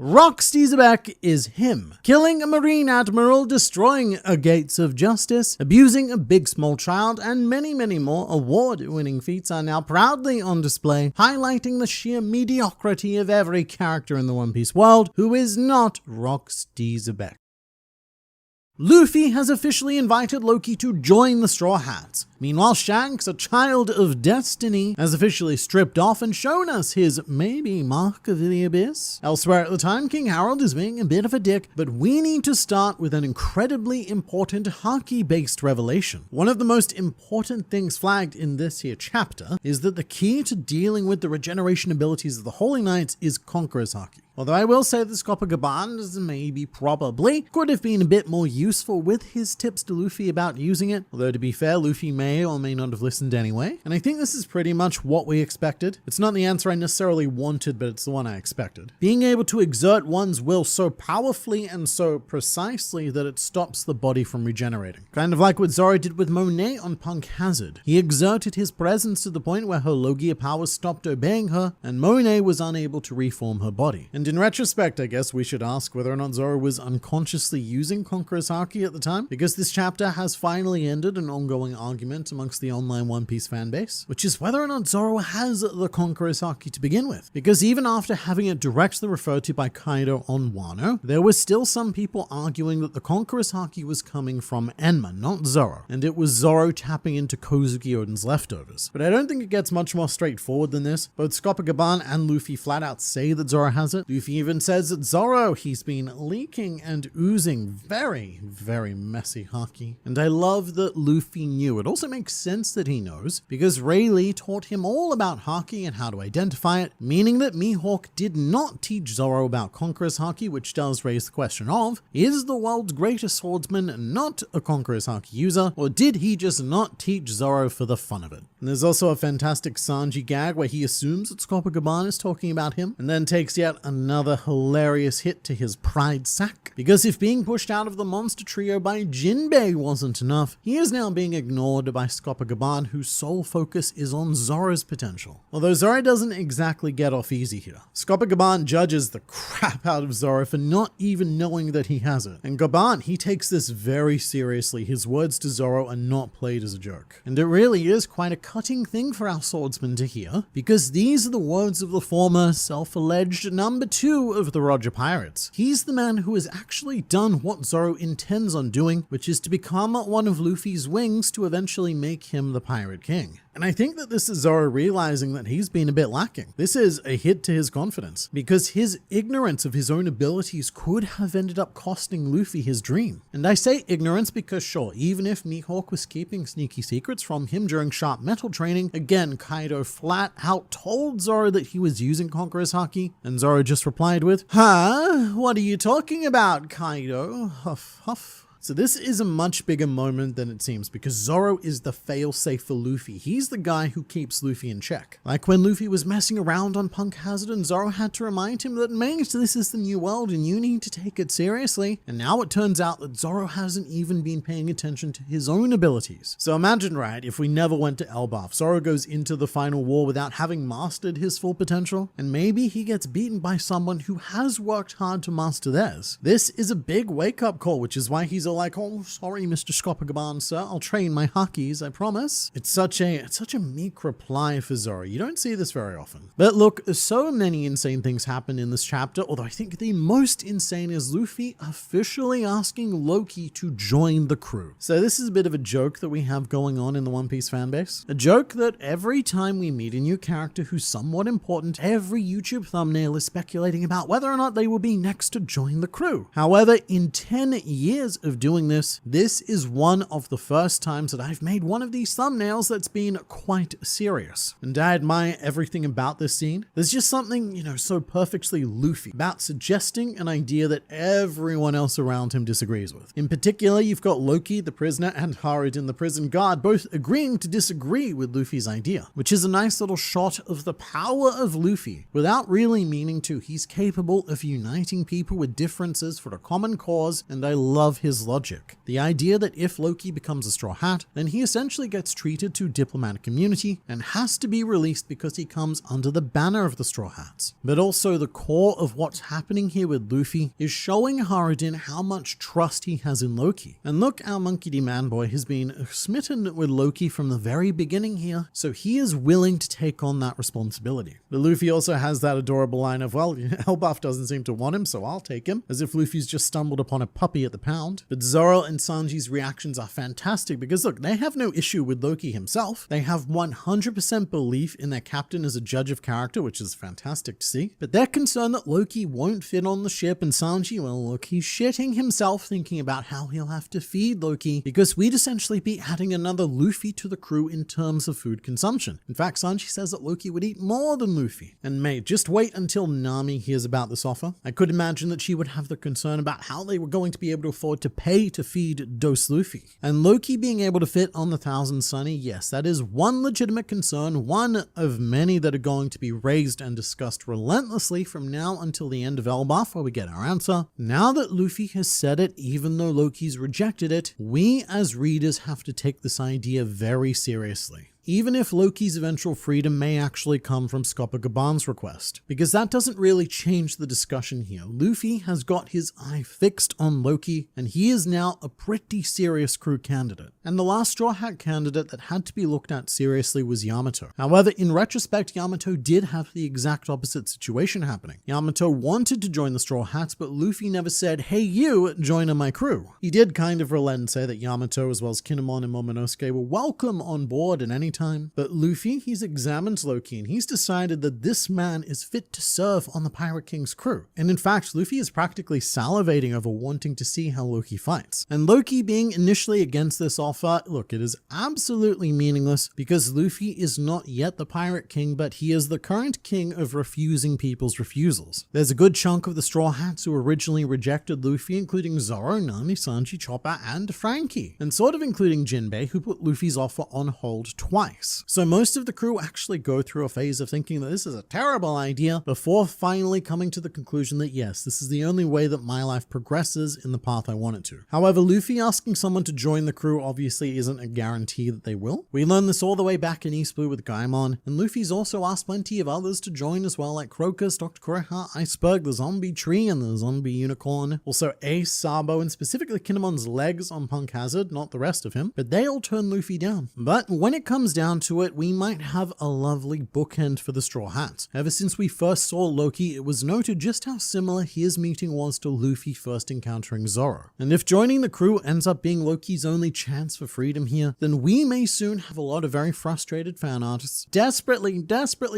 Rock's Xebec is him, killing a Marine Admiral, destroying a Gates of Justice, abusing a big small child, and many more award-winning feats are now proudly on display, highlighting the sheer mediocrity of every character in the One Piece world who is not Rock's Xebec. Luffy has officially invited Loki to join the Straw Hats. Meanwhile, Shanks, a child of destiny, has officially stripped off and shown us his maybe Mark of the Abyss. Elsewhere at the time, King Harold is being a bit of a dick, but we need to start with an incredibly important Haki-based revelation. One of the most important things flagged in this here chapter is that the key to dealing with the regeneration abilities of the Holy Knights is Conqueror's Haki. Although I will say that Gaban probably could have been a bit more useful with his tips to Luffy about using it, although to be fair, Luffy may or may not have listened anyway, and I think this is pretty much what we expected. It's not the answer I necessarily wanted, but it's the one I expected. Being able to exert one's will so powerfully and so precisely that it stops the body from regenerating. Kind of like what Zoro did with Monet on Punk Hazard. He exerted his presence to the point where her Logia powers stopped obeying her, and Monet was unable to reform her body. And in retrospect, I guess we should ask whether or not Zoro was unconsciously using Conqueror's Haki at the time, because this chapter has finally ended an ongoing argument amongst the online One Piece fanbase, which is whether or not Zoro has the Conqueror's Haki to begin with. Because even after having it directly referred to by Kaido on Wano, there were still some people arguing that the Conqueror's Haki was coming from Enma, not Zoro, and it was Zoro tapping into Kozuki Oden's leftovers. But I don't think it gets much more straightforward than this. Both Gaban and Luffy flat out say that Zoro has it. Luffy even says that Zoro, he's been leaking and oozing very messy Haki. And I love that Luffy knew. It also makes sense that he knows, because Rayleigh taught him all about Haki and how to identify it, meaning that Mihawk did not teach Zoro about Conqueror's Haki, which does raise the question of, is the world's greatest swordsman not a Conqueror's Haki user, or did he just not teach Zoro for the fun of it? And there's also a fantastic Sanji gag where he assumes that Gaban is talking about him, and then takes yet another hilarious hit to his pride sack, because if being pushed out of the monster trio by Jinbei wasn't enough, he is now being ignored by Gaban, whose sole focus is on Zoro's potential. Although Zoro doesn't exactly get off easy here. Gaban judges the crap out of Zoro for not even knowing that he has it, and Gaban, he takes this very seriously. His words to Zoro are not played as a joke, and it really is quite a cutting thing for our swordsman to hear, because these are the words of the former self-alleged number 2 of the Roger Pirates. He's the man who has actually done what Zoro intends on doing, which is to become one of Luffy's wings to eventually make him the Pirate King. And I think that this is Zoro realizing that he's been a bit lacking. This is a hit to his confidence, because his ignorance of his own abilities could have ended up costing Luffy his dream. And I say ignorance because sure, even if Mihawk was keeping sneaky secrets from him during sharp metal training, again, Kaido flat out told Zoro that he was using Conqueror's Haki, and Zoro just replied with, "Huh? What are you talking about, Kaido?" Huff, huff. So this is a much bigger moment than it seems, because Zoro is the failsafe for Luffy. He's the guy who keeps Luffy in check. Like when Luffy was messing around on Punk Hazard and Zoro had to remind him that, mate, this is the new world and you need to take it seriously. And now it turns out that Zoro hasn't even been paying attention to his own abilities. So imagine, right, if we never went to Elbaf, Zoro goes into the final war without having mastered his full potential, and maybe he gets beaten by someone who has worked hard to master theirs. This is a big wake-up call, which is why he's all like, "Oh, sorry, Mr. Gaban, sir. I'll train my Hakis, I promise." It's such a meek reply for Zoro. You don't see this very often. But look, so many insane things happen in this chapter, although I think the most insane is Luffy officially asking Loki to join the crew. So this is a bit of a joke that we have going on in the One Piece fanbase. A joke that every time we meet a new character who's somewhat important, every YouTube thumbnail is speculating about whether or not they will be next to join the crew. However, in 10 years of doing this is one of the first times that I've made one of these thumbnails that's been quite serious. And I admire everything about this scene. There's just something, so perfectly Luffy about suggesting an idea that everyone else around him disagrees with. In particular, you've got Loki, the prisoner, and Haruden, the prison guard, both agreeing to disagree with Luffy's idea, which is a nice little shot of the power of Luffy. Without really meaning to, he's capable of uniting people with differences for a common cause, and I love his logic. The idea that if Loki becomes a Straw Hat, then he essentially gets treated to diplomatic immunity and has to be released because he comes under the banner of the Straw Hats. But also the core of what's happening here with Luffy is showing Harudin how much trust he has in Loki. And look, our Monkey D. Manboy has been smitten with Loki from the very beginning here, so he is willing to take on that responsibility. But Luffy also has that adorable line of, well, Elbaf doesn't seem to want him, so I'll take him, as if Luffy's just stumbled upon a puppy at the pound. But Zoro and Sanji's reactions are fantastic because look, they have no issue with Loki himself. They have 100% belief in their captain as a judge of character, which is fantastic to see. But they're concerned that Loki won't fit on the ship, and Sanji, well, look, he's shitting himself thinking about how he'll have to feed Loki because we'd essentially be adding another Luffy to the crew in terms of food consumption. In fact, Sanji says that Loki would eat more than Luffy. And mate, just wait until Nami hears about this offer. I could imagine that she would have the concern about how they were going to be able to afford to pay to feed Dose Luffy. And Loki being able to fit on the Thousand Sunny, yes, that is one legitimate concern, one of many that are going to be raised and discussed relentlessly from now until the end of Elbaf, where we get our answer. Now that Luffy has said it, even though Loki's rejected it, we as readers have to take this idea very seriously. Even if Loki's eventual freedom may actually come from Gaban's request, because that doesn't really change the discussion here. Luffy has got his eye fixed on Loki, and he is now a pretty serious crew candidate. And the last Straw Hat candidate that had to be looked at seriously was Yamato. However, in retrospect, Yamato did have the exact opposite situation happening. Yamato wanted to join the Straw Hats, but Luffy never said, hey you, join my crew. He did kind of relent and say that Yamato as well as Kinemon and Momonosuke were welcome on board at any time, but Luffy, he's examined Loki and he's decided that this man is fit to serve on the Pirate King's crew. And in fact, Luffy is practically salivating over wanting to see how Loki fights. And Loki being initially against this offer, look, it is absolutely meaningless because Luffy is not yet the Pirate King, but he is the current king of refusing people's refusals. There's a good chunk of the Straw Hats who originally rejected Luffy, including Zoro, Nami, Sanji, Chopper, and Frankie, and sort of including Jinbei, who put Luffy's offer on hold twice. So most of the crew actually go through a phase of thinking that this is a terrible idea before finally coming to the conclusion that yes, this is the only way that my life progresses in the path I want it to. However, Luffy asking someone to join the crew obviously isn't a guarantee that they will. We learned this all the way back in East Blue with Gaimon, and Luffy's also asked plenty of others to join as well, like Crocus, Dr. Kureha, Iceberg, the Zombie Tree, and the Zombie Unicorn. Also Ace, Sabo, and specifically Kinemon's legs on Punk Hazard, not the rest of him, but they all turn Luffy down. But when it comes down to it, we might have a lovely bookend for the Straw Hats. Ever since we first saw Loki, it was noted just how similar his meeting was to Luffy first encountering Zoro. And if joining the crew ends up being Loki's only chance for freedom here, then we may soon have a lot of very frustrated fan artists desperately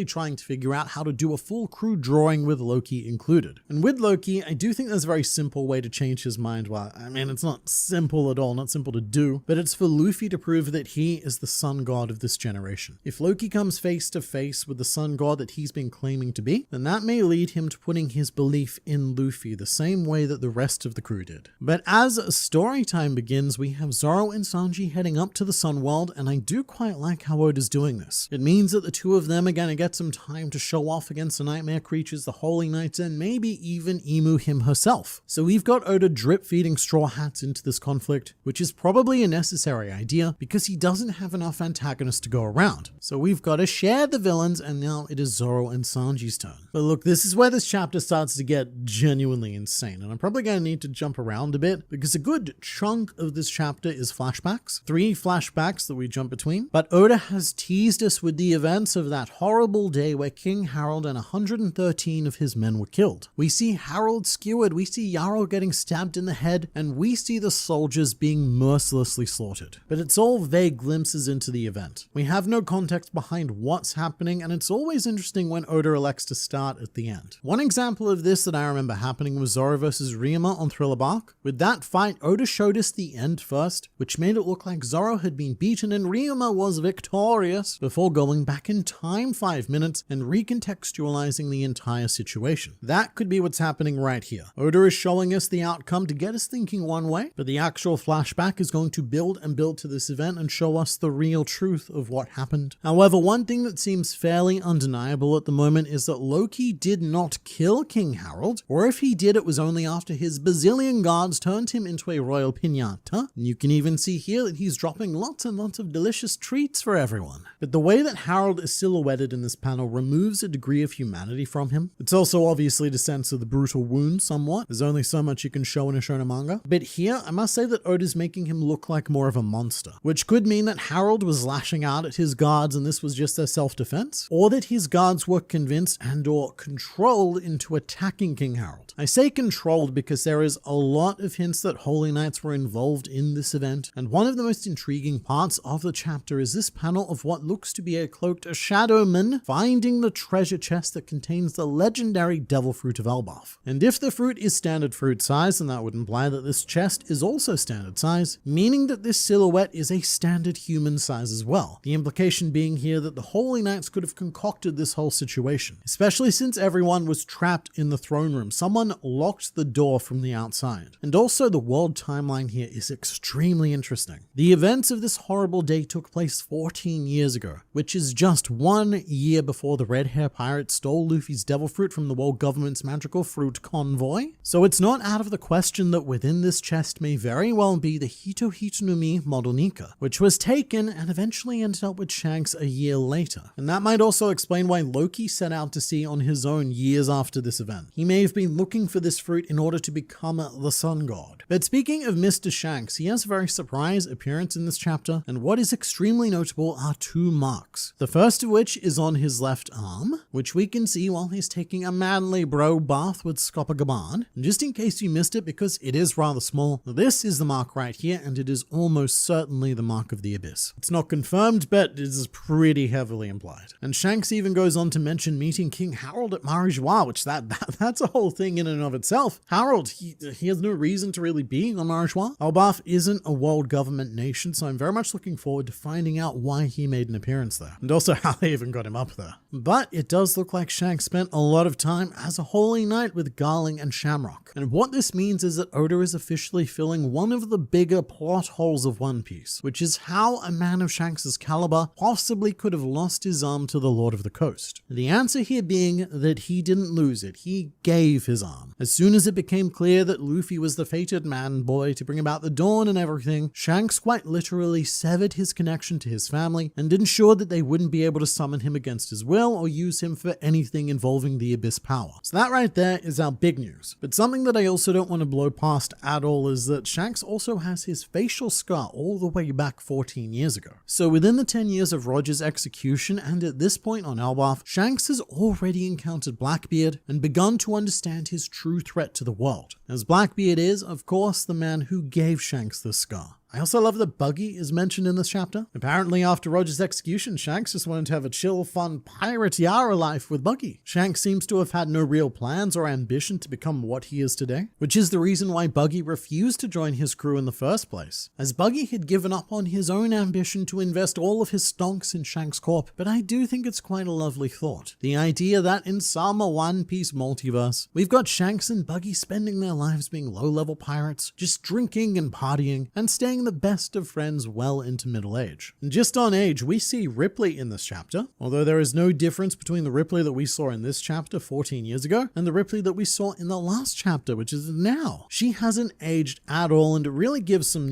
trying to figure out how to do a full crew drawing with Loki included. And with Loki, I do think there's a very simple way to change his mind. Well, I mean, it's not simple at all, not simple to do, but it's for Luffy to prove that he is the sun god of this generation. If Loki comes face to face with the sun god that he's been claiming to be, then that may lead him to putting his belief in Luffy the same way that the rest of the crew did. But as story time begins, we have Zoro and Sanji heading up to the Sun World, and I do quite like how Oda's doing this. It means that the two of them are going to get some time to show off against the nightmare creatures, the Holy Knights, and maybe even Imu him herself. So we've got Oda drip feeding Straw Hats into this conflict, which is probably a necessary idea because he doesn't have enough antagonists to go around. So we've got to share the villains, and now it is Zoro and Sanji's turn. But look, this is where this chapter starts to get genuinely insane, and I'm probably going to need to jump around a bit because a good chunk of this chapter is flashbacks. 3 flashbacks that we jump between. But Oda has teased us with the events of that horrible day where King Harold and 113 of his men were killed. We see Harold skewered, we see Yarrow getting stabbed in the head, and we see the soldiers being mercilessly slaughtered. But it's all vague glimpses into the event. We have no context behind what's happening, and it's always interesting when Oda elects to start at the end. One example of this that I remember happening was Zoro vs. Ryuma on Thriller Bark. With that fight, Oda showed us the end first, which made it look like Zoro had been beaten and Ryuma was victorious, before going back in time 5 minutes and recontextualizing the entire situation. That could be what's happening right here. Oda is showing us the outcome to get us thinking one way, but the actual flashback is going to build and build to this event and show us the real truth of what happened. However, one thing that seems fairly undeniable at the moment is that Loki did not kill King Harold, or if he did, it was only after his bazillion guards turned him into a royal piñata. And you can even see here that he's dropping lots and lots of delicious treats for everyone. But the way that Harold is silhouetted in this panel removes a degree of humanity from him. It's also obviously to censor the brutal wound somewhat. There's only so much you can show in a shonen manga. But here, I must say that Oda's making him look like more of a monster, which could mean that Harold was lashing out at his guards and this was just their self-defense, or that his guards were convinced and or controlled into attacking King Harold. I say controlled because there is a lot of hints that Holy Knights were involved in this event, and one of the most intriguing parts of the chapter is this panel of what looks to be a cloaked shadowman finding the treasure chest that contains the legendary devil fruit of Elbaf. And if the fruit is standard fruit size, then that would imply that this chest is also standard size, meaning that this silhouette is a standard human size as well. The implication being here that the Holy Knights could have concocted this whole situation, especially since everyone was trapped in the throne room. Someone locked the door from the outside. And also the world timeline here is extremely interesting. The events of this horrible day took place 14 years ago, which is just 1 year before the red hair pirate stole Luffy's devil fruit from the world government's magical fruit convoy. So it's not out of the question that within this chest may very well be the Hito no Mi model Nika, which was taken and eventually ended up with Shanks a year later. And that might also explain why Loki set out to sea on his own years after this event. He may have been looking for this fruit in order to become the sun god. But speaking of Mr. Shanks, he has a very surprise appearance in this chapter, and what is extremely notable are 2 marks. The first of which is on his left arm, which we can see while he's taking a manly bro bath with Gaban. And just in case you missed it, because it is rather small, this is the mark right here, and it is almost certainly the mark of the Abyss. It's not confirmed, but it is pretty heavily implied. And Shanks even goes on to mention meeting King Harold at Marijois, which that's a whole thing in and of itself. Harold, he has no reason to really be on Marijois. Elbaf isn't a world government nation, so I'm very much looking forward to finding out why he made an appearance there, and also how they even got him up there. But it does look like Shanks spent a lot of time as a Holy Knight with Garling and Shamrock. And what this means is that Oda is officially filling one of the bigger plot holes of One Piece, which is how a man of Shanks' caliber possibly could have lost his arm to the Lord of the Coast. The answer here being that he didn't lose it, he gave his arm. As soon as it became clear that Luffy was the fated man boy to bring about the dawn and everything, Shanks quite literally severed his connection to his family and ensured that they wouldn't be able to summon him against his will or use him for anything involving the Abyss power. So that right there is our big news. But something that I also don't want to blow past at all is that Shanks also has his facial scar all the way back 14 years ago. So within the 10 years of Roger's execution, and at this point on Elbaf, Shanks has already encountered Blackbeard and begun to understand his true threat to the world, as Blackbeard is, of course, the man who gave Shanks this scar. I also love that Buggy is mentioned in this chapter. Apparently after Roger's execution, Shanks just wanted to have a chill, fun pirate Yara life with Buggy. Shanks seems to have had no real plans or ambition to become what he is today, which is the reason why Buggy refused to join his crew in the first place, as Buggy had given up on his own ambition to invest all of his stonks in Shanks Corp. But I do think it's quite a lovely thought. The idea that in some One Piece multiverse, we've got Shanks and Buggy spending their lives being low-level pirates, just drinking and partying, and staying the best of friends well into middle age. And just on age, we see Ripley in this chapter, although there is no difference between the Ripley that we saw in this chapter 14 years ago and the Ripley that we saw in the last chapter, which is now. She hasn't aged at all, and it really gives some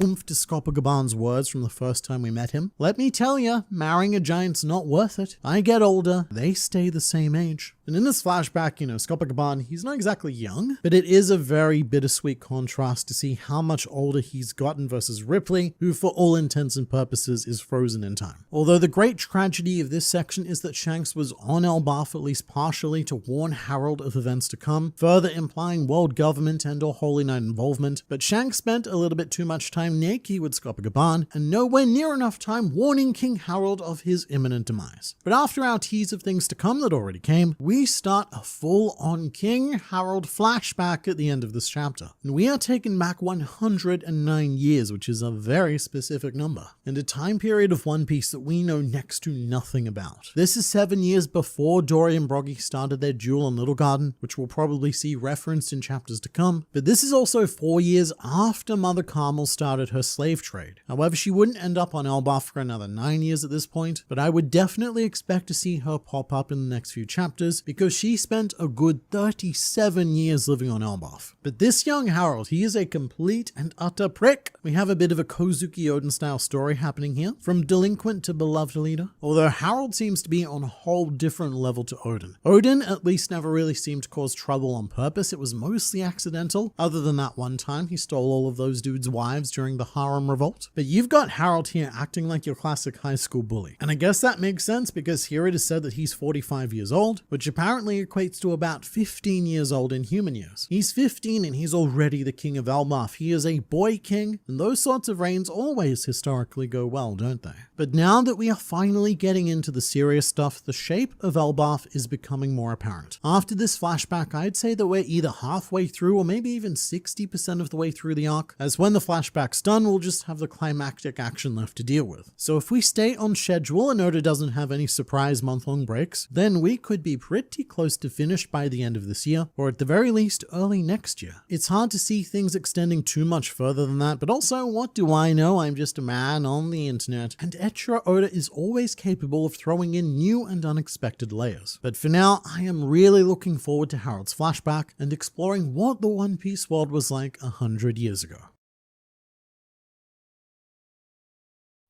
oomph to Gaban's words from the first time we met him. Let me tell ya, marrying a giant's not worth it. I get older, they stay the same age. And in this flashback, Gaban, he's not exactly young, but it is a very bittersweet contrast to see how much older he's gotten versus Ripley, who for all intents and purposes is frozen in time. Although the great tragedy of this section is that Shanks was on Elbaf at least partially to warn Harold of events to come, further implying world government and or Holy Knight involvement, but Shanks spent a little bit too much time naked with Gaban and nowhere near enough time warning King Harold of his imminent demise. But after our tease of things to come that already came, we start a full-on King Harold flashback at the end of this chapter, and we are taken back 109 years years, which is a very specific number, and a time period of One Piece that we know next to nothing about. This is 7 years before Dory and Broggy started their duel on Little Garden, which we'll probably see referenced in chapters to come, but this is also 4 years after Mother Carmel started her slave trade. However, she wouldn't end up on Elbaf for another 9 years at this point, but I would definitely expect to see her pop up in the next few chapters because she spent a good 37 years living on Elbaf. But this young Harold, he is a complete and utter prick. We have a bit of a Kozuki Oden style story happening here, from delinquent to beloved leader, although Harold seems to be on a whole different level to Oden. Oden at least never really seemed to cause trouble on purpose, it was mostly accidental, other than that one time he stole all of those dudes' wives during the harem revolt. But you've got Harold here acting like your classic high school bully, and I guess that makes sense because here it is said that he's 45 years old, which apparently equates to about 15 years old in human years. He's 15 and he's already the king of Elbaf. He is a boy king, and those sorts of reigns always historically go well, don't they? But now that we are finally getting into the serious stuff, the shape of Elbaf is becoming more apparent. After this flashback, I'd say that we're either halfway through or maybe even 60% of the way through the arc, as when the flashback's done, we'll just have the climactic action left to deal with. So if we stay on schedule and Oda doesn't have any surprise month-long breaks, then we could be pretty close to finished by the end of this year, or at the very least early next year. It's hard to see things extending too much further than that, but also what do I know? I'm just a man on the internet, and Eiichiro Oda is always capable of throwing in new and unexpected layers. But for now, I am really looking forward to Harold's flashback and exploring what the One Piece world was like 100 years ago.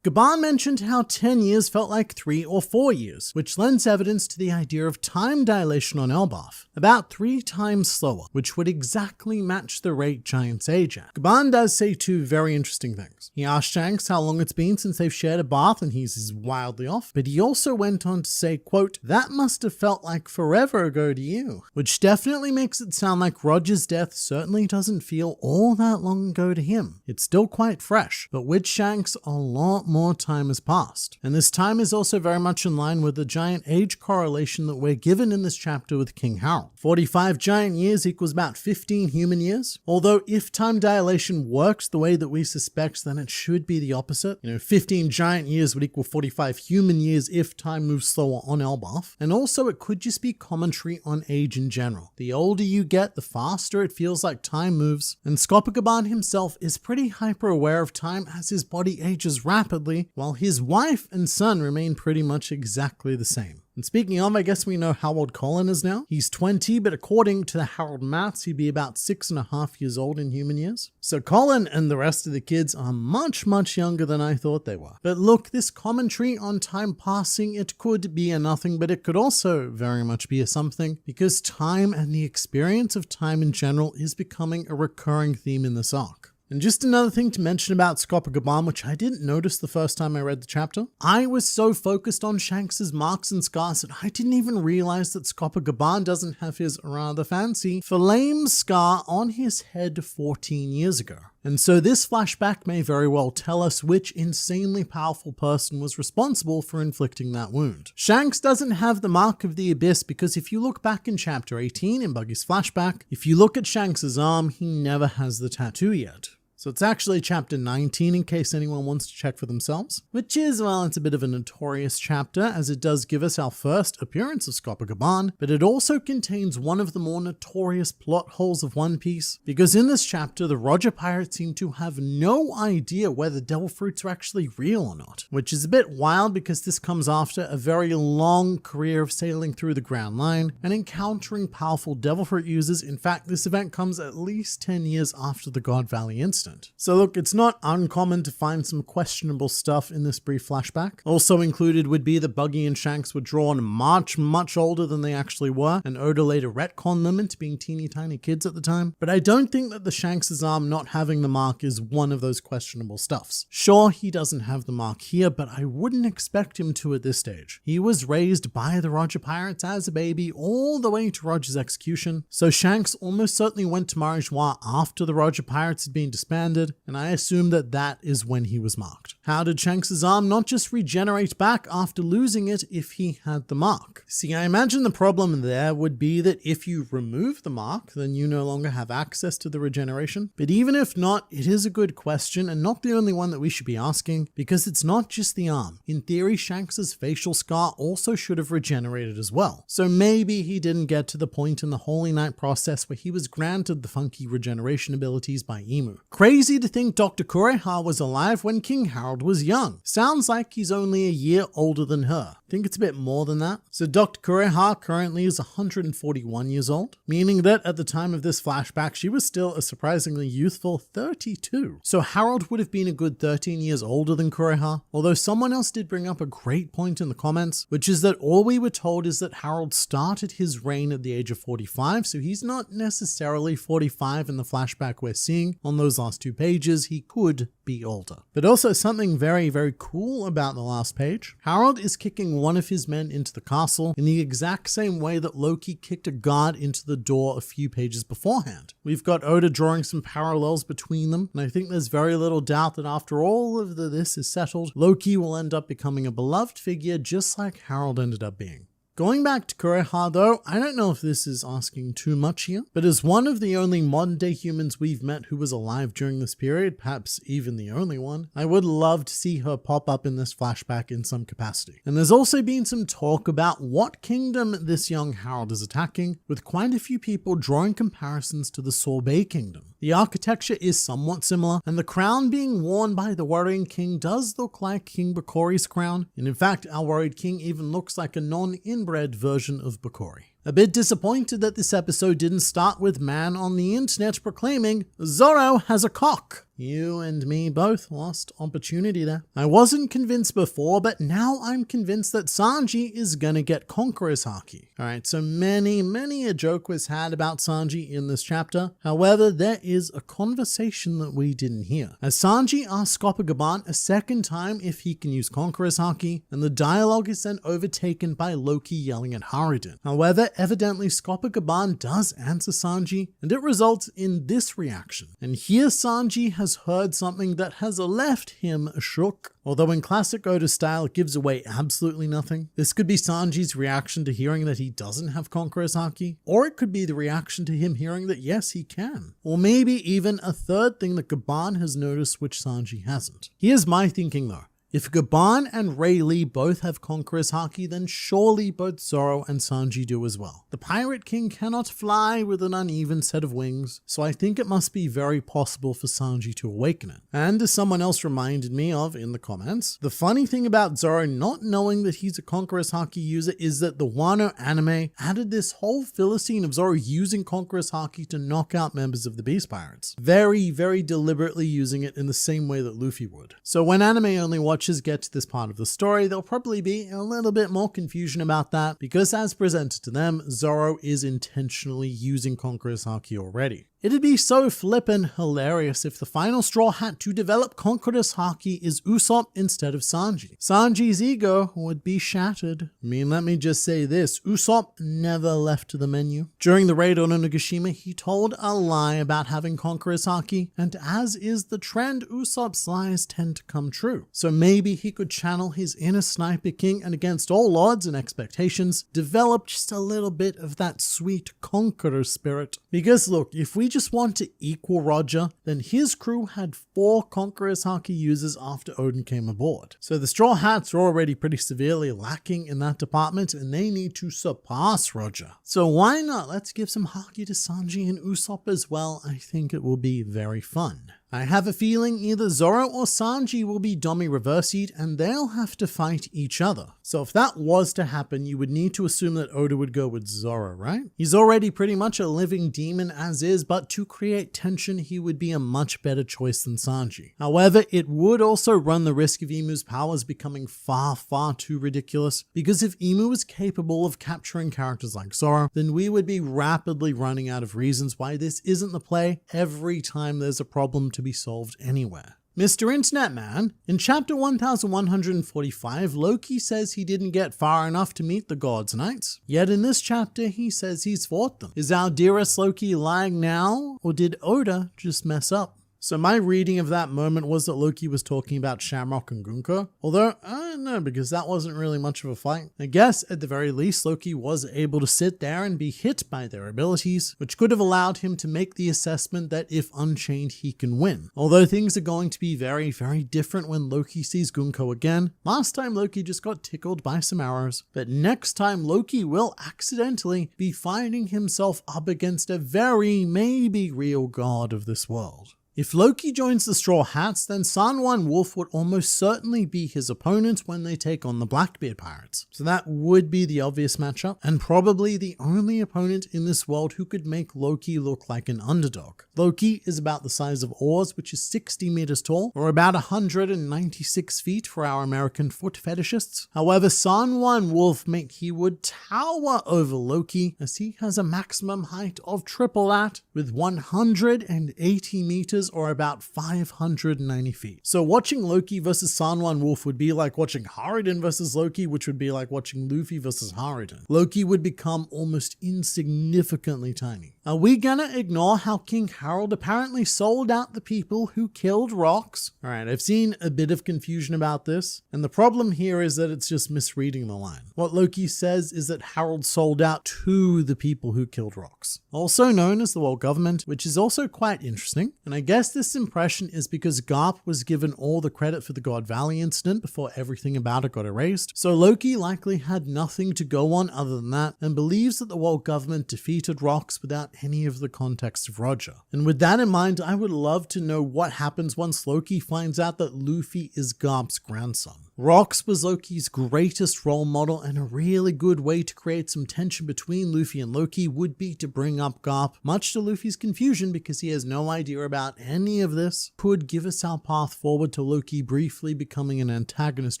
Gaban mentioned how 10 years felt like 3 or 4 years, which lends evidence to the idea of time dilation on Elbaf, about 3 times slower, which would exactly match the rate giants age at. Gaban does say 2 very interesting things. He asked Shanks how long it's been since they've shared a bath, and he's wildly off, but he also went on to say, quote, "That must have felt like forever ago to you," which definitely makes it sound like Roger's death certainly doesn't feel all that long ago to him. It's still quite fresh, but with Shanks, a lot more time has passed. And this time is also very much in line with the giant age correlation that we're given in this chapter with King Harold. 45 giant years equals about 15 human years. Although if time dilation works the way that we suspect, then it should be the opposite. 15 giant years would equal 45 human years if time moves slower on Elbaf. And also it could just be commentary on age in general. The older you get, the faster it feels like time moves. And Gaban himself is pretty hyper aware of time as his body ages rapidly, while his wife and son remain pretty much exactly the same. And speaking of, I guess we know how old Colin is now. He's 20, but according to the Harold maths, he'd be about 6.5 years old in human years. So Colin and the rest of the kids are much, much younger than I thought they were. But look, this commentary on time passing, it could be a nothing, but it could also very much be a something, because time and the experience of time in general is becoming a recurring theme in this arc. And just another thing to mention about Gaban, which I didn't notice the first time I read the chapter. I was so focused on Shanks' marks and scars that I didn't even realize that Gaban doesn't have his rather fancy flame scar on his head 14 years ago. And so this flashback may very well tell us which insanely powerful person was responsible for inflicting that wound. Shanks doesn't have the mark of the abyss because if you look back in chapter 18 in Buggy's flashback, if you look at Shanks' arm, he never has the tattoo yet. So it's actually chapter 19 in case anyone wants to check for themselves, which is, well, it's a bit of a notorious chapter as it does give us our first appearance of Gaban, but it also contains one of the more notorious plot holes of One Piece, because in this chapter, the Roger pirates seem to have no idea whether devil fruits are actually real or not, which is a bit wild because this comes after a very long career of sailing through the Grand Line and encountering powerful devil fruit users. In fact, this event comes at least 10 years after the God Valley incident. So look, it's not uncommon to find some questionable stuff in this brief flashback. Also included would be that Buggy and Shanks were drawn much, much older than they actually were, and Oda later retconned them into being teeny tiny kids at the time. But I don't think that the Shanks' arm not having the mark is one of those questionable stuffs. Sure, he doesn't have the mark here, but I wouldn't expect him to at this stage. He was raised by the Roger pirates as a baby all the way to Roger's execution, so Shanks almost certainly went to Marijois after the Roger pirates had been disbanded, commanded, and I assume that that is when he was marked. How did Shanks' arm not just regenerate back after losing it if he had the mark? See, I imagine the problem there would be that if you remove the mark, then you no longer have access to the regeneration. But even if not, it is a good question and not the only one that we should be asking, because it's not just the arm. In theory, Shanks' facial scar also should have regenerated as well. So maybe he didn't get to the point in the Holy Night process where he was granted the funky regeneration abilities by Imu. Crazy to think Dr. Kureha was alive when King Harold was young. Sounds like he's only a year older than her. Think it's a bit more than that. So Dr. Kureha currently is 141 years old, meaning that at the time of this flashback, she was still a surprisingly youthful 32. So Harold would have been a good 13 years older than Kureha, although someone else did bring up a great point in the comments, which is that all we were told is that Harold started his reign at the age of 45, so he's not necessarily 45 in the flashback we're seeing. On those last 2 pages, he could be older. But also something very, very cool about the last page. Harold is kicking one of his men into the castle in the exact same way that Loki kicked a guard into the door a few pages beforehand. We've got Oda drawing some parallels between them, and I think there's very little doubt that after all of this is settled, Loki will end up becoming a beloved figure just like Harold ended up being. Going back to Kureha though, I don't know if this is asking too much here, but as one of the only modern day humans we've met who was alive during this period, perhaps even the only one, I would love to see her pop up in this flashback in some capacity. And there's also been some talk about what kingdom this young Harold is attacking, with quite a few people drawing comparisons to the Sorbet kingdom. The architecture is somewhat similar, and the crown being worn by the Worrying King does look like King Bakori's crown, and in fact our Worried King even looks like a non-inbred version of Bakori. A bit disappointed that this episode didn't start with man on the internet proclaiming, "Zoro has a cock." You and me both lost opportunity there. I wasn't convinced before, but now I'm convinced that Sanji is gonna get Conqueror's Haki. Alright, so many a joke was had about Sanji in this chapter. However, there is a conversation that we didn't hear, as Sanji asks Gaban a second time if he can use Conqueror's Haki, and the dialogue is then overtaken by Loki yelling at Haruden. However, evidently Gaban does answer Sanji, and it results in this reaction. And here Sanji has heard something that has left him shook. Although in classic Oda style it gives away absolutely nothing. This could be Sanji's reaction to hearing that he doesn't have Conqueror's Haki, or it could be the reaction to him hearing that yes, he can. Or maybe even a third thing that Gaban has noticed which Sanji hasn't. Here's my thinking though. If Gaban and Rayleigh both have Conqueror's Haki, then surely both Zoro and Sanji do as well. The Pirate King cannot fly with an uneven set of wings, so I think it must be very possible for Sanji to awaken it. And as someone else reminded me of in the comments, the funny thing about Zoro not knowing that he's a Conqueror's Haki user is that the Wano anime added this whole filler scene of Zoro using Conqueror's Haki to knock out members of the Beast Pirates. Very deliberately using it in the same way that Luffy would. So when anime only watchers get to this part of the story, there'll probably be a little bit more confusion about that, because as presented to them, Zoro is intentionally using Conqueror's Haki already. It'd be so flippin' hilarious if the final straw hat to develop Conqueror's Haki is Usopp instead of Sanji. Sanji's ego would be shattered. I mean, let me just say this, Usopp never left the menu. During the raid on Onigashima, he told a lie about having Conqueror's Haki, and as is the trend, Usopp's lies tend to come true. So maybe he could channel his inner Sniper King and against all odds and expectations, develop just a little bit of that sweet conqueror spirit. Because look, if we just want to equal Roger, then his crew had 4 Conqueror's Haki users after Odin came aboard. So the Straw Hats are already pretty severely lacking in that department, and they need to surpass Roger. So why not? Let's give some Haki to Sanji and Usopp as well. I think it will be very fun. I have a feeling either Zoro or Sanji will be Domi reversied and they'll have to fight each other. So if that was to happen, you would need to assume that Oda would go with Zoro, right? He's already pretty much a living demon as is, but to create tension, he would be a much better choice than Sanji. However, it would also run the risk of Imu's powers becoming far too ridiculous, because if Imu was capable of capturing characters like Zoro, then we would be rapidly running out of reasons why this isn't the play every time there's a problem to be solved anywhere. Mr. Internet Man, in chapter 1145, Loki says he didn't get far enough to meet the Gods Knights, yet in this chapter he says he's fought them. Is our dearest Loki lying now, or did Oda just mess up? So my reading of that moment was that Loki was talking about Shamrock and Gunko, although I don't know, because that wasn't really much of a fight. I guess at the very least Loki was able to sit there and be hit by their abilities, which could have allowed him to make the assessment that if unchained he can win. Although things are going to be very, very different when Loki sees Gunko again. Last time Loki just got tickled by some arrows, but next time Loki will accidentally be finding himself up against a very maybe real god of this world. If Loki joins the Straw Hats, then Sanwan Wolf would almost certainly be his opponent when they take on the Blackbeard Pirates. So that would be the obvious matchup, and probably the only opponent in this world who could make Loki look like an underdog. Loki is about the size of Oars, which is 60 meters tall, or about 196 feet for our American foot fetishists. However, Sanwan Wolf he would tower over Loki, as he has a maximum height of triple that, with 180 meters or about 590 feet. So watching Loki versus Sanwan Wolf would be like watching Hariden versus Loki, which would be like watching Luffy versus Hariden. Loki would become almost insignificantly tiny. Are we gonna ignore how King Harold apparently sold out the people who killed rocks? Alright, I've seen a bit of confusion about this, and the problem here is that it's just misreading the line. What Loki says is that Harold sold out to the people who killed rocks, also known as the world government, which is also quite interesting, and I guess this impression is because Garp was given all the credit for the God Valley incident before everything about it got erased, so Loki likely had nothing to go on other than that, and believes that the world government defeated rocks without any of the context of Roger. And with that in mind, I would love to know what happens once Loki finds out that Luffy is Garp's grandson. Rox was Loki's greatest role model, and a really good way to create some tension between Luffy and Loki would be to bring up Garp, much to Luffy's confusion because he has no idea about any of this. Could give us our path forward to Loki briefly becoming an antagonist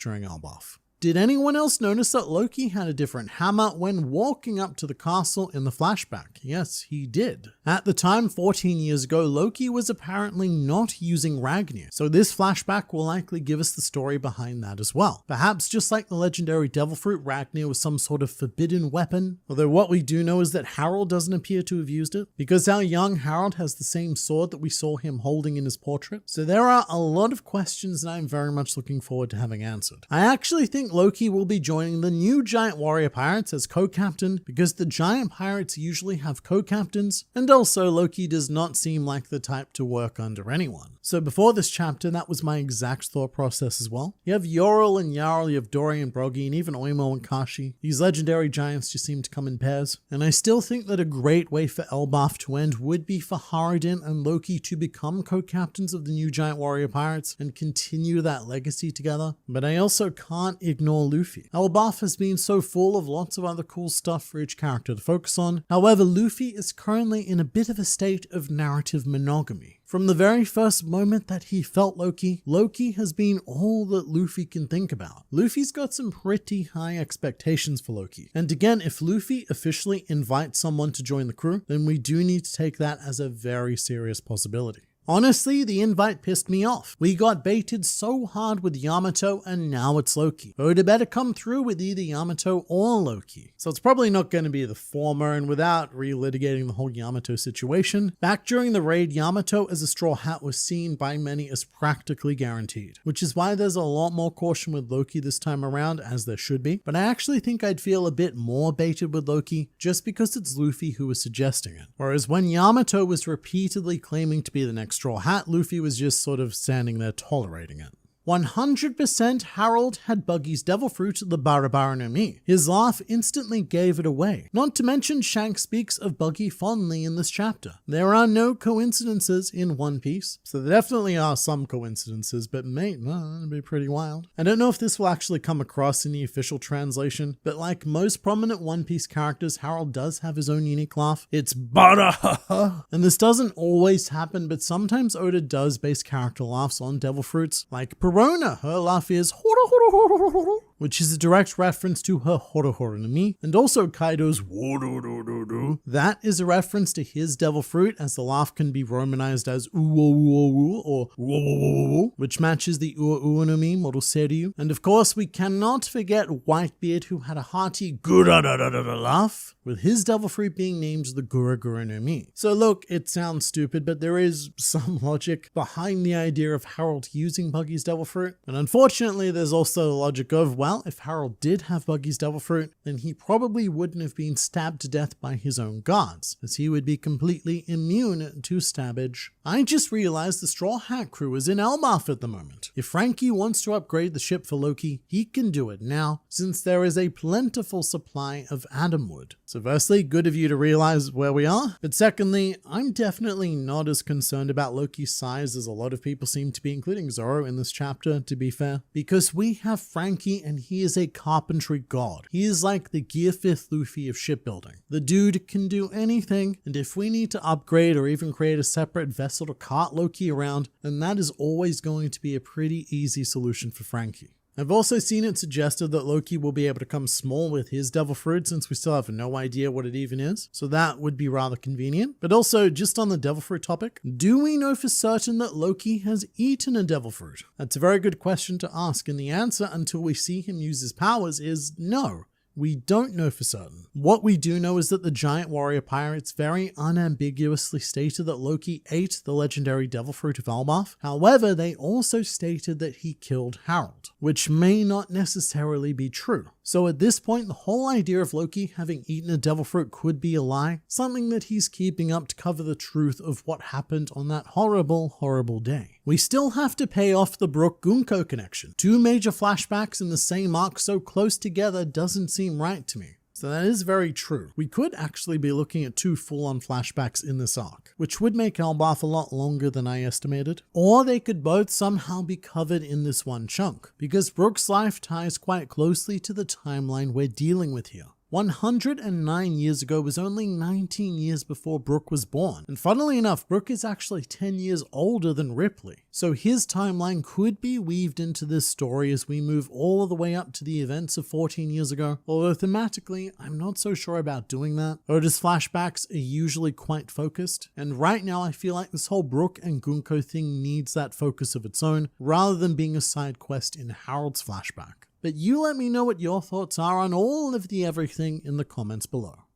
during Elbaf. Did anyone else notice that Loki had a different hammer when walking up to the castle in the flashback? Yes, he did. At the time, 14 years ago, Loki was apparently not using Ragnir, so this flashback will likely give us the story behind that as well. Perhaps just like the legendary Devil Fruit, Ragnir was some sort of forbidden weapon, although what we do know is that Harold doesn't appear to have used it, because our young Harold has the same sword that we saw him holding in his portrait. So there are a lot of questions that I'm very much looking forward to having answered. I actually think Loki will be joining the new Giant Warrior Pirates as co-captain, because the Giant Pirates usually have co-captains, and also Loki does not seem like the type to work under anyone. So before this chapter, that was my exact thought process as well. You have Yorl and Jarl, you have Dory and Broggy, and even Oimo and Kashi. These legendary giants just seem to come in pairs, and I still think that a great way for Elbaf to end would be for Hariden and Loki to become co-captains of the new Giant Warrior Pirates and continue that legacy together. But I also can't ignore Luffy. Elbaf has been so full of lots of other cool stuff for each character to focus on. However, Luffy is currently in a bit of a state of narrative monogamy. From the very first moment that he felt Loki, Loki has been all that Luffy can think about. Luffy's got some pretty high expectations for Loki. And again, if Luffy officially invites someone to join the crew, then we do need to take that as a very serious possibility. Honestly, the invite pissed me off. We got baited so hard with Yamato, and now it's Loki. Oda better come through with either Yamato or Loki. So it's probably not going to be the former, and without relitigating the whole Yamato situation, back during the raid, Yamato as a Straw Hat was seen by many as practically guaranteed, which is why there's a lot more caution with Loki this time around, as there should be. But I actually think I'd feel a bit more baited with Loki, just because it's Luffy who was suggesting it. Whereas when Yamato was repeatedly claiming to be the next Straw Hat, Luffy was just sort of standing there tolerating it. 100% Harold had Buggy's Devil Fruit, the Barabara no Mi. His laugh instantly gave it away. Not to mention Shanks speaks of Buggy fondly in this chapter. There are no coincidences in One Piece, so there definitely are some coincidences, but mate, that'd be pretty wild. I don't know if this will actually come across in the official translation, but like most prominent One Piece characters, Harold does have his own unique laugh. It's Bada, and this doesn't always happen, but sometimes Oda does base character laughs on Devil Fruits, like Perona, her laugh is which is a direct reference to her Horohoro no Mi, and also Kaido's Wododododo. That is a reference to his devil fruit, as the laugh can be romanized as Uo or Uo, which matches the Uo no Mi Moroseryu. And of course, we cannot forget Whitebeard, who had a hearty Gura laugh, with his devil fruit being named the Gura no Mi. So look, it sounds stupid, but there is some logic behind the idea of Harold using Buggy's devil fruit. And unfortunately, there's also the logic of, well, if Harold did have Buggy's devil fruit, then he probably wouldn't have been stabbed to death by his own guards, as he would be completely immune to stabbage. I just realized the Straw Hat crew is in Elbaf at the moment. If Frankie wants to upgrade the ship for Loki, he can do it now, since there is a plentiful supply of Adamwood. So firstly, good of you to realize where we are, but secondly, I'm definitely not as concerned about Loki's size as a lot of people seem to be, including Zoro in this chapter, to be fair, because we have Frankie and he is a carpentry god. He is like the Gear 5th Luffy of shipbuilding. The dude can do anything, and if we need to upgrade or even create a separate vessel to cart Loki around, then that is always going to be a pretty easy solution for Frankie. I've also seen it suggested that Loki will be able to come small with his devil fruit, since we still have no idea what it even is, so that would be rather convenient. But also, just on the devil fruit topic, do we know for certain that Loki has eaten a devil fruit? That's a very good question to ask, and the answer until we see him use his powers is no. We don't know for certain. What we do know is that the giant warrior pirates very unambiguously stated that Loki ate the legendary devil fruit of Elbaf. However, they also stated that he killed Harold, which may not necessarily be true. So at this point, the whole idea of Loki having eaten a devil fruit could be a lie, something that he's keeping up to cover the truth of what happened on that horrible, horrible day. We still have to pay off the Brook-Gunko connection. Two major flashbacks in the same arc so close together doesn't seem right to me. So that is very true. We could actually be looking at two full-on flashbacks in this arc, which would make Elbaf a lot longer than I estimated. Or they could both somehow be covered in this one chunk, because Brook's life ties quite closely to the timeline we're dealing with here. 109 years ago was only 19 years before Brook was born. And funnily enough, Brook is actually 10 years older than Ripley. So his timeline could be weaved into this story as we move all the way up to the events of 14 years ago. Although thematically, I'm not so sure about doing that. Oda's flashbacks are usually quite focused. And right now I feel like this whole Brook and Gunko thing needs that focus of its own, rather than being a side quest in Harold's flashback. But you let me know what your thoughts are on all of the everything in the comments below.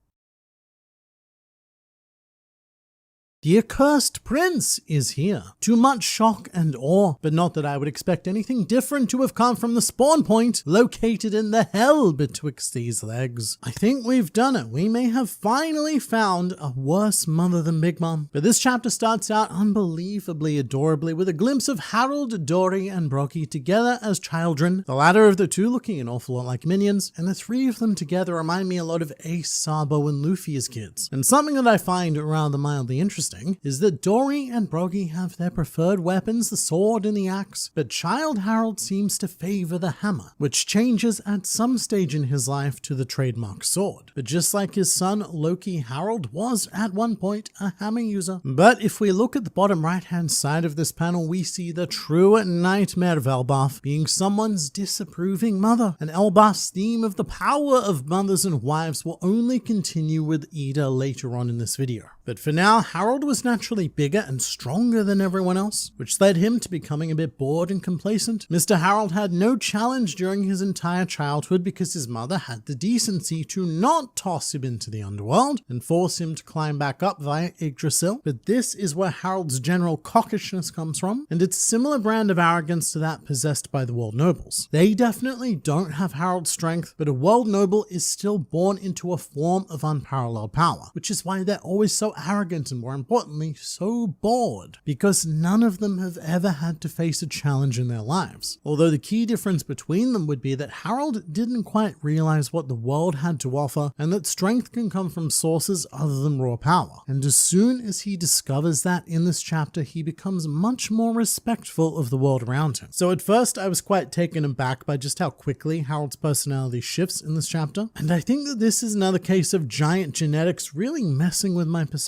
The accursed prince is here. To much shock and awe, but not that I would expect anything different to have come from the spawn point located in the hell betwixt these legs. I think we've done it. We may have finally found a worse mother than Big Mom. But this chapter starts out unbelievably adorably with a glimpse of Harold, Dory, and Brocky together as children, the latter of the two looking an awful lot like minions, and the three of them together remind me a lot of Ace, Sabo, and Luffy as kids. And something that I find rather mildly interesting is that Dory and Brogy have their preferred weapons, the sword and the axe, but child Harold seems to favor the hammer, which changes at some stage in his life to the trademark sword. But just like his son, Loki, Harold was at one point a hammer user. But if we look at the bottom right hand side of this panel, we see the true nightmare of Elbaf being someone's disapproving mother. And Elbaf's theme of the power of mothers and wives will only continue with Ida later on in this video. But for now, Harold was naturally bigger and stronger than everyone else, which led him to becoming a bit bored and complacent. Mr. Harold had no challenge during his entire childhood because his mother had the decency to not toss him into the underworld and force him to climb back up via Yggdrasil. But this is where Harold's general cockishness comes from, and it's a similar brand of arrogance to that possessed by the world nobles. They definitely don't have Harold's strength, but a world noble is still born into a form of unparalleled power, which is why they're always so arrogant and, more importantly, so bored, because none of them have ever had to face a challenge in their lives. Although the key difference between them would be that Harold didn't quite realize what the world had to offer, and that strength can come from sources other than raw power. And as soon as he discovers that in this chapter, he becomes much more respectful of the world around him. So at first, I was quite taken aback by just how quickly Harold's personality shifts in this chapter, and I think that this is another case of giant genetics really messing with my perception,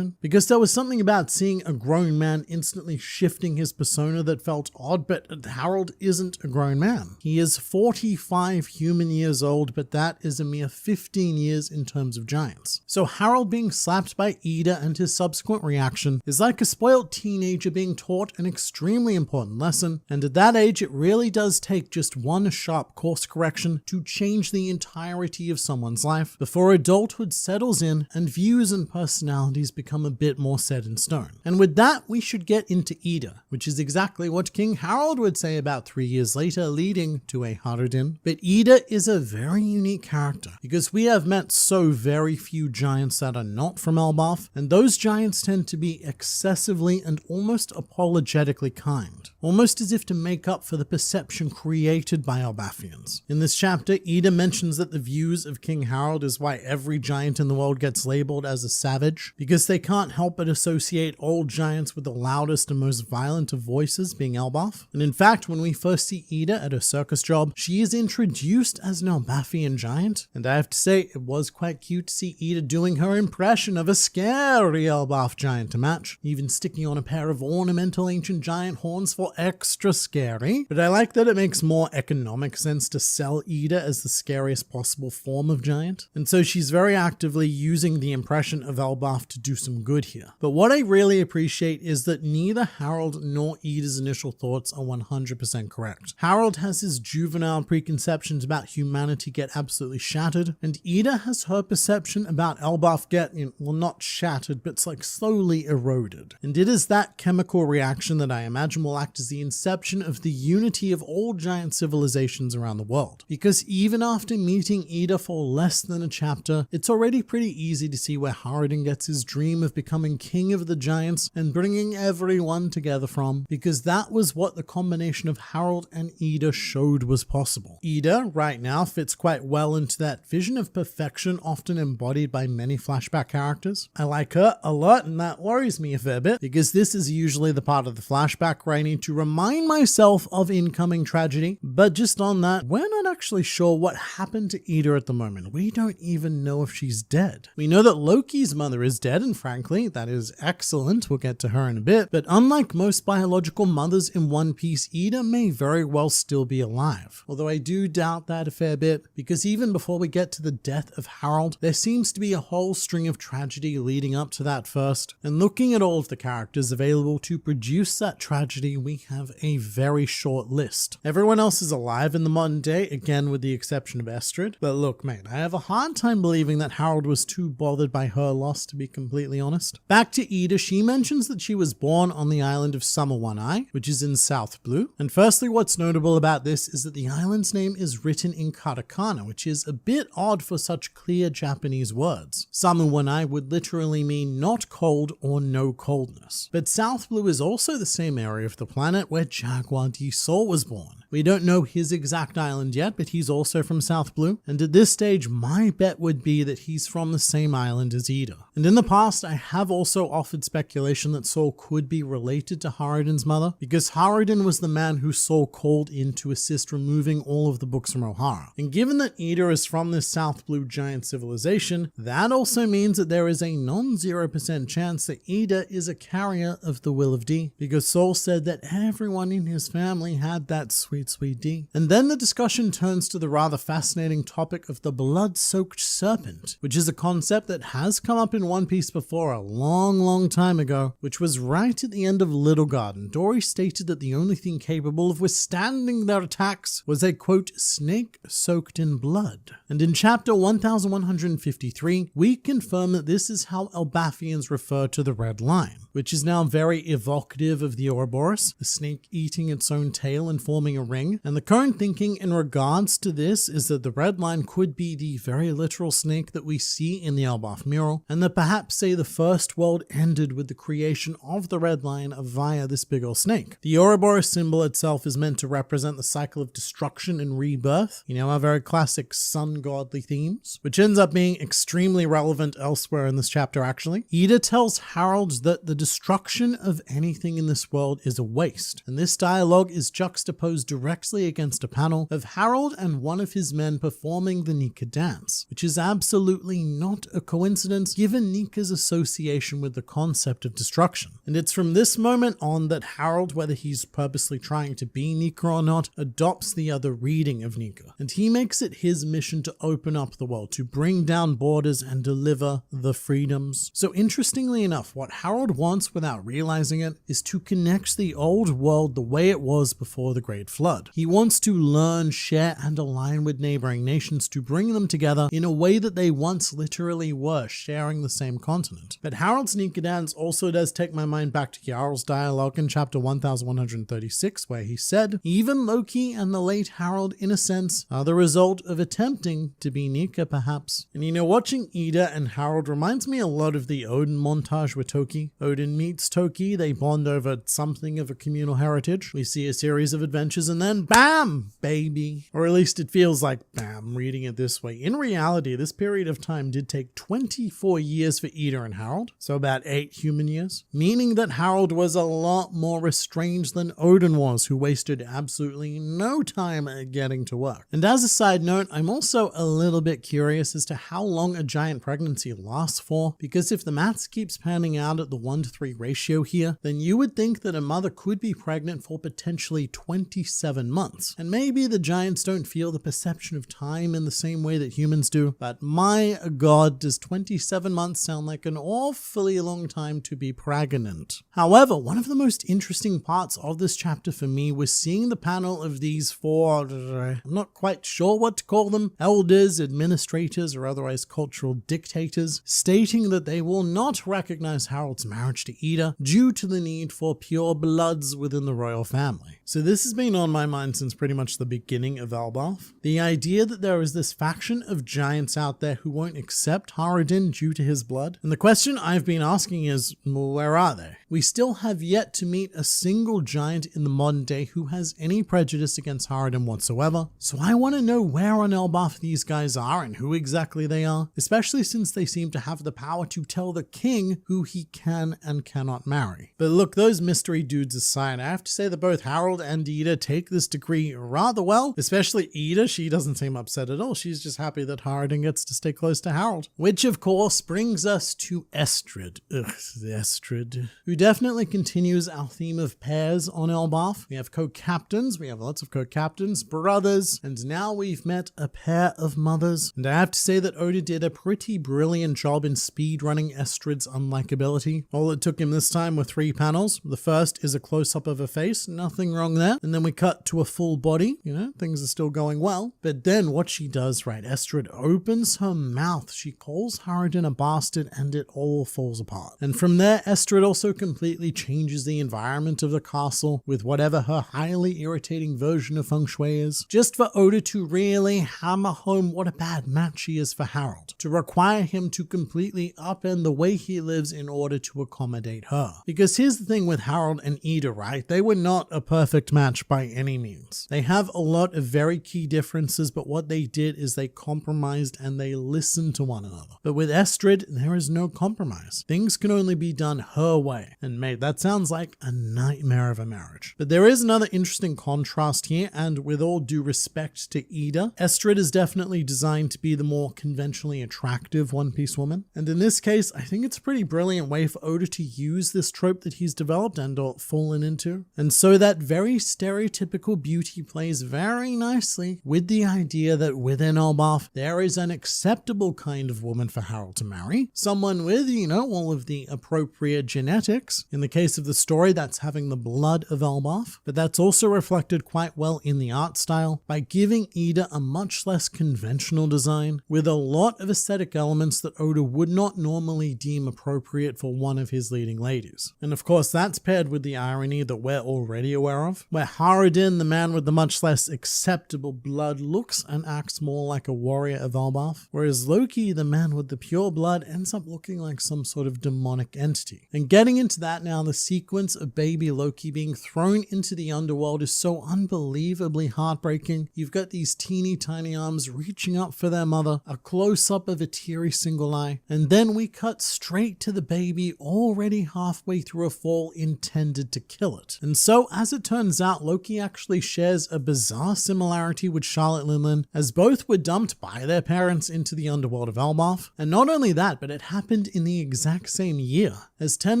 because there was was something about seeing a grown man instantly shifting his persona that felt odd, but Harold isn't a grown man. He is 45 human years old, but that is a mere 15 years in terms of giants. So Harold being slapped by Ida and his subsequent reaction is like a spoiled teenager being taught an extremely important lesson, and at that age it really does take just one sharp course correction to change the entirety of someone's life before adulthood settles in and views and personalities become a bit more set in stone. And with that, we should get into Ida, which is exactly what King Harold would say about 3 years later, leading to a Harudin. But Ida is a very unique character because we have met so very few giants that are not from Elbaf, and those giants tend to be excessively and almost apologetically kind, almost as if to make up for the perception created by Elbafians. In this chapter, Ida mentions that the views of King Harold is why every giant in the world gets labeled as a savage, because they can't help but associate all giants with the loudest and most violent of voices, being Elbaf. And in fact, when we first see Ida at her circus job, she is introduced as an Elbafian giant, and I have to say, it was quite cute to see Ida doing her impression of a scary Elbaf giant to match, even sticking on a pair of ornamental ancient giant horns for extra scary. But I like that it makes more economic sense to sell Ida as the scariest possible form of giant, and so she's very actively using the impression of Elbaf to do some good here. But what I really appreciate is that neither Harold nor Ida's initial thoughts are 100% correct. Harold has his juvenile preconceptions about humanity get absolutely shattered, and Ida has her perception about Elbaf get, well, not shattered, but it's like slowly eroded. And it is that chemical reaction that I imagine will act as the inception of the unity of all giant civilizations around the world. Because even after meeting Ida for less than a chapter, it's already pretty easy to see where Harudin gets his dream of becoming king of the giants and bringing everyone together from, because that was what the combination of Harold and Ida showed was possible. Ida, right now, fits quite well into that vision of perfection often embodied by many flashback characters. I like her a lot, and that worries me a fair bit, because this is usually the part of the flashback where I need to remind myself of incoming tragedy. But just on that, we're not actually sure what happened to Ida at the moment. We don't even know if she's dead. We know that Loki's mother is dead, and frankly, that is excellent. We'll get to her in a bit. But unlike most biological mothers in One Piece, Ida may very well still be alive. Although I do doubt that a fair bit, because even before we get to the death of Harold, there seems to be a whole string of tragedy leading up to that first. And looking at all of the characters available to produce that tragedy, we have a very short list. Everyone else is alive in the modern day, again with the exception of Estrid. But look, mate, I have a hard time believing that Harold was too bothered by her loss, to be completely honest. Back to Ida, she mentions that she was born on the island of Summer One Eye, which is in South Blue. And firstly, what's notable about this is that the island's name is written in katakana, which is a bit odd for such clear Japanese words. Summer One Eye would literally mean not cold or no coldness. But South Blue is also the same area of the planet where Jaguar D Sol was born. We don't know his exact island yet, but he's also from South Blue, and at this stage my bet would be that he's from the same island as Ida. And in the past, I have also offered speculation that Sol could be related to Harudin's mother, because Harudin was the man who Sol called in to assist removing all of the books from Ohara. And given that Ida is from this South Blue giant civilization, that also means that there is a non-0% chance that Ida is a carrier of the Will of D, because Sol said that everyone in his family had that sweet D. And then the discussion turns to the rather fascinating topic of the blood-soaked serpent, which is a concept that has come up in One Piece before a long time ago, which was right at the end of Little Garden. Dory stated that the only thing capable of withstanding their attacks was a, quote, snake soaked in blood. And in chapter 1153, we confirm that this is how Elbafians refer to the Red Line, which is now very evocative of the Ouroboros, the snake eating its own tail and forming a ring. And the current thinking in regards to this is that the Red Line could be the very literal snake that we see in the Elbaf mural, and that perhaps say the first world ended with the creation of the Red Line via this big ol' snake. The Ouroboros symbol itself is meant to represent the cycle of destruction and rebirth, you know, our very classic sun godly themes, which ends up being extremely relevant elsewhere in this chapter actually. Ida tells Harold that the destruction of anything in this world is a waste. And this dialogue is juxtaposed directly against a panel of Harold and one of his men performing the Nika dance, which is absolutely not a coincidence given Nika's association with the concept of destruction. And it's from this moment on that Harold, whether he's purposely trying to be Nika or not, adopts the other reading of Nika. And he makes it his mission to open up the world, to bring down borders and deliver the freedoms. So interestingly enough, what Harold wants without realizing it is to connect the old world the way it was before the Great Flood. He wants to learn, share, and align with neighboring nations to bring them together in a way that they once literally were, sharing the same continent. But Harold's Nika dance also does take my mind back to Jarl's dialogue in chapter 1136, where he said, even Loki and the late Harold, in a sense, are the result of attempting to be Nika, perhaps. And you know, watching Ida and Harold reminds me a lot of the Odin montage with Toki. Odin meets Toki, they bond over something of a communal heritage. We see a series of adventures and then BAM! Baby. Or at least it feels like BAM, reading it this way. In reality, this period of time did take 24 years for Ida and Harold, so about 8 human years, meaning that Harold was a lot more restrained than Odin was, who wasted absolutely no time getting to work. And as a side note, I'm also a little bit curious as to how long a giant pregnancy lasts for, because if the maths keeps panning out at the 1:3 ratio here, then you would think that a mother could be pregnant for potentially 27 months. And maybe the giants don't feel the perception of time in the same way that humans do, but my god, does 27 months sound like an awfully long time to be pregnant. However, one of the most interesting parts of this chapter for me was seeing the panel of these 4, I'm not quite sure what to call them, elders, administrators, or otherwise cultural dictators, stating that they will not recognize Harold's marriage to Ida due to the need for pure bloods within the royal family. So this has been on my mind since pretty much the beginning of Elbaf. The idea that there is this faction of giants out there who won't accept Haradin due to his blood. And the question I've been asking is, well, where are they? We still have yet to meet a single giant in the modern day who has any prejudice against Haradin whatsoever. So I want to know where on Elbaf these guys are and who exactly they are, especially since they seem to have the power to tell the king who he can and cannot marry. But look, those mystery dudes aside, I have to say that both Harold and Ida take this decree rather well, especially Ida. She doesn't seem upset at all. She's just happy that Haradin gets to stay close to Harold. Which of course brings us to Estrid. Estrid, who definitely continues our theme of pairs on Elbaf. We have co-captains, we have lots of co-captains, brothers, and now we've met a pair of mothers. And I have to say that Oda did a pretty brilliant job in speedrunning Estrid's unlikability. All it took him this time were 3 panels. The first is a close-up of her face, nothing wrong there. And then we cut to a full body, you know, things are still going well. But then what she does, right, Estrid opens her mouth, she calls Haradin a bastard, and it all falls apart. And from there, Estrid also completely changes the environment of the castle with whatever her highly irritating version of feng shui is, just for Oda to really hammer home what a bad match she is for Harold, to require him to completely upend the way he lives in order to accommodate her. Because here's the thing with Harold and Ida, right? They were not a perfect match by any means. They have a lot of very key differences, but what they did is they compromised and they listened to one another. But with Estrid, there is no compromise. Things can only be done her way. And mate, that sounds like a nightmare of a marriage. But there is another interesting contrast here, and with all due respect to Ida, Estrid is definitely designed to be the more conventionally attractive One Piece woman. And in this case, I think it's a pretty brilliant way for Oda to use this trope that he's developed and or fallen into. And so that very stereotypical beauty plays very nicely with the idea that within Elbaf, there is an acceptable kind of woman for Harold to marry. Someone with, you know, all of the appropriate genetics. In the case of the story, that's having the blood of Elbaf. But that's also reflected quite well in the art style by giving Ida a much less conventional design with a lot of aesthetic elements that Oda would not normally deem appropriate for one of his leading ladies. And of course, that's paired with the irony that we're already aware of, where Haradin, the man with the much less acceptable blood, looks and acts more like a warrior of Elbaf, whereas Loki, the man with the pure blood, ends up looking like some sort of demonic entity. And getting into that now, the sequence of baby Loki being thrown into the underworld is so unbelievably heartbreaking. You've got these teeny tiny arms reaching up for their mother, a close-up of a teary single eye, and then we cut straight to the baby all already halfway through a fall intended to kill it. And so, as it turns out, Loki actually shares a bizarre similarity with Charlotte Linlin, as both were dumped by their parents into the underworld of Elbaf. And not only that, but it happened in the exact same year, as 10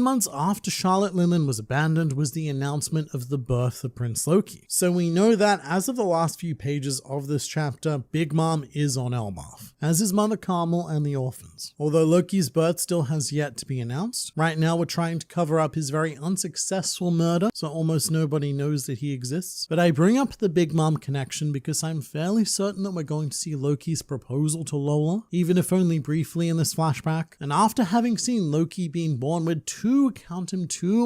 months after Charlotte Linlin was abandoned was the announcement of the birth of Prince Loki. So we know that as of the last few pages of this chapter, Big Mom is on Elbaf, as is Mother Carmel and the orphans. Although Loki's birth still has yet to be announced, right now we're trying to cover up his very unsuccessful murder, so almost nobody knows that he exists. But I bring up the Big Mom connection because I'm fairly certain that we're going to see Loki's proposal to Lola, even if only briefly in this flashback. And after having seen Loki being born with two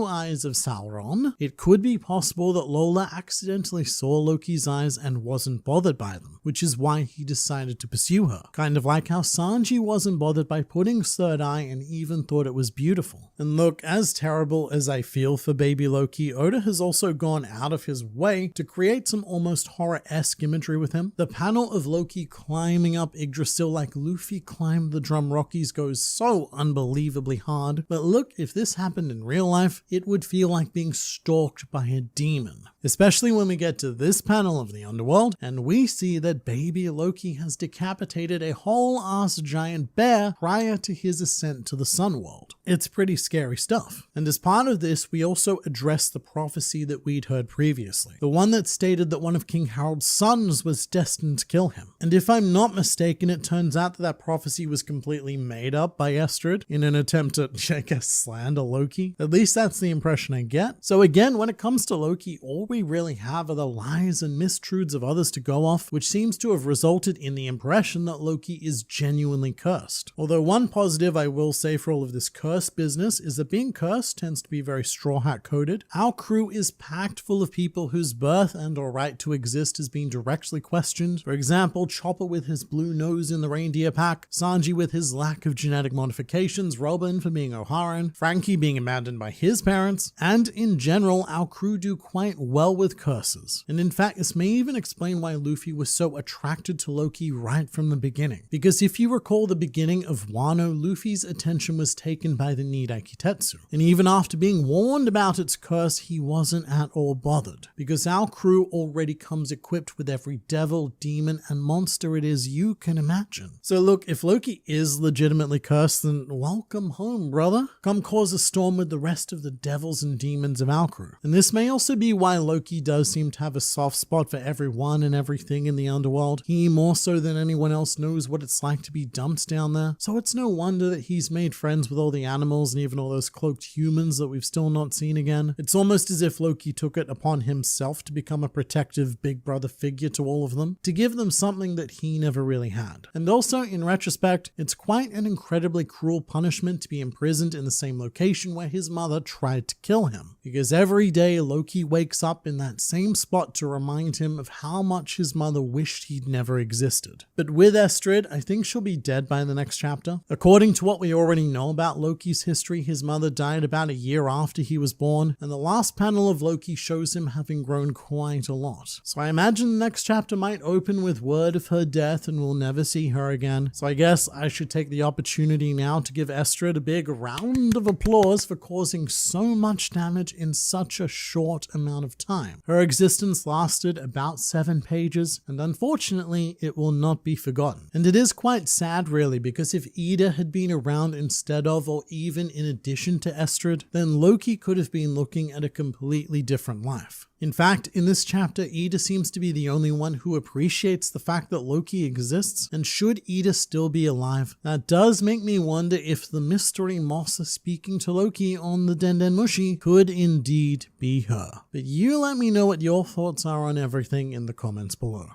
eyes of Sauron, it could be possible that Lola accidentally saw Loki's eyes and wasn't bothered by them, which is why he decided to pursue her. Kind of like how Sanji wasn't bothered by Pudding's third eye and even thought it was beautiful. And look, as terrible as I feel for baby Loki, Oda has also gone out of his way to create some almost horror-esque imagery with him. The panel of Loki climbing up Yggdrasil like Luffy climbed the Drum Rockies goes so unbelievably hard, but look, if this happened in real life, it would feel like being stalked by a demon. Especially when we get to this panel of the underworld, and we see that baby Loki has decapitated a whole-ass giant bear prior to his ascent to the Sun World. It's pretty scary stuff. And as part of this, we also address the prophecy that we'd heard previously, the one that stated that one of King Harold's sons was destined to kill him. And if I'm not mistaken, it turns out that that prophecy was completely made up by Estrid in an attempt to, I guess, slander Loki. At least that's the impression I get. So again, when it comes to Loki, all we really have are the lies and mistruths of others to go off, which seems to have resulted in the impression that Loki is genuinely cursed. Although one positive I will say for all of this cursed business is that being cursed tends to be very straw hat coded. Our crew is packed full of people whose birth and or right to exist has been directly questioned. For example, Chopper with his blue nose in the reindeer pack, Sanji with his lack of genetic modifications, Robin for being O'Haran, Frankie being abandoned by his parents, and in general, our crew do quite well with curses. And in fact, this may even explain why Luffy was so attracted to Loki right from the beginning. Because if you recall the beginning of Wano, Luffy's attention was taken by the Nidai Kitetsu. And even after being warned about its curse, he wasn't at all bothered. Because our crew already comes equipped with every devil, demon, and monster it is you can imagine. So look, if Loki is legitimately cursed, then welcome home, brother. Come cause a storm with the rest of the devils and demons of our crew. And this may also be why Loki does seem to have a soft spot for everyone and everything in the underworld. He, more so than anyone else, knows what it's like to be dumped down there. So it's no wonder that he's made friends with all the animals and even all those cloaked humans that we've still not seen again. It's almost as if Loki took it upon himself to become a protective big brother figure to all of them, to give them something that he never really had. And also, in retrospect, it's quite an incredibly cruel punishment to be imprisoned in the same location where his mother tried to kill him. Because every day Loki wakes up in that same spot to remind him of how much his mother wished he'd never existed. But with Estrid, I think she'll be dead by the next chapter. According to what we already know about Loki's history, his mother died about a year after he was born, and the last panel of Loki shows him having grown quite a lot. So I imagine the next chapter might open with word of her death and we'll never see her again. So I guess I should take the opportunity now to give Estrid a big round of applause for causing so much damage in such a short amount of time. Her existence lasted about 7 pages, and unfortunately, it will not be forgotten. And it is quite sad, really, because if Ida had been around instead of, or even in addition to Estrid, then Loki could have been looking at a completely different life. In fact, in this chapter, Ida seems to be the only one who appreciates the fact that Loki exists, and should Ida still be alive, that does make me wonder if the mystery Moss speaking to Loki on the Den Mushi could indeed be her. But you let me know what your thoughts are on everything in the comments below.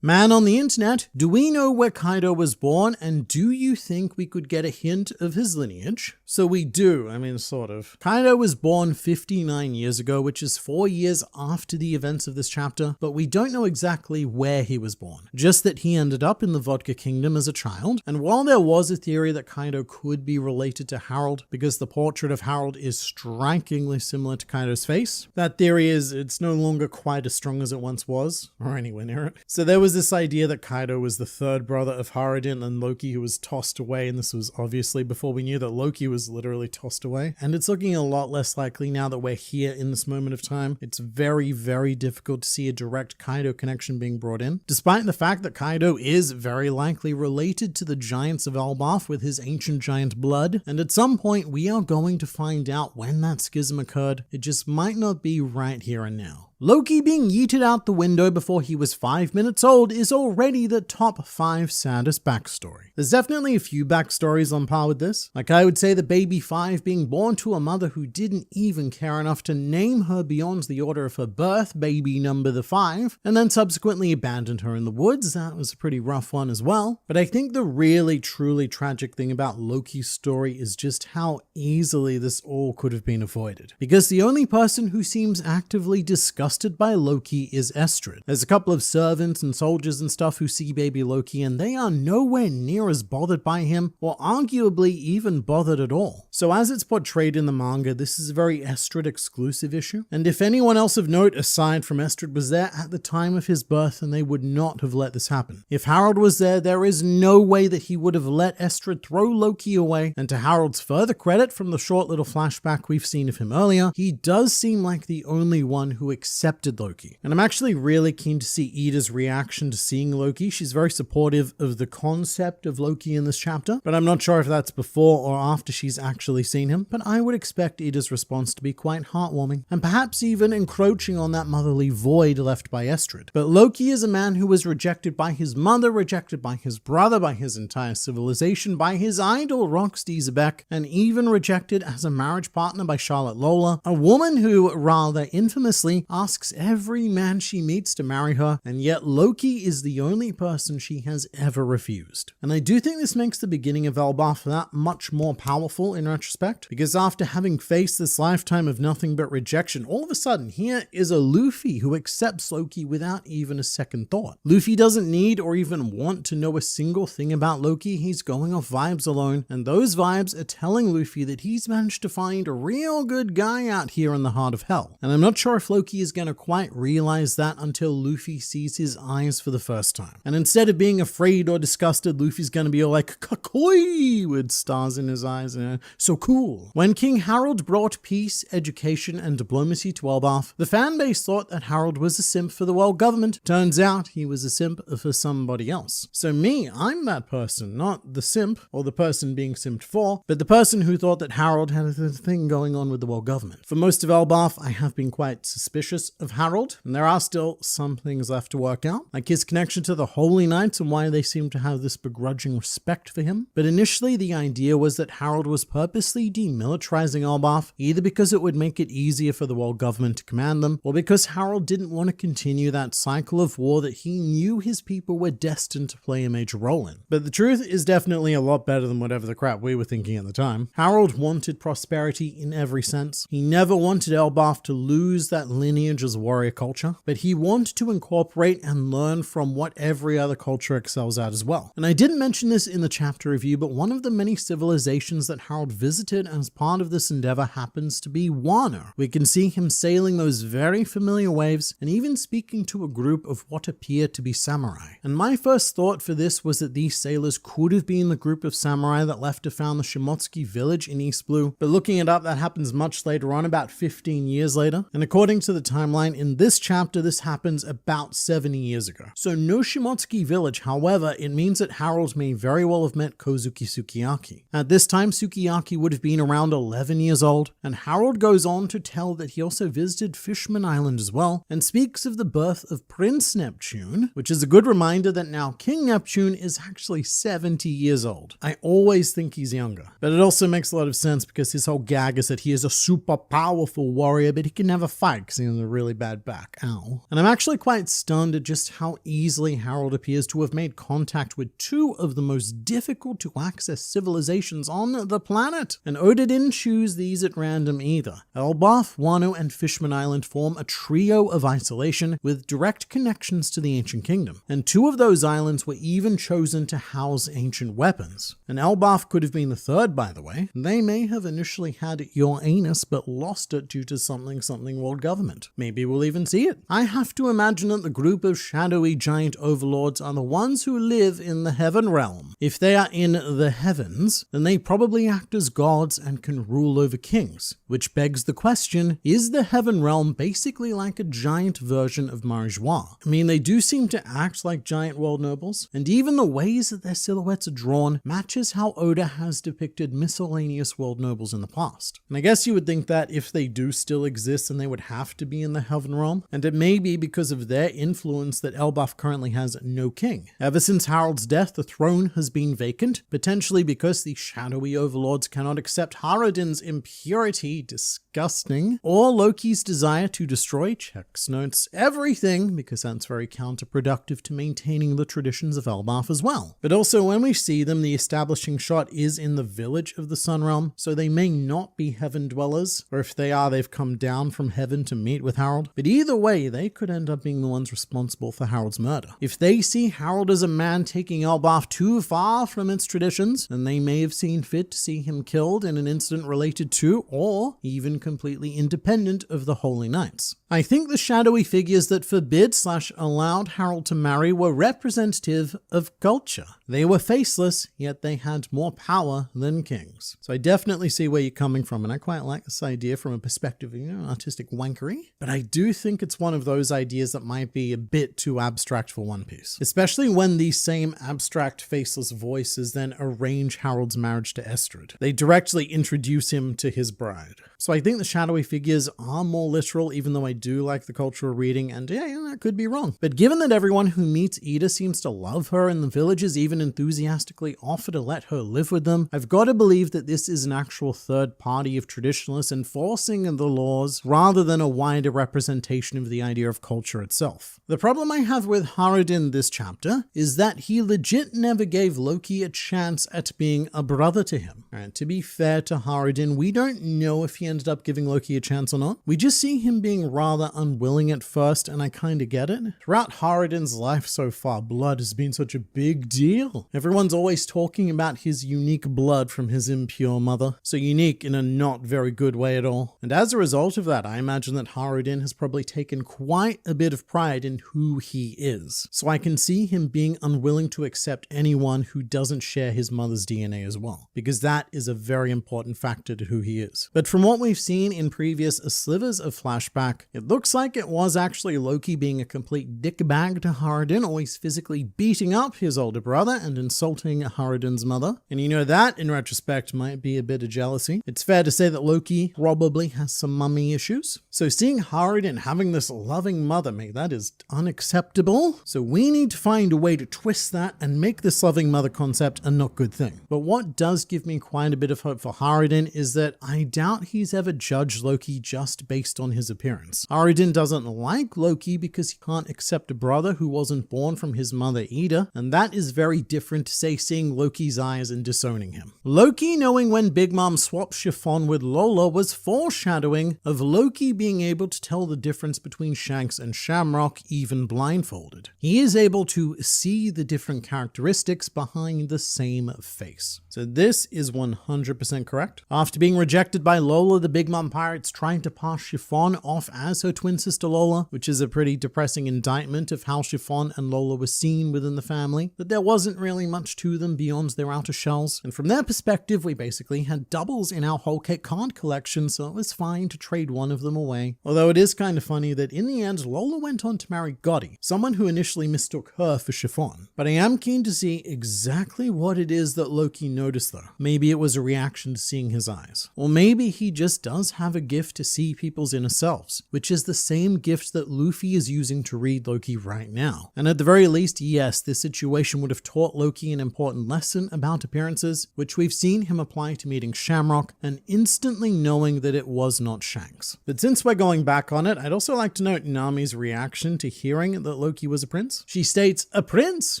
Man on the internet, do we know where Kaido was born, and do you think we could get a hint of his lineage? So we do, I mean, sort of. Kaido was born 59 years ago, which is 4 years after the events of this chapter, but we don't know exactly where he was born. Just that he ended up in the Vodka Kingdom as a child, and while there was a theory that Kaido could be related to Harold, because the portrait of Harold is strikingly similar to Kaido's face, that theory is, it's no longer quite as strong as it once was, or anywhere near it. So there was this idea that Kaido was the third brother of Harudin and Loki who was tossed away, and this was obviously before we knew that Loki was literally tossed away. And it's looking a lot less likely now that we're here in this moment of time. It's very, very difficult to see a direct Kaido connection being brought in, despite the fact that Kaido is very likely related to the giants of Elbaf with his ancient giant blood, and at some point we are going to find out when that schism occurred. It just might not be right here and now. Loki being yeeted out the window before he was 5 minutes old is already the top 5 saddest backstory. There's definitely a few backstories on par with this. Like, I would say the baby 5 being born to a mother who didn't even care enough to name her beyond the order of her birth, baby number the 5, and then subsequently abandoned her in the woods. That was a pretty rough one as well. But I think the really truly tragic thing about Loki's story is just how easily this all could have been avoided. Because the only person who seems actively disgusted by Loki is Estrid. There's a couple of servants and soldiers and stuff who see baby Loki, and they are nowhere near as bothered by him, or arguably even bothered at all. So as it's portrayed in the manga, this is a very Estrid exclusive issue. And if anyone else of note aside from Estrid was there at the time of his birth, then they would not have let this happen. If Harold was there is no way that he would have let Estrid throw Loki away. And to Harold's further credit, from the short little flashback we've seen of him earlier, he does seem like the only one who accepted Loki. And I'm actually really keen to see Ida's reaction to seeing Loki. She's very supportive of the concept of Loki in this chapter, but I'm not sure if that's before or after she's actually seen him. But I would expect Ida's response to be quite heartwarming, and perhaps even encroaching on that motherly void left by Estrid. But Loki is a man who was rejected by his mother, rejected by his brother, by his entire civilization, by his idol Roxy Xebec, and even rejected as a marriage partner by Charlotte Lola, a woman who rather infamously asks every man she meets to marry her, and yet Loki is the only person she has ever refused. And I do think this makes the beginning of Elbaf that much more powerful in retrospect, because after having faced this lifetime of nothing but rejection, all of a sudden here is a Luffy who accepts Loki without even a second thought. Luffy doesn't need or even want to know a single thing about Loki. He's going off vibes alone, and those vibes are telling Luffy that he's managed to find a real good guy out here in the heart of hell. And I'm not sure if Loki is going to quite realize that until Luffy sees his eyes for the first time. And instead of being afraid or disgusted, Luffy's going to be all like, "Kakoi," with stars in his eyes, so cool. When King Harold brought peace, education, and diplomacy to Elbaf, the fanbase thought that Harold was a simp for the world government. Turns out he was a simp for somebody else. So me, I'm that person, not the simp or the person being simped for, but the person who thought that Harold had a thing going on with the world government. For most of Elbaf, I have been quite suspicious of Harold, and there are still some things left to work out, like his connection to the Holy Knights and why they seem to have this begrudging respect for him. But initially, the idea was that Harold was purposely demilitarizing Elbaf, either because it would make it easier for the world government to command them, or because Harold didn't want to continue that cycle of war that he knew his people were destined to play a major role in. But the truth is definitely a lot better than whatever the crap we were thinking at the time. Harold wanted prosperity in every sense. He never wanted Elbaf to lose that lineage as warrior culture, but he wanted to incorporate and learn from what every other culture excels at as well. And I didn't mention this in the chapter review, but one of the many civilizations that Harold visited as part of this endeavor happens to be Wano. We can see him sailing those very familiar waves and even speaking to a group of what appear to be samurai. And my first thought for this was that these sailors could have been the group of samurai that left to found the Shimotsuki village in East Blue, but looking it up, that happens much later on, about 15 years later. And according to the timeline in this chapter, this happens about 70 years ago. So no Shimotsuki village. However, it means that Harold may very well have met Kozuki Sukiyaki. At this time, Sukiyaki would have been around 11 years old, and Harold goes on to tell that he also visited Fishman Island as well, and speaks of the birth of Prince Neptune, which is a good reminder that now King Neptune is actually 70 years old. I always think he's younger, but it also makes a lot of sense because his whole gag is that he is a super powerful warrior, but he can never fight because he has a really bad back. Ow. And I'm actually quite stunned at just how easily Harold appears to have made contact with two of the most difficult to access civilizations on the planet. And Oda didn't choose these at random either. Elbaf, Wano, and Fishman Island form a trio of isolation with direct connections to the ancient kingdom. And two of those islands were even chosen to house ancient weapons. And Elbaf could have been the third, by the way. They may have initially had Uranus but lost it due to something world government. Maybe we'll even see it. I have to imagine that the group of shadowy giant overlords are the ones who live in the heaven realm. If they are in the heavens, then they probably act as gods and can rule over kings, which begs the question, is the heaven realm basically like a giant version of Marijois? I mean, they do seem to act like giant world nobles, and even the ways that their silhouettes are drawn matches how Oda has depicted miscellaneous world nobles in the past. And I guess you would think that if they do still exist, then they would have to be in the heaven realm, and it may be because of their influence that Elbaf currently has no king. Ever since Harold's death, the throne has been vacant, potentially because the shadowy overlords cannot accept Haradin's impurity, disgusting, or Loki's desire to destroy, checks notes, everything, because that's very counterproductive to maintaining the traditions of Elbaf as well. But also when we see them, the establishing shot is in the village of the Sun Realm, so they may not be heaven dwellers, or if they are, they've come down from heaven to meet with Harold. But either way, they could end up being the ones responsible for Harold's murder. If they see Harold as a man taking Elbaf too far from its traditions, then they may have seen fit to see him killed in an incident related to, or even completely independent of the Holy Knights. I think the shadowy figures that forbid/allowed Harold to marry were representative of culture. They were faceless, yet they had more power than kings. So I definitely see where you're coming from, and I quite like this idea from a perspective of, artistic wankery. But I do think it's one of those ideas that might be a bit too abstract for One Piece, especially when these same abstract faceless voices then arrange Harold's marriage to Estrid. They directly introduce him to his bride. So I think the shadowy figures are more literal, even though I do like the cultural reading, and that could be wrong. But given that everyone who meets Ida seems to love her and the villagers even enthusiastically offer to let her live with them, I've got to believe that this is an actual third party of traditionalists enforcing the laws rather than a wider representation of the idea of culture itself. The problem I have with Haradin this chapter is that he legit never gave Loki a chance at being a brother to him. And to be fair to Haradin, we don't know if he ended up giving Loki a chance or not. We just see him being rather unwilling at first, and I kind of get it. Throughout Haradin's life so far, blood has been such a big deal. Everyone's always talking about his unique blood from his impure mother. So unique in a not very good way at all. And as a result of that, I imagine that Haradin has probably taken quite a bit of pride in who he is. So I can see him being unwilling to accept anyone who doesn't share his mother's DNA as well, because that is a very important factor to who he is. But from what we've seen in previous slivers of flashback, it looks like it was actually Loki being a complete dickbag to Haradin, always physically beating up his older brother and insulting Haradin's mother. And that, in retrospect, might be a bit of jealousy. It's fair to say that Loki probably has some mummy issues. So seeing Haradin having this loving mother, mate, that is unacceptable. So we need to find a way to twist that and make this loving mother concept a not good thing. But what does give me quite a bit of hope for Haradin is that I doubt he's ever judged Loki just based on his appearance. Haradin doesn't like Loki because he can't accept a brother who wasn't born from his mother Ida, and that is very different to, say, seeing Loki's eyes and disowning him. Loki knowing when Big Mom swapped Chiffon with Lola was foreshadowing of Loki being able to tell the difference between Shanks and Shamrock even blindfolded. He is able to see the different characteristics behind the same face. So this is 100% correct. After being rejected by Lola, the Big Mom Pirates trying to pass Chiffon off as her twin sister Lola, which is a pretty depressing indictment of how Chiffon and Lola were seen within the family, that there wasn't really much to them beyond their outer shells. And from their perspective, we basically had doubles in our whole Cake card collection, so it was fine to trade one of them away. Although it is kind of funny that in the end, Lola went on to marry Gotti, someone who initially mistook her for Chiffon. But I am keen to see exactly what it is that Loki noticed though. Maybe it was a reaction to seeing his eyes. Or maybe he just does have a gift to see people's inner selves, which is the same gift that Luffy is using to read Loki right now. And at the very least, yes, this situation would have taught Loki an important lesson about appearances, which we've seen him apply to meeting Shamrock and instantly knowing that it was not Shanks. But since we're going back on it, I'd also like to note Nami's reaction to hearing that Loki was a prince. She states, "A prince?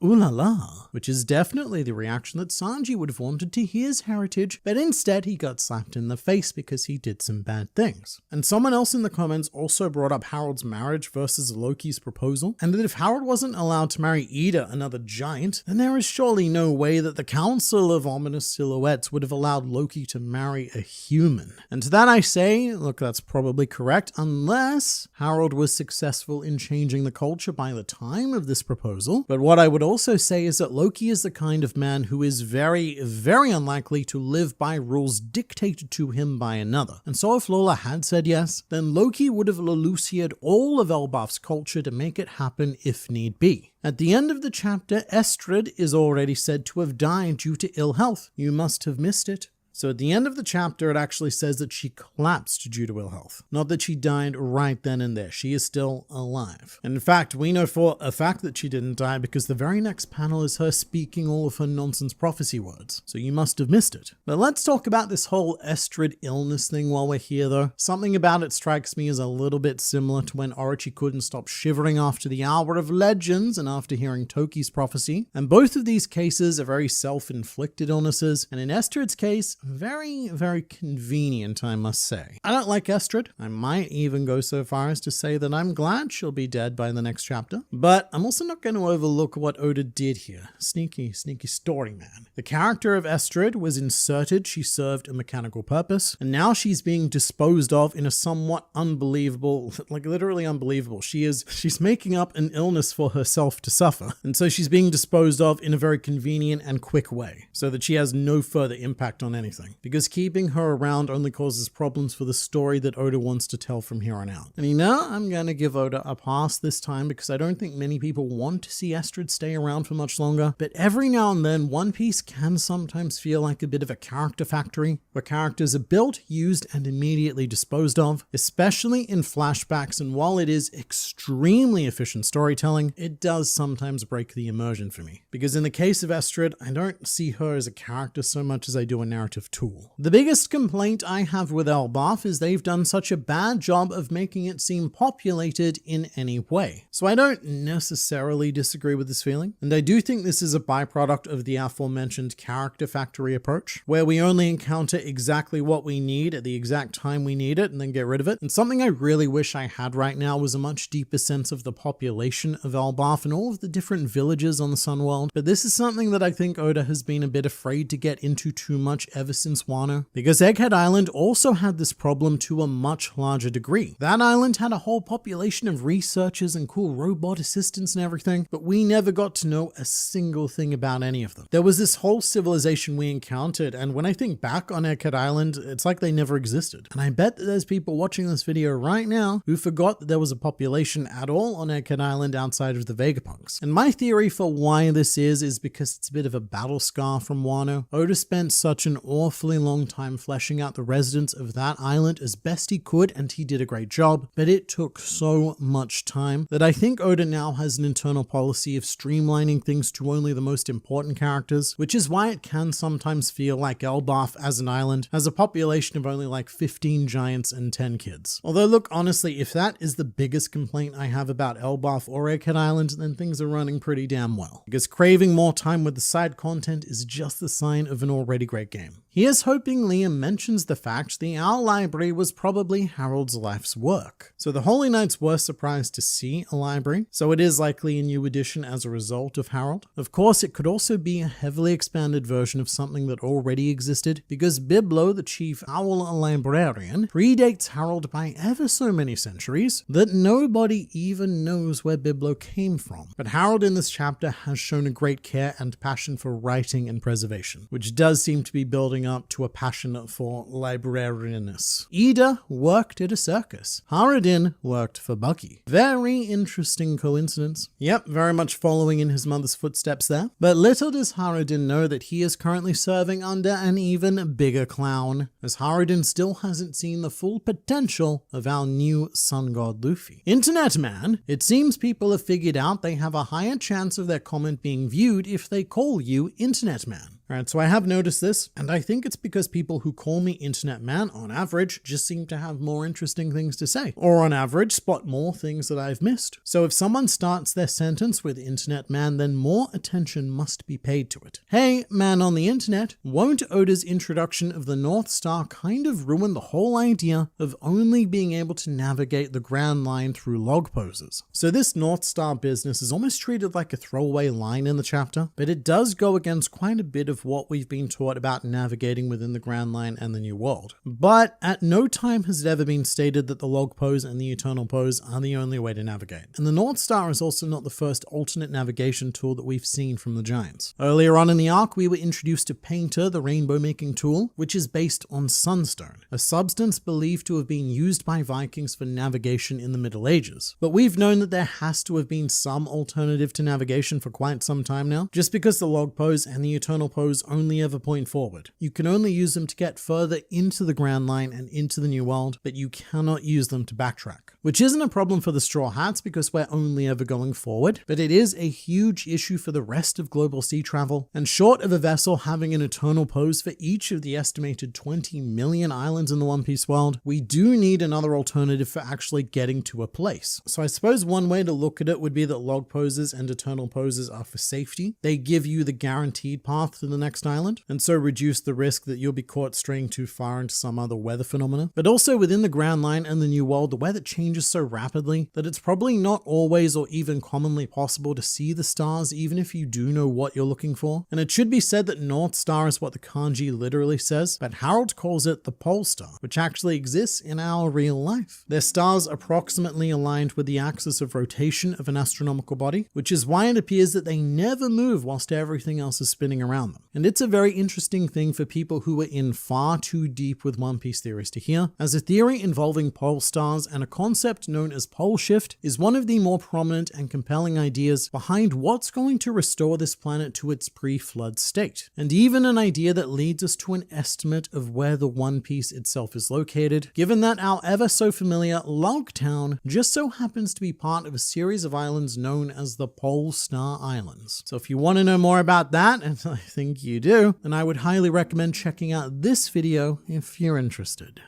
Ooh la la," which is definitely the reaction that Sanji would have wanted to his heritage, but instead he got slapped in the face because he did some bad things. And someone else in the comments also brought up Harold's marriage versus Loki's proposal, and that if Harold wasn't allowed to marry Ida, another giant, then there is surely no way that the Council of Ominous Silhouettes would have allowed Loki to marry a human. And to that I say, look, that's probably correct, unless unless Harold was successful in changing the culture by the time of this proposal. But what I would also say is that Loki is the kind of man who is very, very unlikely to live by rules dictated to him by another. And so if Lola had said yes, then Loki would have Lelouchia'd all of Elbaf's culture to make it happen if need be. At the end of the chapter, Estrid is already said to have died due to ill health. You must have missed it. So at the end of the chapter, it actually says that she collapsed due to ill health. Not that she died right then and there. She is still alive. And in fact, we know for a fact that she didn't die because the very next panel is her speaking all of her nonsense prophecy words. So you must have missed it. But let's talk about this whole Estrid illness thing while we're here though. Something about it strikes me as a little bit similar to when Orochi couldn't stop shivering after the Hour of Legends and after hearing Toki's prophecy. And both of these cases are very self-inflicted illnesses. And in Estrid's case, very, very convenient, I must say. I don't like Estrid. I might even go so far as to say that I'm glad she'll be dead by the next chapter. But I'm also not going to overlook what Oda did here. Sneaky story, man. The character of Estrid was inserted. She served a mechanical purpose. And now she's being disposed of in a somewhat unbelievable, like literally unbelievable. She's making up an illness for herself to suffer. And so she's being disposed of in a very convenient and quick way so that she has no further impact on anything. Because keeping her around only causes problems for the story that Oda wants to tell from here on out. And you know, I'm going to give Oda a pass this time because I don't think many people want to see Estrid stay around for much longer. But every now and then, One Piece can sometimes feel like a bit of a character factory, where characters are built, used, and immediately disposed of, especially in flashbacks. And while it is extremely efficient storytelling, it does sometimes break the immersion for me. Because in the case of Estrid, I don't see her as a character so much as I do a narrative tool. The biggest complaint I have with Elbaf is they've done such a bad job of making it seem populated in any way. So I don't necessarily disagree with this feeling, and I do think this is a byproduct of the aforementioned character factory approach, where we only encounter exactly what we need at the exact time we need it and then get rid of it. And something I really wish I had right now was a much deeper sense of the population of Elbaf and all of the different villages on the Sunworld. But this is something that I think Oda has been a bit afraid to get into too much ever since Wano, because Egghead Island also had this problem to a much larger degree. That island had a whole population of researchers and cool robot assistants and everything, but we never got to know a single thing about any of them. There was this whole civilization we encountered, and when I think back on Egghead Island, it's like they never existed. And I bet that there's people watching this video right now who forgot that there was a population at all on Egghead Island outside of the Vegapunks. And my theory for why this is because it's a bit of a battle scar from Wano. Oda spent such an awfully long time fleshing out the residents of that island as best he could, and he did a great job, but it took so much time that I think Oda now has an internal policy of streamlining things to only the most important characters, which is why it can sometimes feel like Elbaf as an island has a population of only like 15 giants and 10 kids. Although look, honestly, if that is the biggest complaint I have about Elbaf or Egghead Island, then things are running pretty damn well, because craving more time with the side content is just the sign of an already great game. Here's hoping Liam mentions the fact the Owl Library was probably Harold's life's work. So the Holy Knights were surprised to see a library, so it is likely a new addition as a result of Harold. Of course, it could also be a heavily expanded version of something that already existed, because Biblo, the chief owl librarian, predates Harold by ever so many centuries that nobody even knows where Biblo came from. But Harold in this chapter has shown a great care and passion for writing and preservation, which does seem to be building up to a passion for librarianness. Ida worked at a circus. Haradin worked for Bucky. Very interesting coincidence. Yep, very much following in his mother's footsteps there. But little does Haradin know that he is currently serving under an even bigger clown, as Haradin still hasn't seen the full potential of our new sun god Luffy. Internet man, it seems people have figured out they have a higher chance of their comment being viewed if they call you Internet man. Alright, so I have noticed this, and I think it's because people who call me Internet Man, on average, just seem to have more interesting things to say, or on average, spot more things that I've missed. So if someone starts their sentence with Internet Man, then more attention must be paid to it. Hey, man on the internet, won't Oda's introduction of the North Star kind of ruin the whole idea of only being able to navigate the Grand Line through log poses? So this North Star business is almost treated like a throwaway line in the chapter, but it does go against quite a bit of with what we've been taught about navigating within the Grand Line and the New World. But at no time has it ever been stated that the log pose and the eternal pose are the only way to navigate. And the North Star is also not the first alternate navigation tool that we've seen from the Giants. Earlier on in the arc, we were introduced to Painter, the rainbow making tool, which is based on sunstone, a substance believed to have been used by Vikings for navigation in the Middle Ages. But we've known that there has to have been some alternative to navigation for quite some time now, just because the log pose and the eternal pose only ever point forward. You can only use them to get further into the Grand Line and into the New World, but you cannot use them to backtrack. Which isn't a problem for the Straw Hats because we're only ever going forward, but it is a huge issue for the rest of global sea travel, and short of a vessel having an eternal pose for each of the estimated 20 million islands in the One Piece world, we do need another alternative for actually getting to a place. So I suppose one way to look at it would be that log poses and eternal poses are for safety. They give you the guaranteed path to the next island, and so reduce the risk that you'll be caught straying too far into some other weather phenomena. But also within the Grand Line and the New World, the weather changes so rapidly that it's probably not always or even commonly possible to see the stars even if you do know what you're looking for. And it should be said that North Star is what the kanji literally says, but Harold calls it the pole star, which actually exists in our real life. Their stars approximately aligned with the axis of rotation of an astronomical body, which is why it appears that they never move whilst everything else is spinning around them. And it's a very interesting thing for people who are in far too deep with One Piece theories to hear, as a theory involving pole stars and a concept known as pole shift is one of the more prominent and compelling ideas behind what's going to restore this planet to its pre-flood state, and even an idea that leads us to an estimate of where the One Piece itself is located, given that our ever so familiar Log Town just so happens to be part of a series of islands known as the Pole Star Islands. So if you want to know more about that, and I think you do, then I would highly recommend checking out this video if you're interested.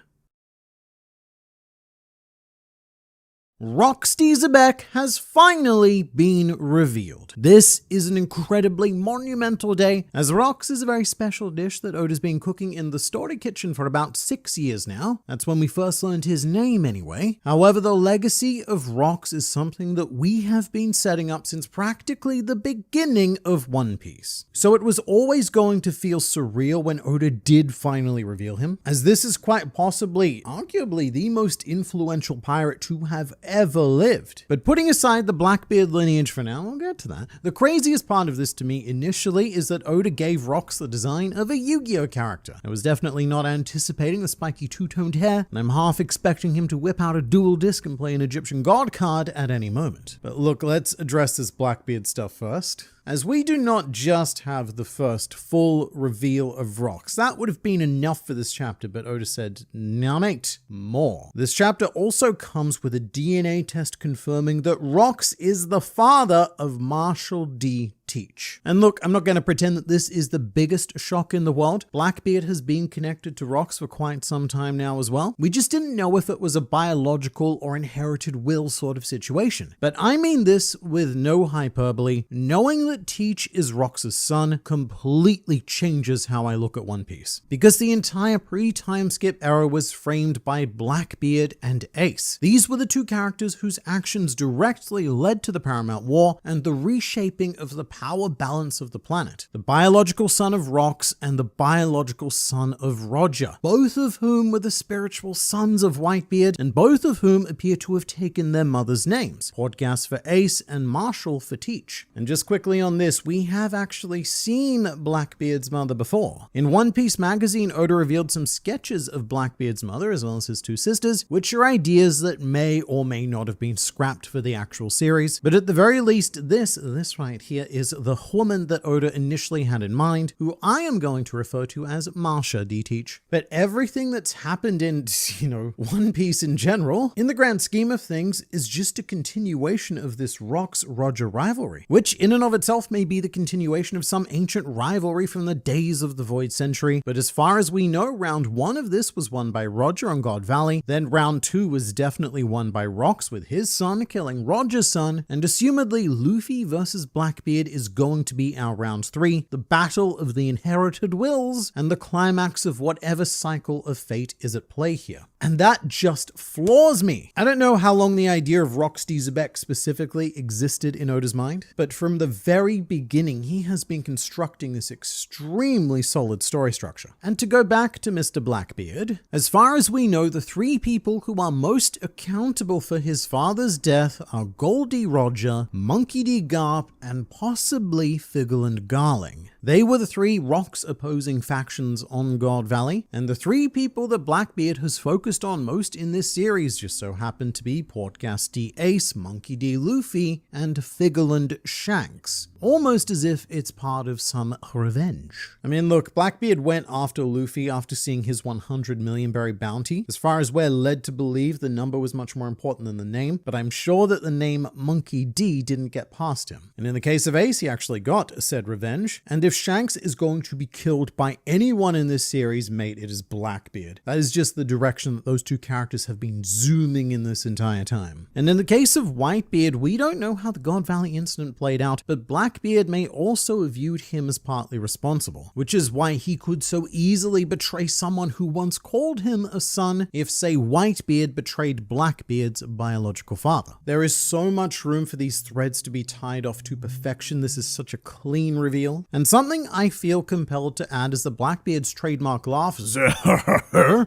Xebec has finally been revealed. This is an incredibly monumental day, as Rox is a very special dish that Oda's been cooking in the story kitchen for about 6 years now. That's when we first learned his name anyway. However, the legacy of Rox is something that we have been setting up since practically the beginning of One Piece. So it was always going to feel surreal when Oda did finally reveal him, as this is quite possibly, arguably, the most influential pirate to have ever lived. But putting aside the Blackbeard lineage for now, we'll get to that. The craziest part of this to me initially is that Oda gave Rox the design of a Yu-Gi-Oh character. I was definitely not anticipating the spiky two-toned hair, and I'm half expecting him to whip out a dual disc and play an Egyptian god card at any moment. But look, let's address this Blackbeard stuff first, as we do not just have the first full reveal of Rox. That would have been enough for this chapter, but Oda said, nah mate, more. This chapter also comes with a DNA test confirming that Rox is the father of Marshall D. Teach. And look, I'm not going to pretend that this is the biggest shock in the world. Blackbeard has been connected to Rox for quite some time now as well. We just didn't know if it was a biological or inherited will sort of situation. But I mean this with no hyperbole. Knowing that Teach is Rox's son completely changes how I look at One Piece, because the entire pre-time skip era was framed by Blackbeard and Ace. These were the two characters whose actions directly led to the Paramount War and the reshaping of the power balance of the planet. The biological son of Rox and the biological son of Roger, both of whom were the spiritual sons of Whitebeard, and both of whom appear to have taken their mother's names, Portgas for Ace and Marshall for Teach. And just quickly on this, we have actually seen Blackbeard's mother before. In One Piece magazine, Oda revealed some sketches of Blackbeard's mother as well as his two sisters, which are ideas that may or may not have been scrapped for the actual series. But at the very least, this right here is the woman that Oda initially had in mind, who I am going to refer to as Marsha D. Teach. But everything that's happened in, One Piece in general, in the grand scheme of things, is just a continuation of this Rox-Roger rivalry, which in and of itself may be the continuation of some ancient rivalry from the days of the Void Century. But as far as we know, round 1 of this was won by Roger on God Valley, then round 2 was definitely won by Rox with his son killing Roger's son, and assumedly Luffy versus Blackbeard is going to be our round 3, the battle of the inherited wills and the climax of whatever cycle of fate is at play here. And that just floors me. I don't know how long the idea of Xebec specifically existed in Oda's mind, but from the very very beginning, he has been constructing this extremely solid story structure. And to go back to Mr. Blackbeard, as far as we know, the three people who are most accountable for his father's death are Goldie Roger, Monkey D. Garp, and possibly Figgle and Garling. They were the three Rocks opposing factions on God Valley, and the three people that Blackbeard has focused on most in this series just so happen to be Portgas D. Ace, Monkey D. Luffy, and Figgle and Shanks. Almost as if it's part of some revenge. I mean, look, Blackbeard went after Luffy after seeing his 100 million berry bounty. As far as we're led to believe, the number was much more important than the name, but I'm sure that the name Monkey D didn't get past him. And in the case of Ace, he actually got said revenge. And if Shanks is going to be killed by anyone in this series, mate, it is Blackbeard. That is just the direction that those two characters have been zooming in this entire time. And in the case of Whitebeard, we don't know how the God Valley incident played out, but Blackbeard may also have viewed him as partly responsible, which is why he could so easily betray someone who once called him a son if, say, Whitebeard betrayed Blackbeard's biological father. There is so much room for these threads to be tied off to perfection. This is such a clean reveal. And something I feel compelled to add is that Blackbeard's trademark laugh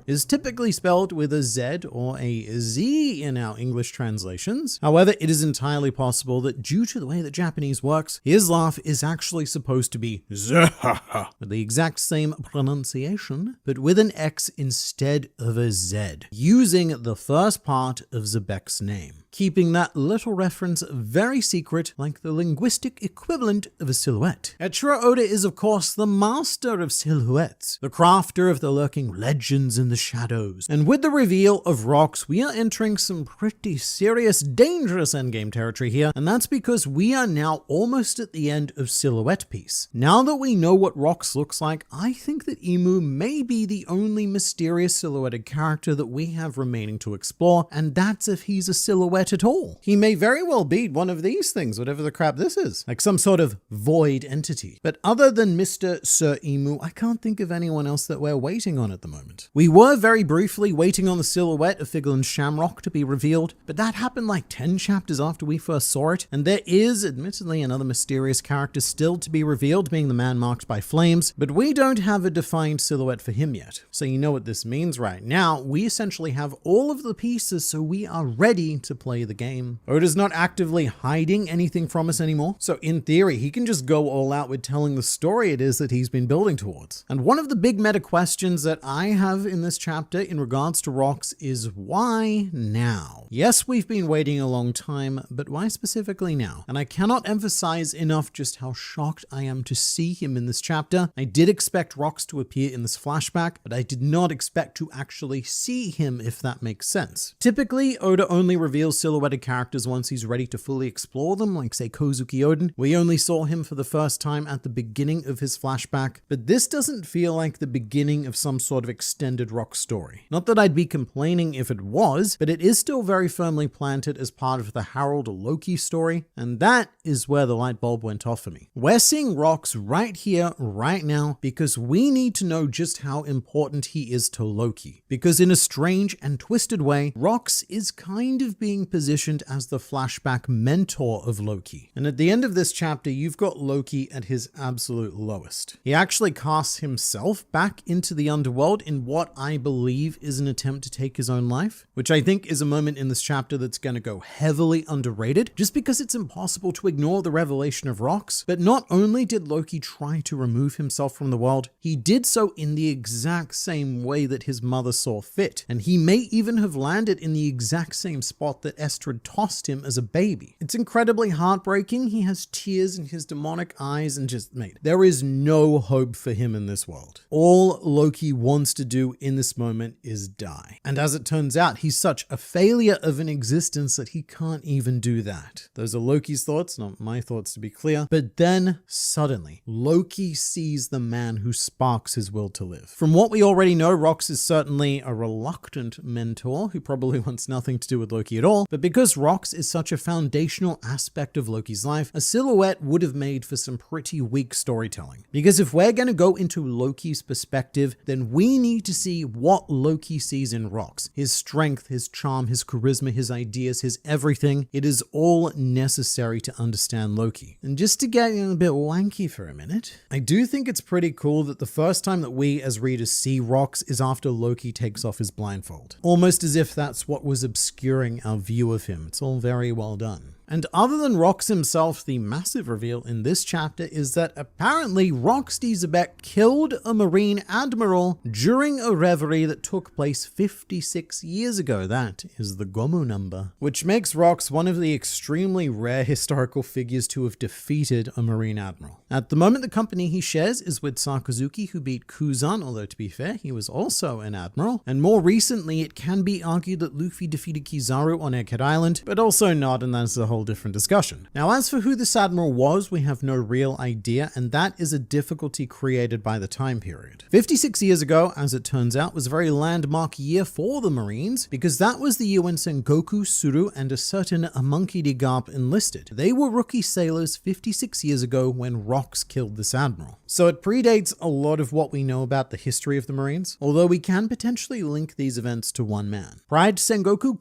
is typically spelled with a Z or a Z in our English translations. However, it is entirely possible that due to the way that Japanese works, his laugh is actually supposed to be with the exact same pronunciation, but with an X instead of a Z, using the first part of Xebec's name, keeping that little reference very secret, like the linguistic equivalent of a silhouette. Eiichiro Oda is, of course, the master of silhouettes, the crafter of the lurking legends in the shadows. And with the reveal of Rocks, we are entering some pretty serious, dangerous endgame territory here, and that's because we are now almost at the end of Silhouette Piece. Now that we know what Rocks looks like, I think that Imu may be the only mysterious silhouetted character that we have remaining to explore, and that's if he's a silhouette at all. He may very well be one of these things, whatever the crap this is, like some sort of void entity. But other than Mr. Sir Imu, I can't think of anyone else that we're waiting on at the moment. We were very briefly waiting on the silhouette of Figgle and Shamrock to be revealed, but that happened like 10 chapters after we first saw it, and there is admittedly another mysterious character still to be revealed, being the man marked by flames, but we don't have a defined silhouette for him yet. So you know what this means right now. We essentially have all of the pieces, so we are ready to play the game. Oda's not actively hiding anything from us anymore, so in theory, he can just go all out with telling the story it is that he's been building towards. And one of the big meta questions that I have in this chapter in regards to Rocks is why now? Yes, we've been waiting a long time, but why specifically now? And I cannot emphasize enough just how shocked I am to see him in this chapter. I did expect Rocks to appear in this flashback, but I did not expect to actually see him, if that makes sense. Typically, Oda only reveals silhouetted characters once he's ready to fully explore them, like say Kozuki Oden. We only saw him for the first time at the beginning of his flashback, but this doesn't feel like the beginning of some sort of extended Rock story. Not that I'd be complaining if it was, but it is still very firmly planted as part of the Harold Loki story, and that is where the light bulb went off for me. We're seeing Rocks right here, right now, because we need to know just how important he is to Loki. Because in a strange and twisted way, Rocks is kind of being positioned as the flashback mentor of Loki. And at the end of this chapter, you've got Loki at his absolute lowest. He actually casts himself back into the underworld in what I believe is an attempt to take his own life, which I think is a moment in this chapter that's going to go heavily underrated, just because it's impossible to ignore the revelation of Rocks. But not only did Loki try to remove himself from the world, he did so in the exact same way that his mother saw fit, and he may even have landed in the exact same spot that Estrid tossed him as a baby. It's incredibly heartbreaking. He has tears in his demonic eyes, and just, mate, there is no hope for him in this world. All Loki wants to do in this moment is die. And as it turns out, he's such a failure of an existence that he can't even do that. Those are Loki's thoughts, not my thoughts to be clear. But then, suddenly, Loki sees the man who sparks his will to live. From what we already know, Rocks is certainly a reluctant mentor who probably wants nothing to do with Loki at all, but because rocks is such a foundational aspect of Loki's life, a silhouette would have made for some pretty weak storytelling. Because if we're going to go into Loki's perspective, then we need to see what Loki sees in rocks. His strength, his charm, his charisma, his ideas, his everything. It is all necessary to understand Loki. And just to get a bit wanky for a minute, I do think it's pretty cool that the first time that we as readers see rocks is after Loki takes off his blindfold. Almost as if that's what was obscuring our view of him. It's all very well done. And other than Rox himself, the massive reveal in this chapter is that apparently Rox Xebec killed a Marine Admiral during a reverie that took place 56 years ago. That is the Gomu number, which makes Rox one of the extremely rare historical figures to have defeated a Marine Admiral. At the moment, the company he shares is with Sakazuki, who beat Kuzan, although to be fair, he was also an Admiral. And more recently, it can be argued that Luffy defeated Kizaru on Egghead Island, but also not, and that's a whole different discussion. Now, as for who this admiral was, we have no real idea, and that is a difficulty created by the time period. 56 years ago, as it turns out, was a very landmark year for the Marines, because that was the year when Sengoku, Suru, and a certain Monkey D. Garp enlisted. They were rookie sailors 56 years ago when Rox killed this admiral. So it predates a lot of what we know about the history of the Marines, although we can potentially link these events to one man. Prior to Sengoku,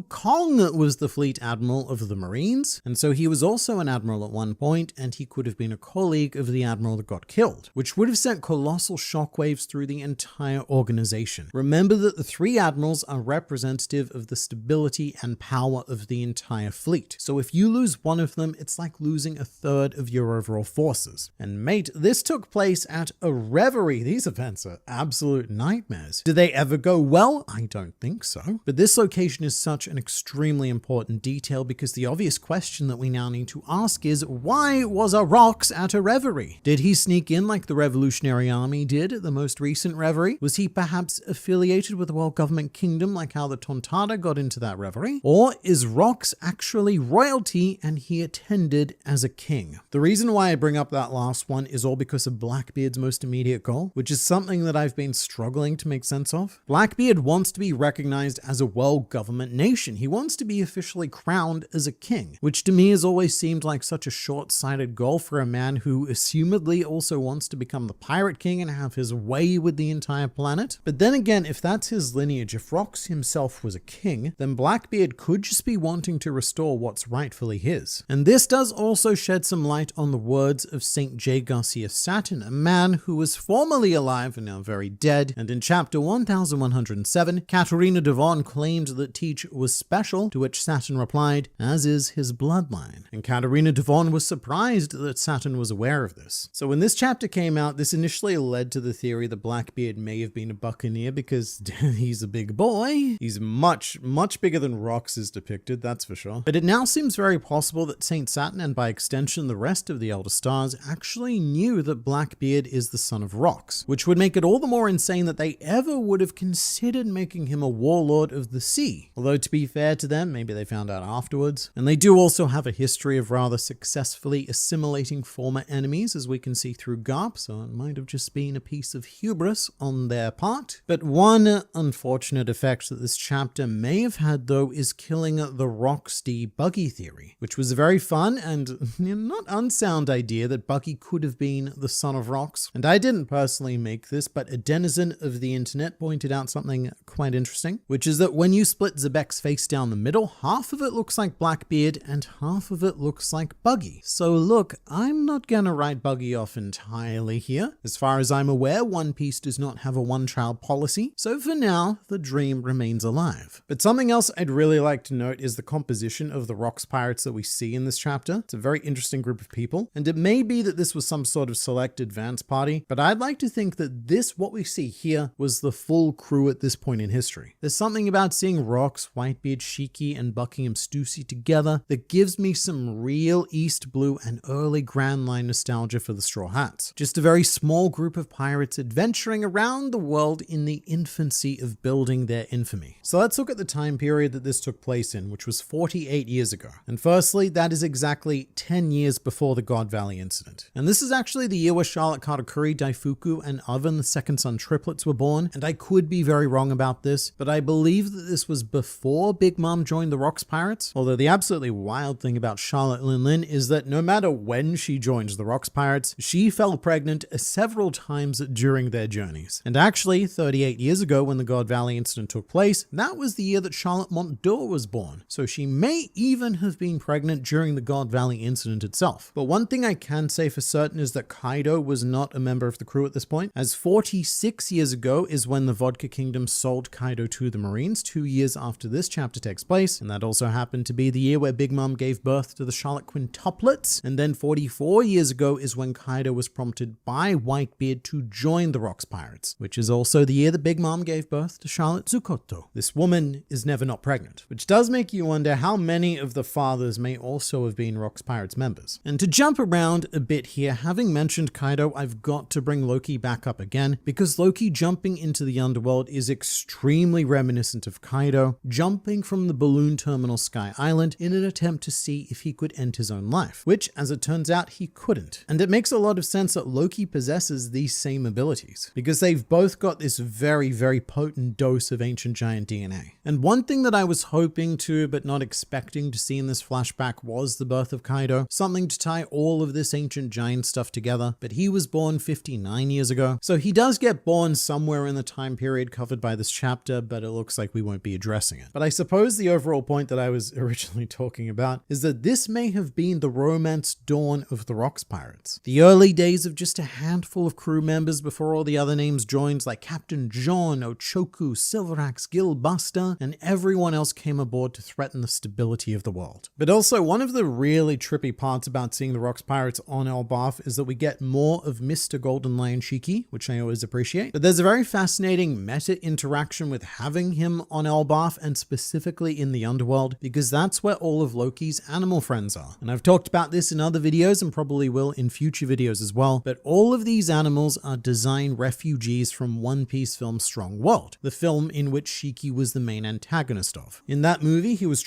Kong was the fleet admiral of the Marines, and so he was also an admiral at one point, and he could have been a colleague of the admiral that got killed, which would have sent colossal shockwaves through the entire organization. Remember that the three admirals are representative of the stability and power of the entire fleet. So if you lose one of them, it's like losing a third of your overall forces. And mate, this took place at a reverie. These events are absolute nightmares. Did they ever go well? I don't think so. But this location is such an extremely important detail, because the obvious question that we now need to ask is, why was a Rox at a reverie? Did he sneak in like the Revolutionary Army did at the most recent reverie? Was he perhaps affiliated with the World Government Kingdom like how the Tontada got into that reverie? Or is Rox actually royalty and he attended as a king? The reason why I bring up that last one is all because of Blackbeard's most immediate goal, which is something that I've been struggling to make sense of. Blackbeard wants to be recognized as a world government nation. He wants to be officially crowned as a king, which to me has always seemed like such a short-sighted goal for a man who assumedly also wants to become the pirate king and have his way with the entire planet. But then again, if that's his lineage, if Rox himself was a king, then Blackbeard could just be wanting to restore what's rightfully his. And this does also shed some light on the words of St. J. Garcia Satin, a man who was formerly alive and now very dead, and in chapter 1107, Katerina Devon claimed that Teach was special, to which Satin replied, as is his bloodline. And Katerina Devon was surprised that Satin was aware of this. So when this chapter came out, this initially led to the theory that Blackbeard may have been a buccaneer because he's a big boy. He's much bigger than Rox is depicted, that's for sure. But it now seems very possible that Saint Satin, and by extension the rest of the Elder Stars, actually knew that Blackbeard is the son of Rox, which would make it all the more insane that they ever would have considered making him a warlord of the sea. Although to be fair to them, maybe they found out afterwards. And they do also have a history of rather successfully assimilating former enemies, as we can see through Garp, so it might have just been a piece of hubris on their part. But one unfortunate effect that this chapter may have had, though, is killing the Rox-D Buggy theory, which was a very fun and not unsound idea that Buggy could have been the son of Rox. And I didn't personally make this, but a denizen of the internet pointed out something quite interesting, which is that when you split Xebec's face down the middle, half of it looks like Blackbeard and half of it looks like Buggy. So look, I'm not gonna write Buggy off entirely here. As far as I'm aware, One Piece does not have a one-child policy, so for now, the dream remains alive. But something else I'd really like to note is the composition of the Rox pirates that we see in this chapter. It's a very interesting group of people, and it may be that this was some sort of select advance party, but I'd like to think that this, what we see here, was the full crew at this point in history. There's something about seeing Rox, Whitebeard, Shiki, and Buckingham Stussy together that gives me some real East Blue and early Grand Line nostalgia for the Straw Hats. Just a very small group of pirates adventuring around the world in the infancy of building their infamy. So let's look at the time period that this took place in, which was 48 years ago. And firstly, that is exactly 10 years before the God Valley incident. And this is actually the year where Charlotte Katakuri, Daifuku, and Oven, the second son triplets, were born, and I could be very wrong about this, but I believe that this was before Big Mom joined the Rocks Pirates. Although the absolutely wild thing about Charlotte Linlin is that no matter when she joins the Rocks Pirates, she fell pregnant several times during their journeys. And actually, 38 years ago when the God Valley incident took place, that was the year that Charlotte Montdour was born. So she may even have been pregnant during the God Valley incident itself. But one thing I can say for certain is that Kaido was not a member of the crew at this point, as 46 years ago is when the Vodka Kingdom sold Kaido to the Marines, 2 years after this chapter takes place, and that also happened to be the year where Big Mom gave birth to the Charlotte quintuplets, and then 44 years ago is when Kaido was prompted by Whitebeard to join the Rocks Pirates, which is also the year that Big Mom gave birth to Charlotte Zukoto. This woman is never not pregnant, which does make you wonder how many of the fathers may also have been Rocks Pirates members. And to jump around a bit here, having mentioned Kaido, I've got to bring Loki back up again, because Loki jumping into the underworld is extremely reminiscent of Kaido jumping from the balloon terminal Sky Island in an attempt to see if he could end his own life, which, as it turns out, he couldn't. And it makes a lot of sense that Loki possesses these same abilities, because they've both got this very, very potent dose of ancient giant DNA. And one thing that I was hoping to, but not expecting to see in this flashback was the birth of Kaido, something to tie all of this ancient giant stuff together, but he was born 59 years ago. So he does get born somewhere in the time period covered by this chapter, but it looks like we won't be addressing it. But I suppose the overall point that I was originally talking about is that this may have been the romance dawn of the Rocks Pirates. The early days of just a handful of crew members before all the other names joined, like Captain John, Ochoku, Silverax, Gil Buster, and everyone else came aboard to threaten the stability of the world. But also, one of the really trippy parts about seeing the Rocks Pirates on Elbaf is that we get more of Mr. Golden Lion Shiki, which I always appreciate. But there's a very fascinating meta interaction with having him on Elbaf, and specifically in the underworld, because that's where all of Loki's animal friends are. And I've talked about this in other videos and probably will in future videos as well, but all of these animals are designed refugees from One Piece film Strong World, the film in which Shiki was the main antagonist of. In that movie, he was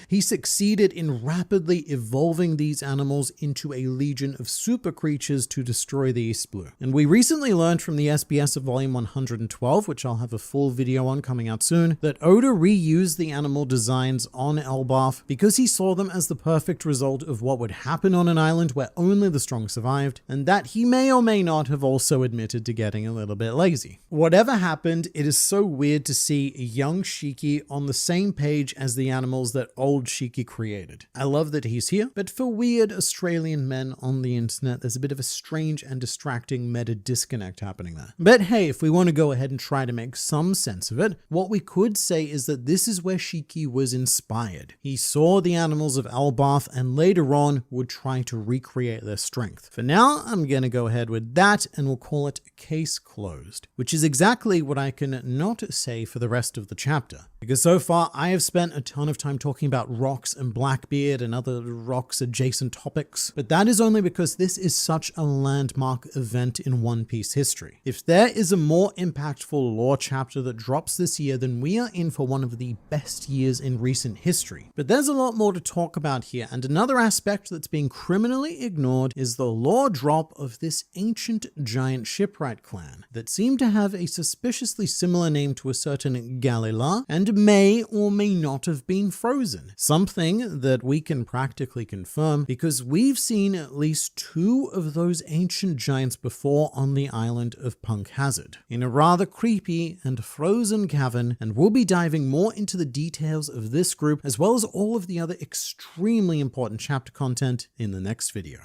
he succeeded in rapidly evolving these animals into a legion of super creatures to destroy the East Blue. And we recently learned from the SBS of volume 112, which I'll have a full video on coming out soon, that Oda reused the animal designs on Elbaf because he saw them as the perfect result of what would happen on an island where only the strong survived, and that he may or may not have also admitted to getting a little bit lazy. Whatever happened, it is so weird to see young Shiki on the same page as the animals that old Shiki created. I love that he's here, but for weird Australian men on the internet, there's a bit of a strange and distracting meta disconnect happening there. But hey, if we want to go ahead and try to make some sense of it, what we could say is that this is where Shiki was inspired. He saw the animals of Elbaf and later on would try to recreate their strength. For now, I'm going to go ahead with that and we'll call it case closed, which is exactly what I can not say for the rest of the chapter. Because so far, I have spent a ton of time talking about Rocks and Blackbeard and other Rocks adjacent topics, but that is only because this is such a landmark event in One Piece history. If there is a more impactful lore chapter that drops this year, then we are in for one of the best years in recent history. But there's a lot more to talk about here, and another aspect that's being criminally ignored is the lore drop of this ancient giant Shipwright clan that seemed to have a suspiciously similar name to a certain Galera and may or may not have been frozen. Something that we can practically confirm because we've seen at least 2 of those ancient giants before on the island of Punk Hazard in a rather creepy and frozen cavern, and we'll be diving more into the details of this group as well as all of the other extremely important chapter content in the next video.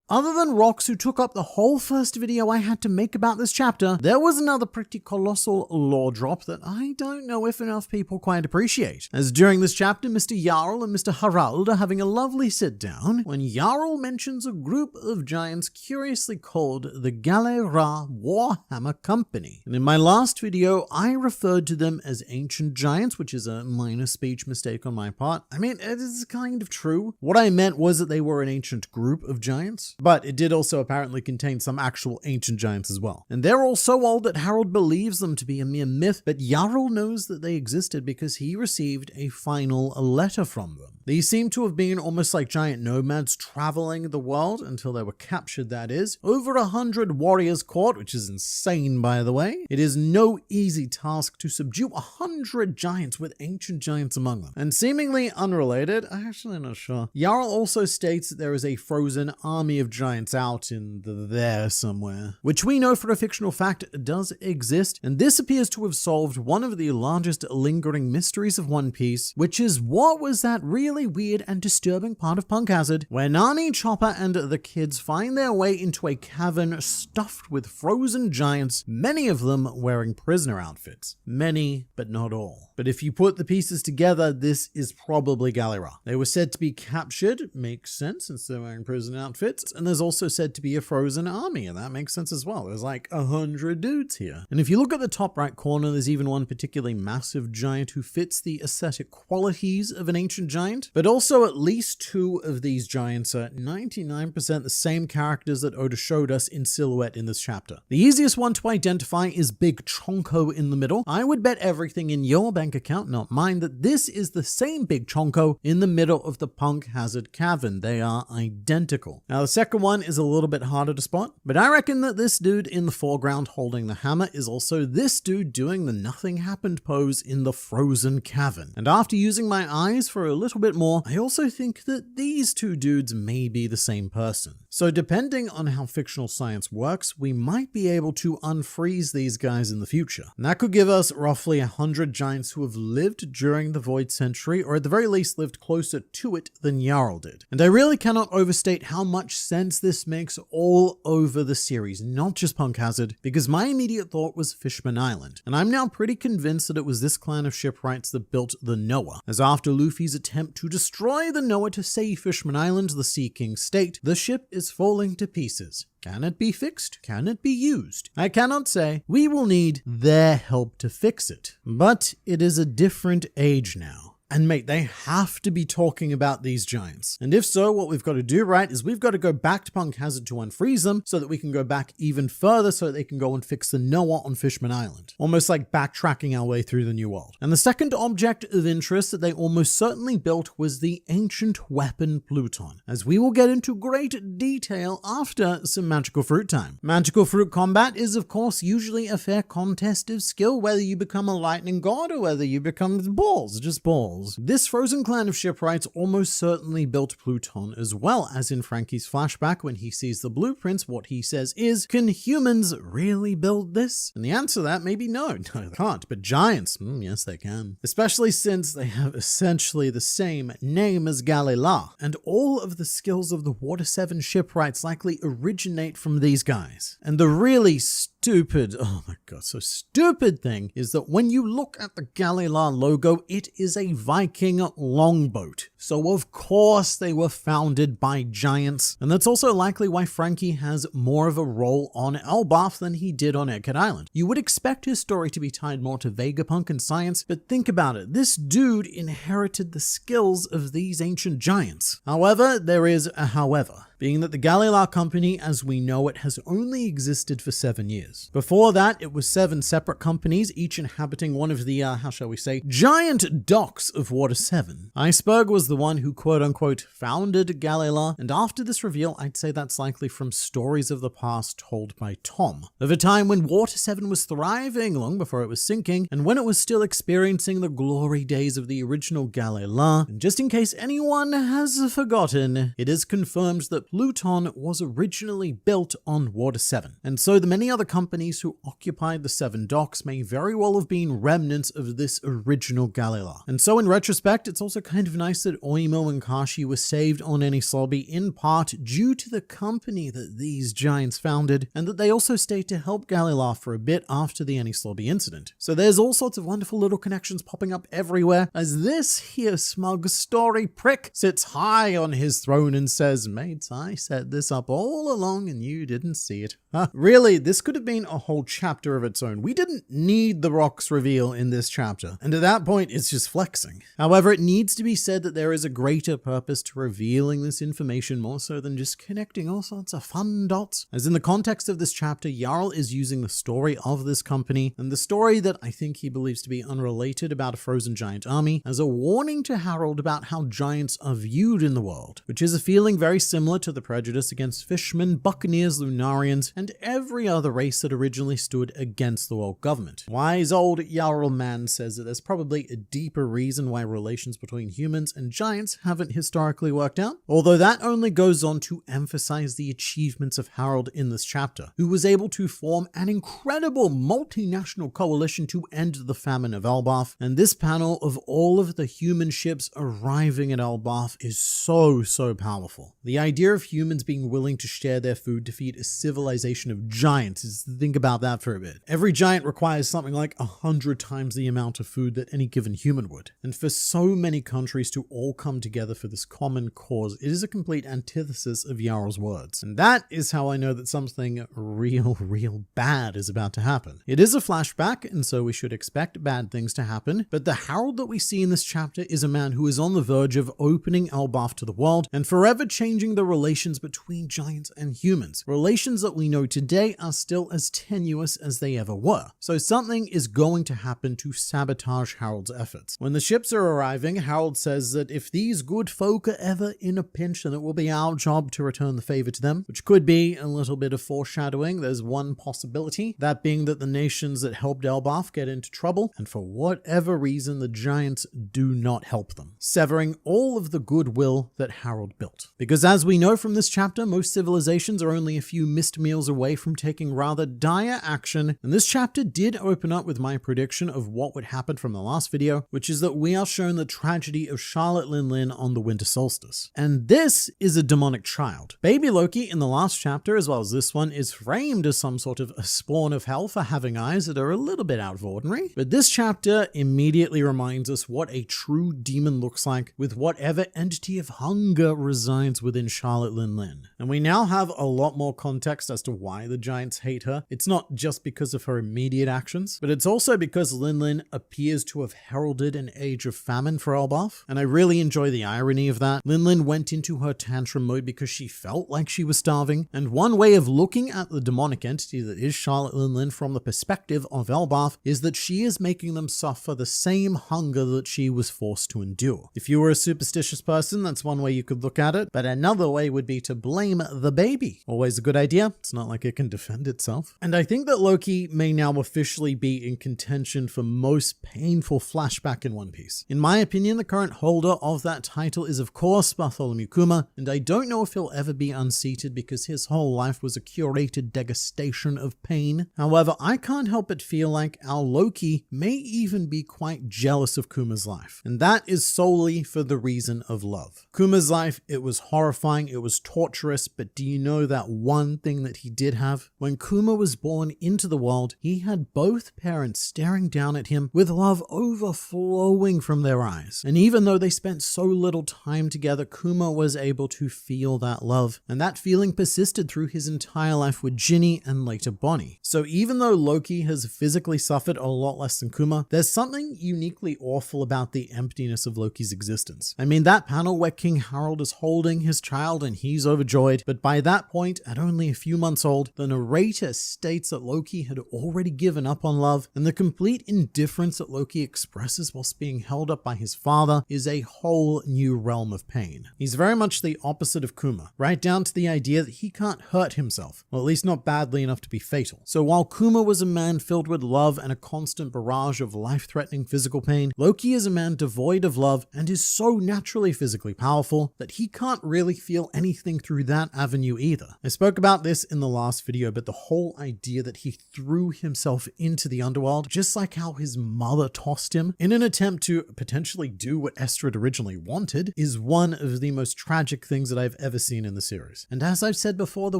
Other than Rocks, who took up the whole first video I had to make about this chapter, there was another pretty colossal lore drop that I don't know if enough people quite appreciate. As during this chapter, Mr. Jarl and Mr. Harald are having a lovely sit down when Jarl mentions a group of giants curiously called the Galera Warhammer Company. And in my last video, I referred to them as ancient giants, which is a minor speech mistake on my part. I mean, it is kind of true. What I meant was that they were an ancient group of giants. but it did also apparently contain some actual ancient giants as well. And they're all so old that Harold believes them to be a mere myth, but Jarl knows that they existed because he received a final letter from them. These seem to have been almost like giant nomads traveling the world until they were captured, that is. Over 100 warriors caught, which is insane by the way. It is no easy task to subdue 100 giants with ancient giants among them. And seemingly unrelated, I'm actually not sure, Jarl also states that there is a frozen army of giants out in there somewhere, which we know for a fictional fact does exist, and this appears to have solved one of the largest lingering mysteries of One Piece, which is what was that really weird and disturbing part of Punk Hazard where Nami, Chopper, and the kids find their way into a cavern stuffed with frozen giants, many of them wearing prisoner outfits. Many, but not all. But if you put the pieces together, this is probably Galera. They were said to be captured, makes sense since they're wearing prison outfits, and there's also said to be a frozen army, and that makes sense as well. There's like 100 dudes here. And if you look at the top right corner, there's even one particularly massive giant who fits the aesthetic qualities of an ancient giant, but also at least two of these giants are 99% the same characters that Oda showed us in silhouette in this chapter. The easiest one to identify is Big Chonko in the middle. I would bet everything in your bank account, not mine, that this is the same Big Chonko in the middle of the Punk Hazard cavern. They are identical. Now the second one is a little bit harder to spot, but I reckon that this dude in the foreground holding the hammer is also this dude doing the nothing happened pose in the frozen cavern. And after using my eyes for a little bit more, I also think that these two dudes may be the same person. So depending on how fictional science works, we might be able to unfreeze these guys in the future. And that could give us roughly 100 giants who have lived during the Void Century, or at the very least lived closer to it than Jarl did. And I really cannot overstate how much sense this makes all over the series, not just Punk Hazard, because my immediate thought was Fishman Island. And I'm now pretty convinced that it was this clan of shipwrights that built the Noah, as after Luffy's attempt to destroy the Noah to save Fishman Island, the Sea King state, the ship is falling to pieces. Can it be fixed? Can it be used? I cannot say. We will need their help to fix it. But it is a different age now. And mate, they have to be talking about these giants. And if so, what we've got to do, right, is we've got to go back to Punk Hazard to unfreeze them so that we can go back even further so that they can go and fix the Noah on Fishman Island. Almost like backtracking our way through the New World. And the second object of interest that they almost certainly built was the ancient weapon Pluton, as we will get into great detail after some magical fruit time. Magical fruit combat is of course usually a fair contest of skill, whether you become a lightning god or whether you become balls, just balls. This frozen clan of shipwrights almost certainly built Pluton as well, as in Frankie's flashback when he sees the blueprints, what he says is, can humans really build this? And the answer to that may be no, they can't, but giants, yes they can. Especially since they have essentially the same name as Galera, and all of the skills of the Water 7 shipwrights likely originate from these guys. And the really stupid, oh my god, so stupid thing is that when you look at the Galera logo, it is a Viking longboat. So of course they were founded by giants. And that's also likely why Frankie has more of a role on Elbaf than he did on Egghead Island. You would expect his story to be tied more to Vegapunk and science, but think about it. This dude inherited the skills of these ancient giants. However, there is a however, being that the Galera company as we know it has only existed for 7 years. Before that, it was 7 separate companies, each inhabiting one of the, how shall we say, giant docks of Water 7. Iceberg was the one who quote-unquote founded Galera, and after this reveal, I'd say that's likely from stories of the past told by Tom, of a time when Water 7 was thriving long before it was sinking, and when it was still experiencing the glory days of the original Galera. And just in case anyone has forgotten, it is confirmed that Pluton was originally built on Water 7, and so the many other companies who occupied the 7 docks may very well have been remnants of this original Galera. And so in retrospect, it's also kind of nice that Oimo and Kashi were saved on Enies Lobby in part due to the company that these giants founded, and that they also stayed to help Galera for a bit after the Enies Lobby incident. So there's all sorts of wonderful little connections popping up everywhere, as this here smug story prick sits high on his throne and says, mates, I set this up all along and you didn't see it. Really, this could have been a whole chapter of its own. We didn't need the rocks reveal in this chapter, and at that point, it's just flexing. However, it needs to be said that there is a greater purpose to revealing this information more so than just connecting all sorts of fun dots. As in the context of this chapter, Jarl is using the story of this company and the story that I think he believes to be unrelated about a frozen giant army as a warning to Harold about how giants are viewed in the world, which is a feeling very similar to the prejudice against fishermen, buccaneers, Lunarians, and every other race that originally stood against the world government. Wise old Jarl man says that there's probably a deeper reason why relations between humans and giants haven't historically worked out, although that only goes on to emphasize the achievements of Harold in this chapter, who was able to form an incredible multinational coalition to end the famine of Elbaf, and this panel of all of the human ships arriving at Elbaf is so powerful. The idea of humans being willing to share their food to feed a civilization of giants is, think about that for a bit. Every giant requires something like 100 times the amount of food that any given human would, and for so many countries to all come together for this common cause, it is a complete antithesis of Jarl's words. And that is how I know that something real bad is about to happen. It is a flashback, and so we should expect bad things to happen, but the Harold that we see in this chapter is a man who is on the verge of opening Elbaf to the world and forever changing the relations between giants and humans. Relations that we know today are still as tenuous as they ever were. So something is going to happen to sabotage Harold's efforts. When the ships are arriving, Harold says that if these good folk are ever in a pinch, then it will be our job to return the favor to them, which could be a little bit of foreshadowing. There's one possibility, that being that the nations that helped Elbaf get into trouble, and for whatever reason, the giants do not help them, severing all of the goodwill that Harold built. Because as we know from this chapter, most civilizations are only a few missed meals away from taking rather dire action, and this chapter did open up with my prediction of what would happen from the last video, which is that we are shown the tragedy of Charlotte Linlin on the winter solstice. And this is a demonic child. Baby Loki in the last chapter, as well as this one, is framed as some sort of a spawn of hell for having eyes that are a little bit out of ordinary, but this chapter immediately reminds us what a true demon looks like with whatever entity of hunger resides within Charlotte Linlin. And we now have a lot more context as to why the giants hate her. It's not just because of her immediate actions, but it's also because Linlin appears to have heralded an age of famine for Elbaf, and I really enjoy the irony of that. Linlin went into her tantrum mode because she felt like she was starving, and one way of looking at the demonic entity that is Charlotte Linlin from the perspective of Elbaf is that she is making them suffer the same hunger that she was forced to endure. If you were a superstitious person, that's one way you could look at it, but another way would be to blame the baby. Always a good idea. It's not like it can defend itself. And I think that Loki may now officially be in contention for most painful flashback in One Piece. In my opinion, the current holder of that title is of course Bartholomew Kuma, and I don't know if he'll ever be unseated because his whole life was a curated degustation of pain. However, I can't help but feel like our Loki may even be quite jealous of Kuma's life, and that is solely for the reason of love. Kuma's life, it was horrifying, it was torturous, but do you know that one thing that he did have? When Kuma was born into the world, he had both parents staring down at him with love overflowing from their eyes. And even though they spent so little time together, Kuma was able to feel that love, and that feeling persisted through his entire life with Ginny and later Bonnie. So even though Loki has physically suffered a lot less than Kuma, there's something uniquely awful about the emptiness of Loki's existence. I mean, that panel where King Harold is holding his child and he's overjoyed, but by that point, at only a few months old, the narrator states that Loki had already given up on love, and the complete indifference that Loki expresses whilst being held up by his father is a whole new realm of pain. He's very much the opposite of Kuma, right down to the idea that he can't hurt himself, or at least not badly enough to be fatal. So while Kuma was a man filled with love and a constant barrage of life-threatening physical pain, Loki is a man devoid of love and is so naturally physically powerful that he can't really feel anything through that avenue either. I spoke about this in the last video, but the whole idea that he threw himself into the underworld, just like how his mother tossed him, in an attempt to potentially do what Estrid originally wanted, is one of the most tragic things that I've ever seen in the series. And as I've said before, the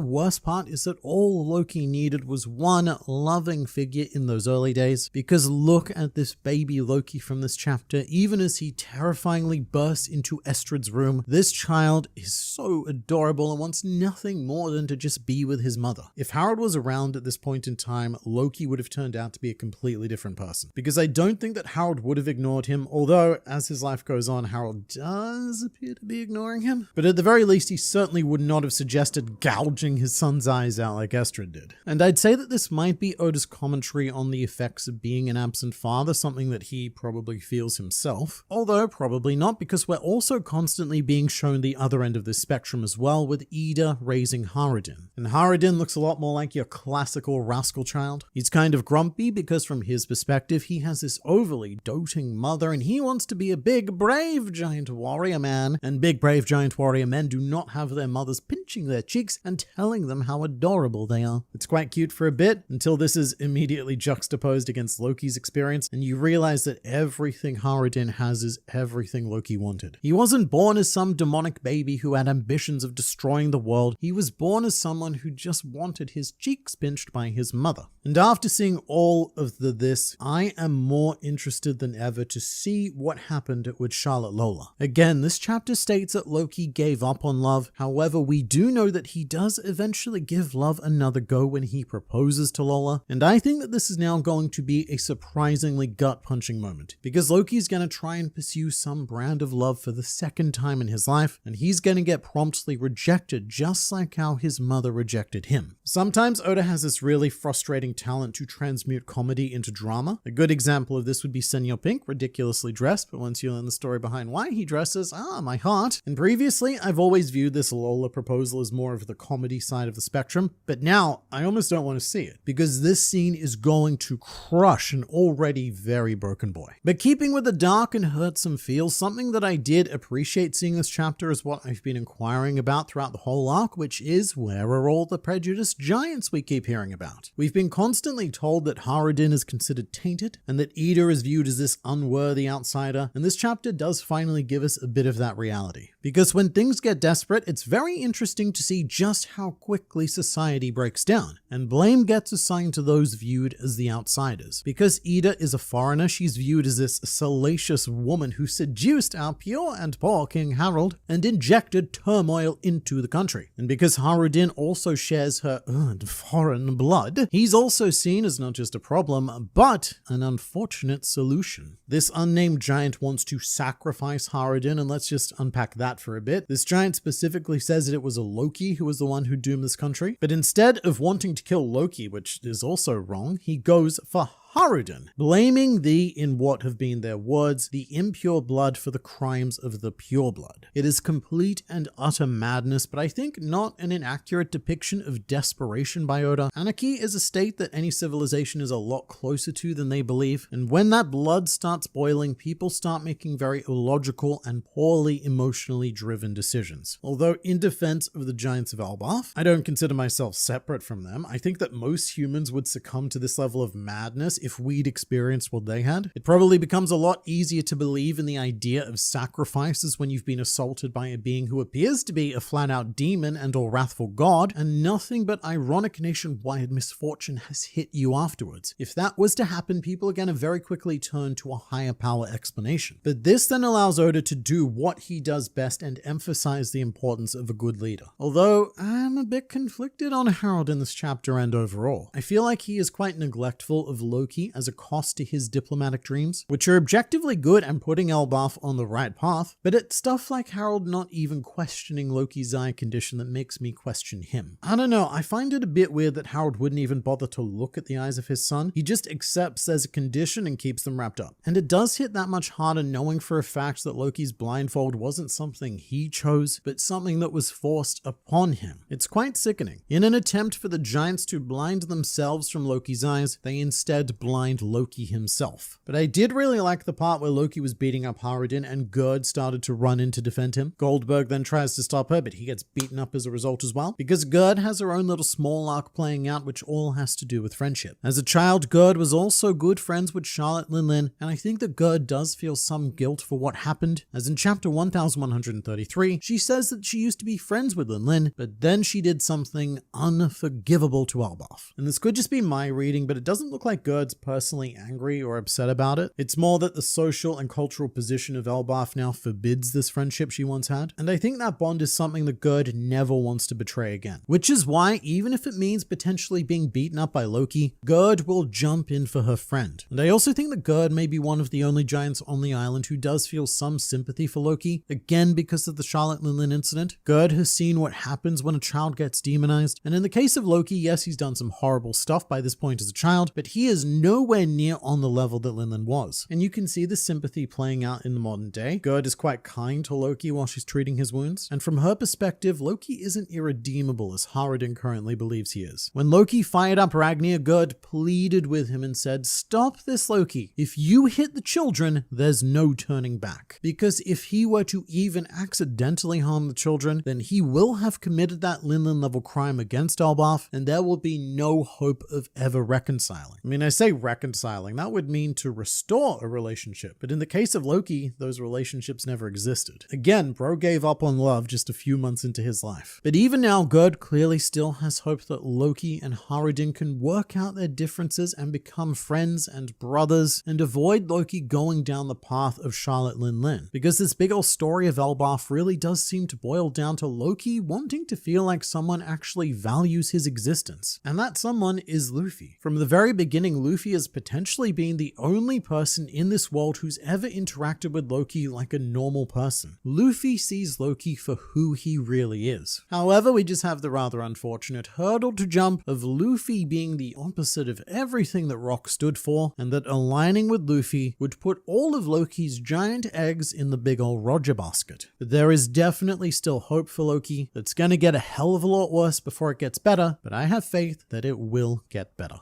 worst part is that all Loki needed was one loving figure in those early days, because look at this baby Loki from this chapter. Even as he terrifyingly bursts into Estrid's room, this child is so adorable and wants nothing more than to just be with his mother. If Harold was around at this point in time, Loki would have turned out to be a completely different person. Because I don't think that Harold would have ignored him, although as his life goes on, Harold does appear to be ignoring him. But at the very least, he certainly would not have suggested gouging his son's eyes out like Estrid did. And I'd say that this might be Oda's commentary on the effects of being an absent father, something that he probably feels himself. Although probably not, because we're also constantly being shown the other end of this spectrum as well, with Ida raising Haradin. And Haradin looks a lot more like your classical rascal child. He's kind of grumpy because from his perspective, he has this overly doting mother and he wants to be a big, brave giant warrior man. And big, brave giant warrior men do not have their mothers pinching their cheeks and telling them how adorable they are. It's quite cute for a bit until this is immediately juxtaposed against Loki's experience and you realize that everything Haradin has is everything Loki wanted. He wasn't born as some demonic baby who had ambitions of destroying the world. He was born as someone who just wanted his cheeks pinched by his mother. And after seeing all of this, I am more interested than ever to see what happened with Charlotte Lola. Again, this chapter states that Loki gave up on love. However, we do know that he does eventually give love another go when he proposes to Lola. And I think that this is now going to be a surprisingly gut-punching moment, because Loki's going to try and pursue some brand of love for the second time in his life, and he's going to get promptly rejected just like how his mother rejected him. Sometimes Oda has this really frustrating talent to transmute comedy into drama. A good example of this would be Senor Pink, ridiculously dressed, but once you learn the story behind why he dresses, my heart. And previously, I've always viewed this Lola proposal as more of the comedy side of the spectrum, but now I almost don't want to see it, because this scene is going to crush an already very broken boy. But keeping with the dark and hurtsome feel, something that I did appreciate seeing this chapter is what I've been inquiring about throughout the whole arc, which is, where are all the prejudiced giants we keep hearing about? We've been constantly told that Haradin is considered tainted, and that Ida is viewed as this unworthy outsider, and this chapter does finally give us a bit of that reality. Because when things get desperate, it's very interesting to see just how quickly society breaks down, and blame gets assigned to those viewed as the outsiders. Because Ida is a foreigner, she's viewed as this salacious woman who seduced our pure and poor King Harold and injected turmoil into the country. And because Haradin also shares her foreign blood, he's also seen as not just a problem, but an unfortunate solution. This unnamed giant wants to sacrifice Haradin, and let's just unpack that for a bit. This giant specifically says that it was a Loki who was the one who doomed this country, but instead of wanting to kill Loki, which is also wrong, he goes for Haradin, blaming the, in what have been their words, the impure blood for the crimes of the pure blood. It is complete and utter madness, but I think not an inaccurate depiction of desperation by Oda. Anarchy is a state that any civilization is a lot closer to than they believe, and when that blood starts boiling, people start making very illogical and poorly emotionally driven decisions. Although in defense of the Giants of Albarth, I don't consider myself separate from them. I think that most humans would succumb to this level of madness if we'd experienced what they had. It probably becomes a lot easier to believe in the idea of sacrifices when you've been assaulted by a being who appears to be a flat-out demon and or wrathful god, and nothing but ironic nationwide misfortune has hit you afterwards. If that was to happen, people are going to very quickly turn to a higher power explanation. But this then allows Oda to do what he does best and emphasize the importance of a good leader. Although I'm a bit conflicted on Harold in this chapter and overall. I feel like he is quite neglectful of Loki as a cost to his diplomatic dreams, which are objectively good and putting Albarth on the right path, but it's stuff like Harold not even questioning Loki's eye condition that makes me question him. I don't know, I find it a bit weird that Harold wouldn't even bother to look at the eyes of his son. He just accepts there's a condition and keeps them wrapped up. And it does hit that much harder knowing for a fact that Loki's blindfold wasn't something he chose, but something that was forced upon him. It's quite sickening. In an attempt for the giants to blind themselves from Loki's eyes, they instead blind Loki himself. But I did really like the part where Loki was beating up Haradin and Gerd started to run in to defend him. Goldberg then tries to stop her, but he gets beaten up as a result as well, because Gerd has her own little small arc playing out, which all has to do with friendship. As a child, Gerd was also good friends with Charlotte Linlin, and I think that Gerd does feel some guilt for what happened, as in chapter 1133, she says that she used to be friends with Linlin, but then she did something unforgivable to Albarth. And this could just be my reading, but it doesn't look like Gerd Gird's personally angry or upset about it. It's more that the social and cultural position of Elbaf now forbids this friendship she once had. And I think that bond is something that Gird never wants to betray again. Which is why, even if it means potentially being beaten up by Loki, Gird will jump in for her friend. And I also think that Gird may be one of the only giants on the island who does feel some sympathy for Loki, again because of the Charlotte Linlin incident. Gird has seen what happens when a child gets demonized, and in the case of Loki, yes, he's done some horrible stuff by this point as a child, but he is nowhere near on the level that Linlin was. And you can see the sympathy playing out in the modern day. Gird is quite kind to Loki while she's treating his wounds, and from her perspective, Loki isn't irredeemable as Haradin currently believes he is. When Loki fired up Ragnar, Gird pleaded with him and said, "Stop this, Loki. If you hit the children, there's no turning back. Because if he were to even accidentally harm the children, then he will have committed that Linlin level crime against Elbaf, and there will be no hope of ever reconciling." I mean, I say reconciling, that would mean to restore a relationship, but in the case of Loki, those relationships never existed. Again, bro gave up on love just a few months into his life. But even now, Gird clearly still has hope that Loki and Haradin can work out their differences and become friends and brothers and avoid Loki going down the path of Charlotte Linlin. Because this big old story of Elbaf really does seem to boil down to Loki wanting to feel like someone actually values his existence. And that someone is Luffy. From the very beginning, Luffy has potentially been the only person in this world who's ever interacted with Loki like a normal person. Luffy sees Loki for who he really is. However, we just have the rather unfortunate hurdle to jump of Luffy being the opposite of everything that Rock stood for, and that aligning with Luffy would put all of Loki's giant eggs in the big old Roger basket. But there is definitely still hope for Loki. It's gonna get a hell of a lot worse before it gets better, but I have faith that it will get better.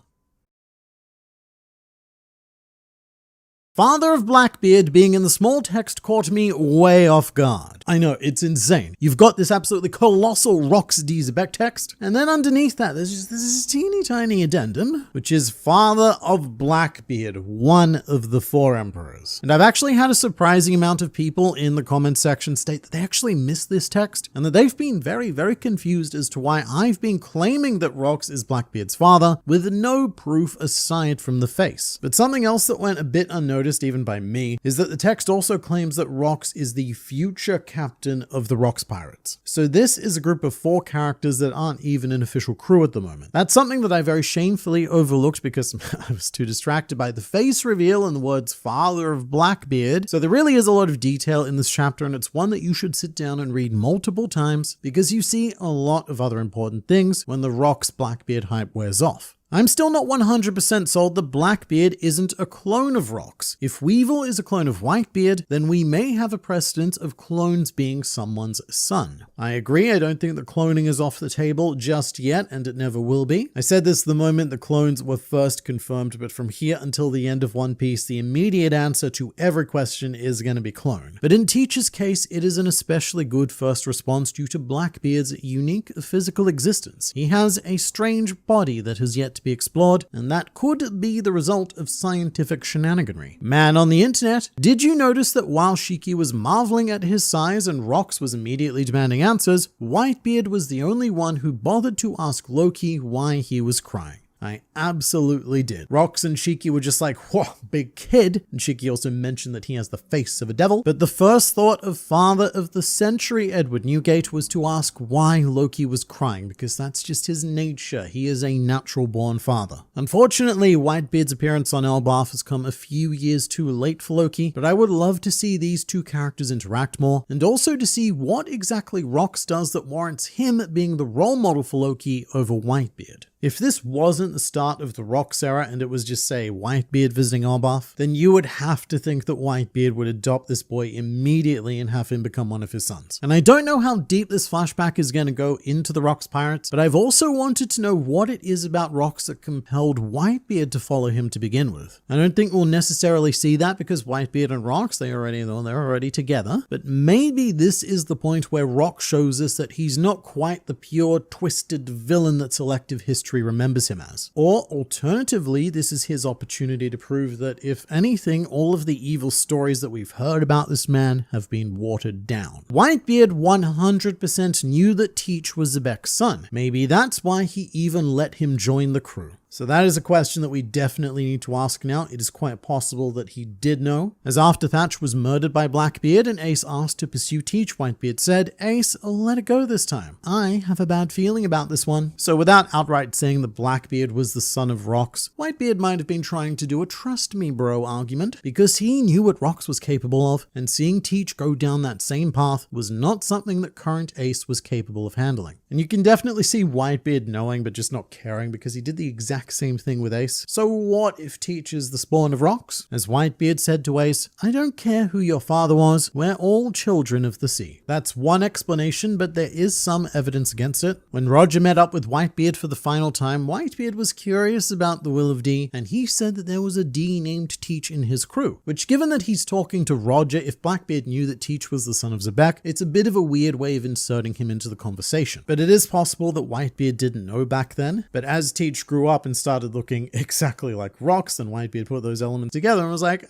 Father of Blackbeard being in the small text caught me way off guard. I know, it's insane. You've got this absolutely colossal Rocks Xebec text, and then underneath that, there's just this teeny tiny addendum, which is Father of Blackbeard, one of the four emperors. And I've actually had a surprising amount of people in the comments section state that they actually missed this text, and that they've been very, very confused as to why I've been claiming that Rocks is Blackbeard's father, with no proof aside from the face. But something else that went a bit unnoticed even by me, is that the text also claims that Rocks is the future captain of the Rocks Pirates. So this is a group of four characters that aren't even an official crew at the moment. That's something that I very shamefully overlooked because I was too distracted by the face reveal and the words Father of Blackbeard. So there really is a lot of detail in this chapter, and it's one that you should sit down and read multiple times because you see a lot of other important things when the Rocks Blackbeard hype wears off. I'm still not 100% sold that Blackbeard isn't a clone of Rocks. If Weevil is a clone of Whitebeard, then we may have a precedent of clones being someone's son. I agree, I don't think that cloning is off the table just yet, and it never will be. I said this the moment the clones were first confirmed, but from here until the end of One Piece, the immediate answer to every question is going to be clone. But in Teach's case, it is an especially good first response due to Blackbeard's unique physical existence. He has a strange body that has yet to be explored, and that could be the result of scientific shenaniganry. Man on the internet, did you notice that while Shiki was marveling at his size and Rocks was immediately demanding answers, Whitebeard was the only one who bothered to ask Loki why he was crying? I absolutely did. Rocks and Shiki were just like, whoa, big kid. And Shiki also mentioned that he has the face of a devil. But the first thought of Father of the Century, Edward Newgate, was to ask why Loki was crying, because that's just his nature. He is a natural born father. Unfortunately, Whitebeard's appearance on Elbaf has come a few years too late for Loki, but I would love to see these two characters interact more, and also to see what exactly Rocks does that warrants him being the role model for Loki over Whitebeard. If this wasn't the start of the Rocks era and it was just, say, Whitebeard visiting Elbaf, then you would have to think that Whitebeard would adopt this boy immediately and have him become one of his sons. And I don't know how deep this flashback is going to go into the Rocks Pirates, but I've also wanted to know what it is about Rocks that compelled Whitebeard to follow him to begin with. I don't think we'll necessarily see that because Whitebeard and Rocks, they're already together, but maybe this is the point where Rocks shows us that he's not quite the pure, twisted villain that selective history remembers him as. Or alternatively, this is his opportunity to prove that if anything, all of the evil stories that we've heard about this man have been watered down. Whitebeard 100% knew that Teach was Xebec's son. Maybe that's why he even let him join the crew. So that is a question that we definitely need to ask now. It is quite possible that he did know. As after Thatch was murdered by Blackbeard and Ace asked to pursue Teach, Whitebeard said, "Ace, let it go this time. I have a bad feeling about this one." So without outright saying that Blackbeard was the son of Rocks, Whitebeard might have been trying to do a trust me bro argument because he knew what Rocks was capable of, and seeing Teach go down that same path was not something that current Ace was capable of handling. And you can definitely see Whitebeard knowing but just not caring because he did the exact same thing with Ace. So what if Teach is the spawn of Rocks? As Whitebeard said to Ace, "I don't care who your father was, we're all children of the sea." That's one explanation, but there is some evidence against it. When Roger met up with Whitebeard for the final time, Whitebeard was curious about the will of D, and he said that there was a D named Teach in his crew, which given that he's talking to Roger, if Blackbeard knew that Teach was the son of Xebec, it's a bit of a weird way of inserting him into the conversation. But it is possible that Whitebeard didn't know back then, but as Teach grew up and started looking exactly like Rocks, then Whitebeard put those elements together and was like,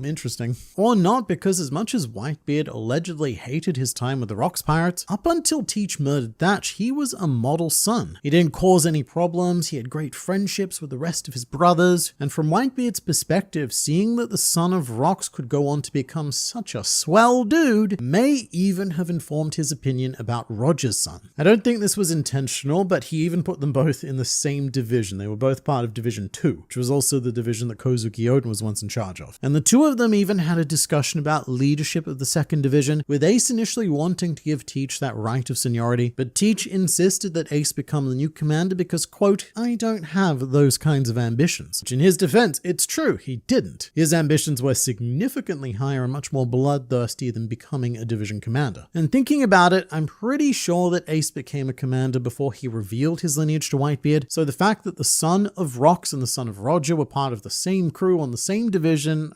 interesting. Or not, because as much as Whitebeard allegedly hated his time with the Rocks pirates, up until Teach murdered Thatch, he was a model son. He didn't cause any problems, he had great friendships with the rest of his brothers, and from Whitebeard's perspective, seeing that the son of Rocks could go on to become such a swell dude may even have informed his opinion about Roger's son. I don't think this was intentional, but he even put them both in the same division. They were both part of Division 2, which was also the division that Kozuki Oden was once in charge of. And the two of them even had a discussion about leadership of the second division, with Ace initially wanting to give Teach that right of seniority, but Teach insisted that Ace become the new commander because, quote, "I don't have those kinds of ambitions." Which in his defense, it's true, he didn't. His ambitions were significantly higher and much more bloodthirsty than becoming a division commander. And thinking about it, I'm pretty sure that Ace became a commander before he revealed his lineage to Whitebeard, so the fact that the son of Rocks and the son of Roger were part of the same crew on the same division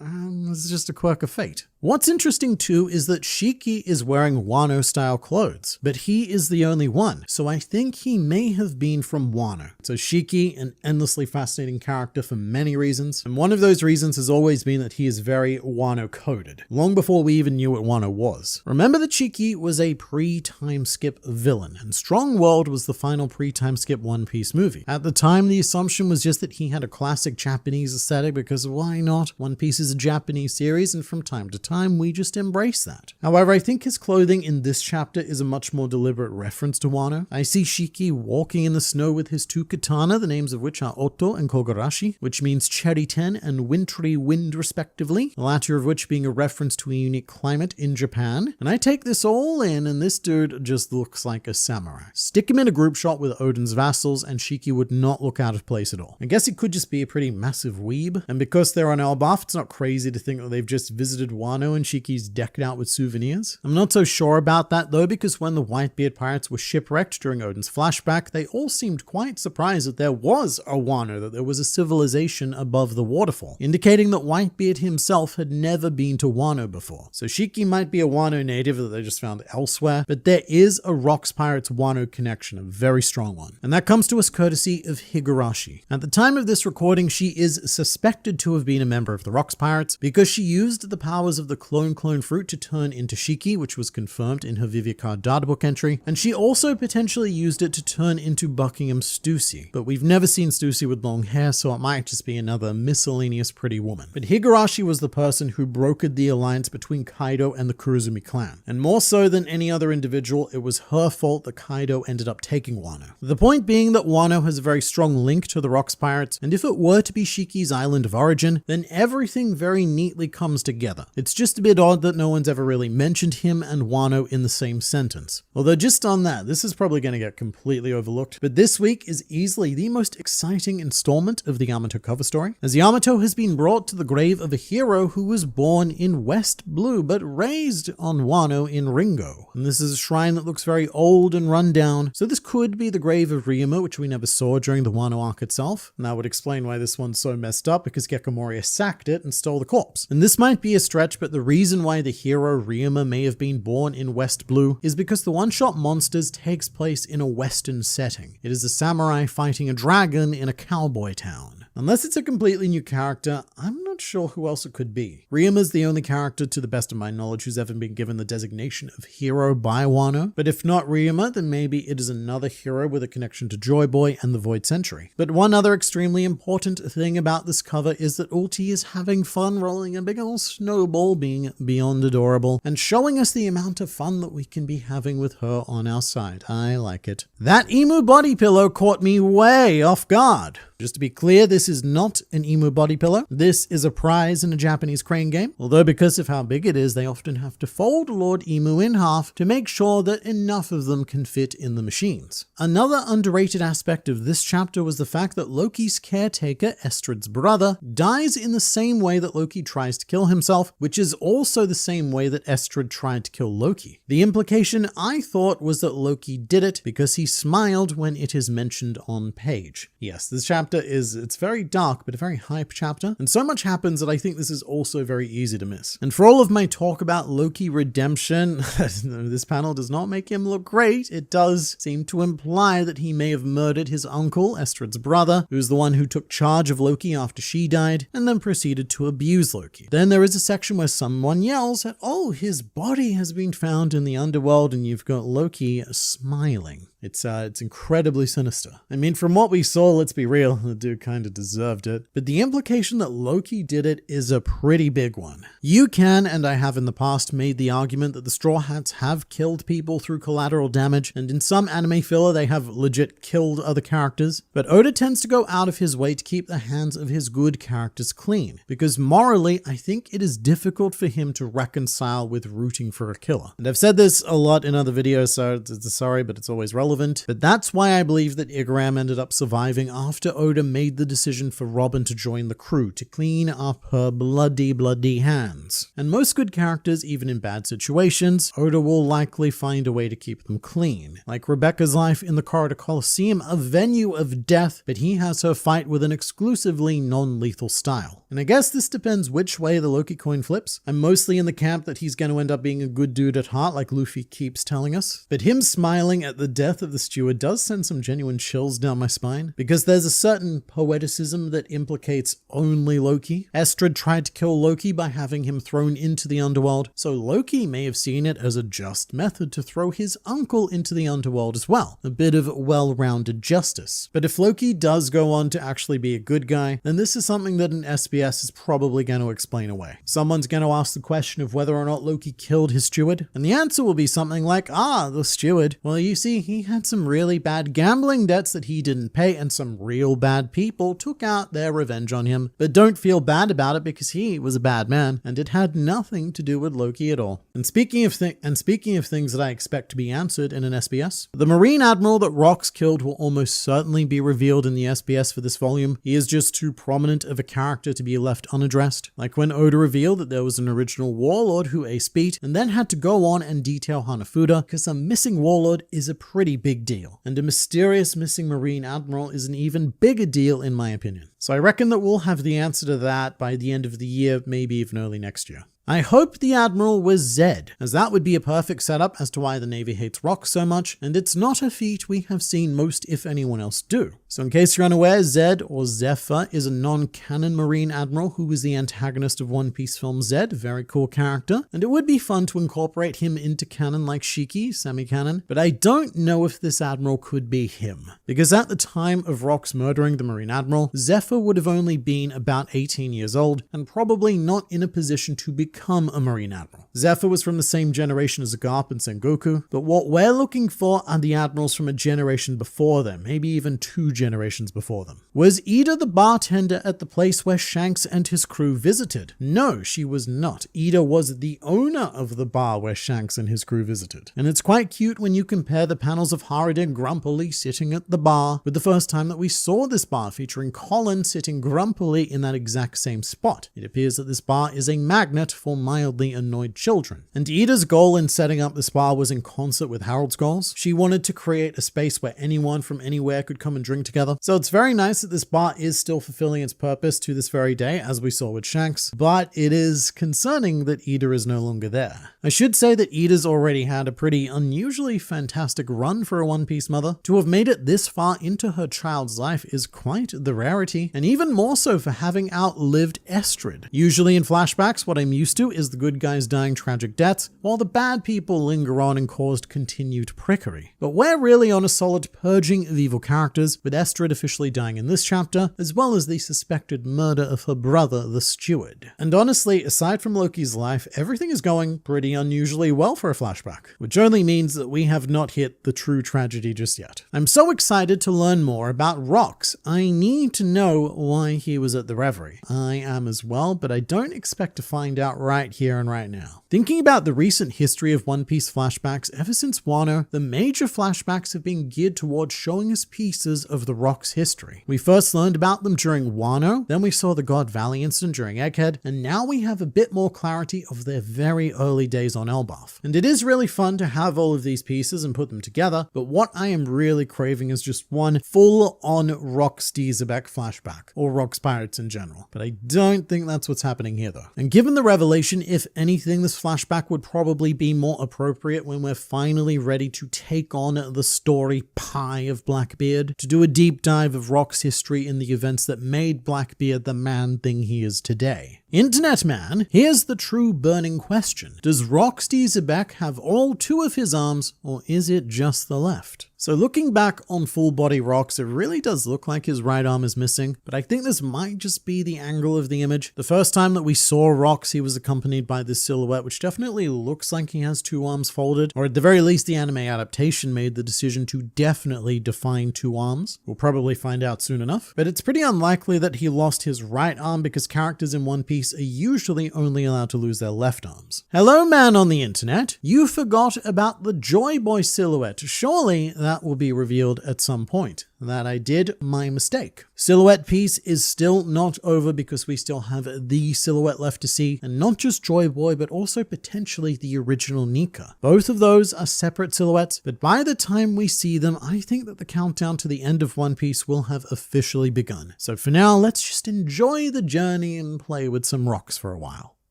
is just a quirk of fate. What's interesting too is that Shiki is wearing Wano style clothes, but he is the only one, so I think he may have been from Wano. So Shiki, an endlessly fascinating character for many reasons, and one of those reasons has always been that he is very Wano coded, long before we even knew what Wano was. Remember that Shiki was a pre-time skip villain, and Strong World was the final pre-time skip One Piece movie. At the time, the assumption was just that he had a classic Japanese aesthetic because why not? One Piece is a Japanese series, and from time to time we just embrace that. However, I think his clothing in this chapter is a much more deliberate reference to Wano. I see Shiki walking in the snow with his two katana, the names of which are Oto and Kogarashi, which means Cherry 10 and Wintry Wind respectively, the latter of which being a reference to a unique climate in Japan. And I take this all in, and this dude just looks like a samurai. Stick him in a group shot with Oden's vassals and Shiki would not look out of place at all. I guess he could just be a pretty massive weeb, and because they're on Elbaf, it's not crazy to think that they've just visited Wano and Shiki's decked out with souvenirs. I'm not so sure about that though, because when the Whitebeard pirates were shipwrecked during Oden's flashback, they all seemed quite surprised that there was a Wano, that there was a civilization above the waterfall, indicating that Whitebeard himself had never been to Wano before. So Shiki might be a Wano native that they just found elsewhere, but there is a Rocks Pirates Wano connection, a very strong one. And that comes to us courtesy of Higurashi. At the time of this recording, she is suspected to have been a member of the Rocks Pirates because she used the powers of the clone fruit to turn into Shiki, which was confirmed in her Viviacard databook entry, and she also potentially used it to turn into Buckingham Stussy, but we've never seen Stussy with long hair, so it might just be another miscellaneous pretty woman. But Higurashi was the person who brokered the alliance between Kaido and the Kurozumi clan, and more so than any other individual, it was her fault that Kaido ended up taking Wano. The point being that Wano has a very strong link to the Rocks Pirates, and if it were to be Shiki's island of origin, then everything very neatly comes together. It's just a bit odd that no one's ever really mentioned him and Wano in the same sentence. Although just on that, this is probably going to get completely overlooked, but this week is easily the most exciting installment of the Yamato cover story, as Yamato has been brought to the grave of a hero who was born in West Blue, but raised on Wano in Ringo. And this is a shrine that looks very old and run down, so this could be the grave of Ryuma, which we never saw during the Wano arc itself. And that would explain why this one's so messed up, because Gekko Moria sacked it and stole the corpse. And this might be a stretch, but the reason why the hero Ryuma may have been born in West Blue is because the one-shot Monsters takes place in a western setting. It is a samurai fighting a dragon in a cowboy town. Unless it's a completely new character, I'm not not sure who else it could be. Ryuma's the only character to the best of my knowledge who's ever been given the designation of hero by Wano, but if not Ryuma, then maybe it is another hero with a connection to Joy Boy and the Void Century. But one other extremely important thing about this cover is that Ulti is having fun rolling a big old snowball, being beyond adorable, and showing us the amount of fun that we can be having with her on our side. I like it. That emu body pillow caught me way off guard. Just to be clear, this is not an emu body pillow. This is a prize in a Japanese crane game, although because of how big it is, they often have to fold Lord Emu in half to make sure that enough of them can fit in the machines. Another underrated aspect of this chapter was the fact that Loki's caretaker, Estrid's brother, dies in the same way that Loki tries to kill himself, which is also the same way that Estrid tried to kill Loki. The implication, I thought, was that Loki did it because he smiled when it is mentioned on page. Yes, this chapter it's very dark, but a very hype chapter, and so much happens that I think this is also very easy to miss. And for all of my talk about Loki redemption, this panel does not make him look great. It does seem to imply that he may have murdered his uncle, Estrid's brother, who's the one who took charge of Loki after she died, and then proceeded to abuse Loki. Then there is a section where someone yells at, oh, his body has been found in the underworld, and you've got Loki smiling. It's incredibly sinister. I mean, from what we saw, let's be real, the dude kind of deserved it. But the implication that Loki did it is a pretty big one. You can, and I have in the past, made the argument that the Straw Hats have killed people through collateral damage, and in some anime filler, they have legit killed other characters. But Oda tends to go out of his way to keep the hands of his good characters clean, because morally, I think it is difficult for him to reconcile with rooting for a killer. And I've said this a lot in other videos, so sorry, but it's always relevant. But that's why I believe that Igaram ended up surviving after Oda made the decision for Robin to join the crew to clean up her bloody hands. And most good characters, even in bad situations, Oda will likely find a way to keep them clean. Like Rebecca's life in the Corridor Coliseum, a venue of death, but he has her fight with an exclusively non-lethal style. And I guess this depends which way the Loki coin flips. I'm mostly in the camp that he's going to end up being a good dude at heart, like Luffy keeps telling us. But him smiling at the death of the steward does send some genuine chills down my spine, because there's a certain poeticism that implicates only Loki. Estrid tried to kill Loki by having him thrown into the underworld, so Loki may have seen it as a just method to throw his uncle into the underworld as well. A bit of well-rounded justice. But if Loki does go on to actually be a good guy, then this is something that an SBS is probably going to explain away. Someone's going to ask the question of whether or not Loki killed his steward, and the answer will be something like, the steward. Well, you see, he had some really bad gambling debts that he didn't pay, and some real bad people took out their revenge on him. But don't feel bad about it, because he was a bad man, and it had nothing to do with Loki at all. And speaking of things that I expect to be answered in an SBS, the Marine Admiral that Rox killed will almost certainly be revealed in the SBS for this volume. He is just too prominent of a character to be left unaddressed. Like when Oda revealed that there was an original warlord who ace beat, and then had to go on and detail Hanafuda, because a missing warlord is a pretty big deal. And a mysterious missing Marine Admiral is an even bigger deal in my opinion. So I reckon that we'll have the answer to that by the end of the year, maybe even early next year. I hope the Admiral was Zed, as that would be a perfect setup as to why the Navy hates Rox so much, and it's not a feat we have seen most if anyone else do. So in case you're unaware, Zed, or Zephyr, is a non-canon Marine Admiral who was the antagonist of One Piece film Zed, very cool character, and it would be fun to incorporate him into canon like Shiki, semi-canon, but I don't know if this Admiral could be him, because at the time of Rox murdering the Marine Admiral, Zephyr would have only been about 18 years old, and probably not in a position to become a Marine Admiral. Zephyr was from the same generation as Garp and Sengoku, but what we're looking for are the admirals from a generation before them, maybe even 2 generations before them. Was Ida the bartender at the place where Shanks and his crew visited? No, she was not. Ida was the owner of the bar where Shanks and his crew visited. And it's quite cute when you compare the panels of Harude grumpily sitting at the bar with the first time that we saw this bar, featuring Colin sitting grumpily in that exact same spot. It appears that this bar is a magnet for mildly annoyed children. And Ida's goal in setting up this bar was in concert with Harold's goals. She wanted to create a space where anyone from anywhere could come and drink together. So it's very nice that this bar is still fulfilling its purpose to this very day, as we saw with Shanks, but it is concerning that Ida is no longer there. I should say that Ida's already had a pretty unusually fantastic run for a One Piece mother. To have made it this far into her child's life is quite the rarity, and even more so for having outlived Estrid. Usually in flashbacks, what I'm used to is the good guys dying tragic deaths, while the bad people linger on and caused continued prickery. But we're really on a solid purging of evil characters, with Estrid officially dying in this chapter, as well as the suspected murder of her brother, the steward. And honestly, aside from Loki's life, everything is going pretty unusually well for a flashback, which only means that we have not hit the true tragedy just yet. I'm so excited to learn more about Rox. I need to know why he was at the Revery. I am as well, but I don't expect to find out right here and right now. Thinking about the recent history of One Piece flashbacks ever since Wano, the major flashbacks have been geared towards showing us pieces of the Rock's history. We first learned about them during Wano, then we saw the God Valley incident during Egghead, and now we have a bit more clarity of their very early days on Elbaf. And it is really fun to have all of these pieces and put them together, but what I am really craving is just one full-on Rox Xebec flashback, or Rox Pirates in general. But I don't think that's what's happening here though. And given the revelation, if anything, this flashback would probably be more appropriate when we're finally ready to take on the story pie of Blackbeard, to do a deep dive of Rock's history in the events that made Blackbeard the man thing he is today. Internet man, here's the true burning question. Does Rox Xebec have all two of his arms, or is it just the left? So looking back on full body Rox, it really does look like his right arm is missing, but I think this might just be the angle of the image. The first time that we saw Rox, he was accompanied by this silhouette, which definitely looks like he has two arms folded, or at the very least the anime adaptation made the decision to definitely define two arms. We'll probably find out soon enough, but it's pretty unlikely that he lost his right arm because characters in One Piece are usually only allowed to lose their left arms. Hello man on the internet, you forgot about the Joy Boy silhouette. Surely that will be revealed at some point. That I did, my mistake. Silhouette piece is still not over because we still have the silhouette left to see, and not just Joy Boy, but also potentially the original Nika. Both of those are separate silhouettes, but by the time we see them, I think that the countdown to the end of One Piece will have officially begun. So for now, let's just enjoy the journey and play with some rocks for a while.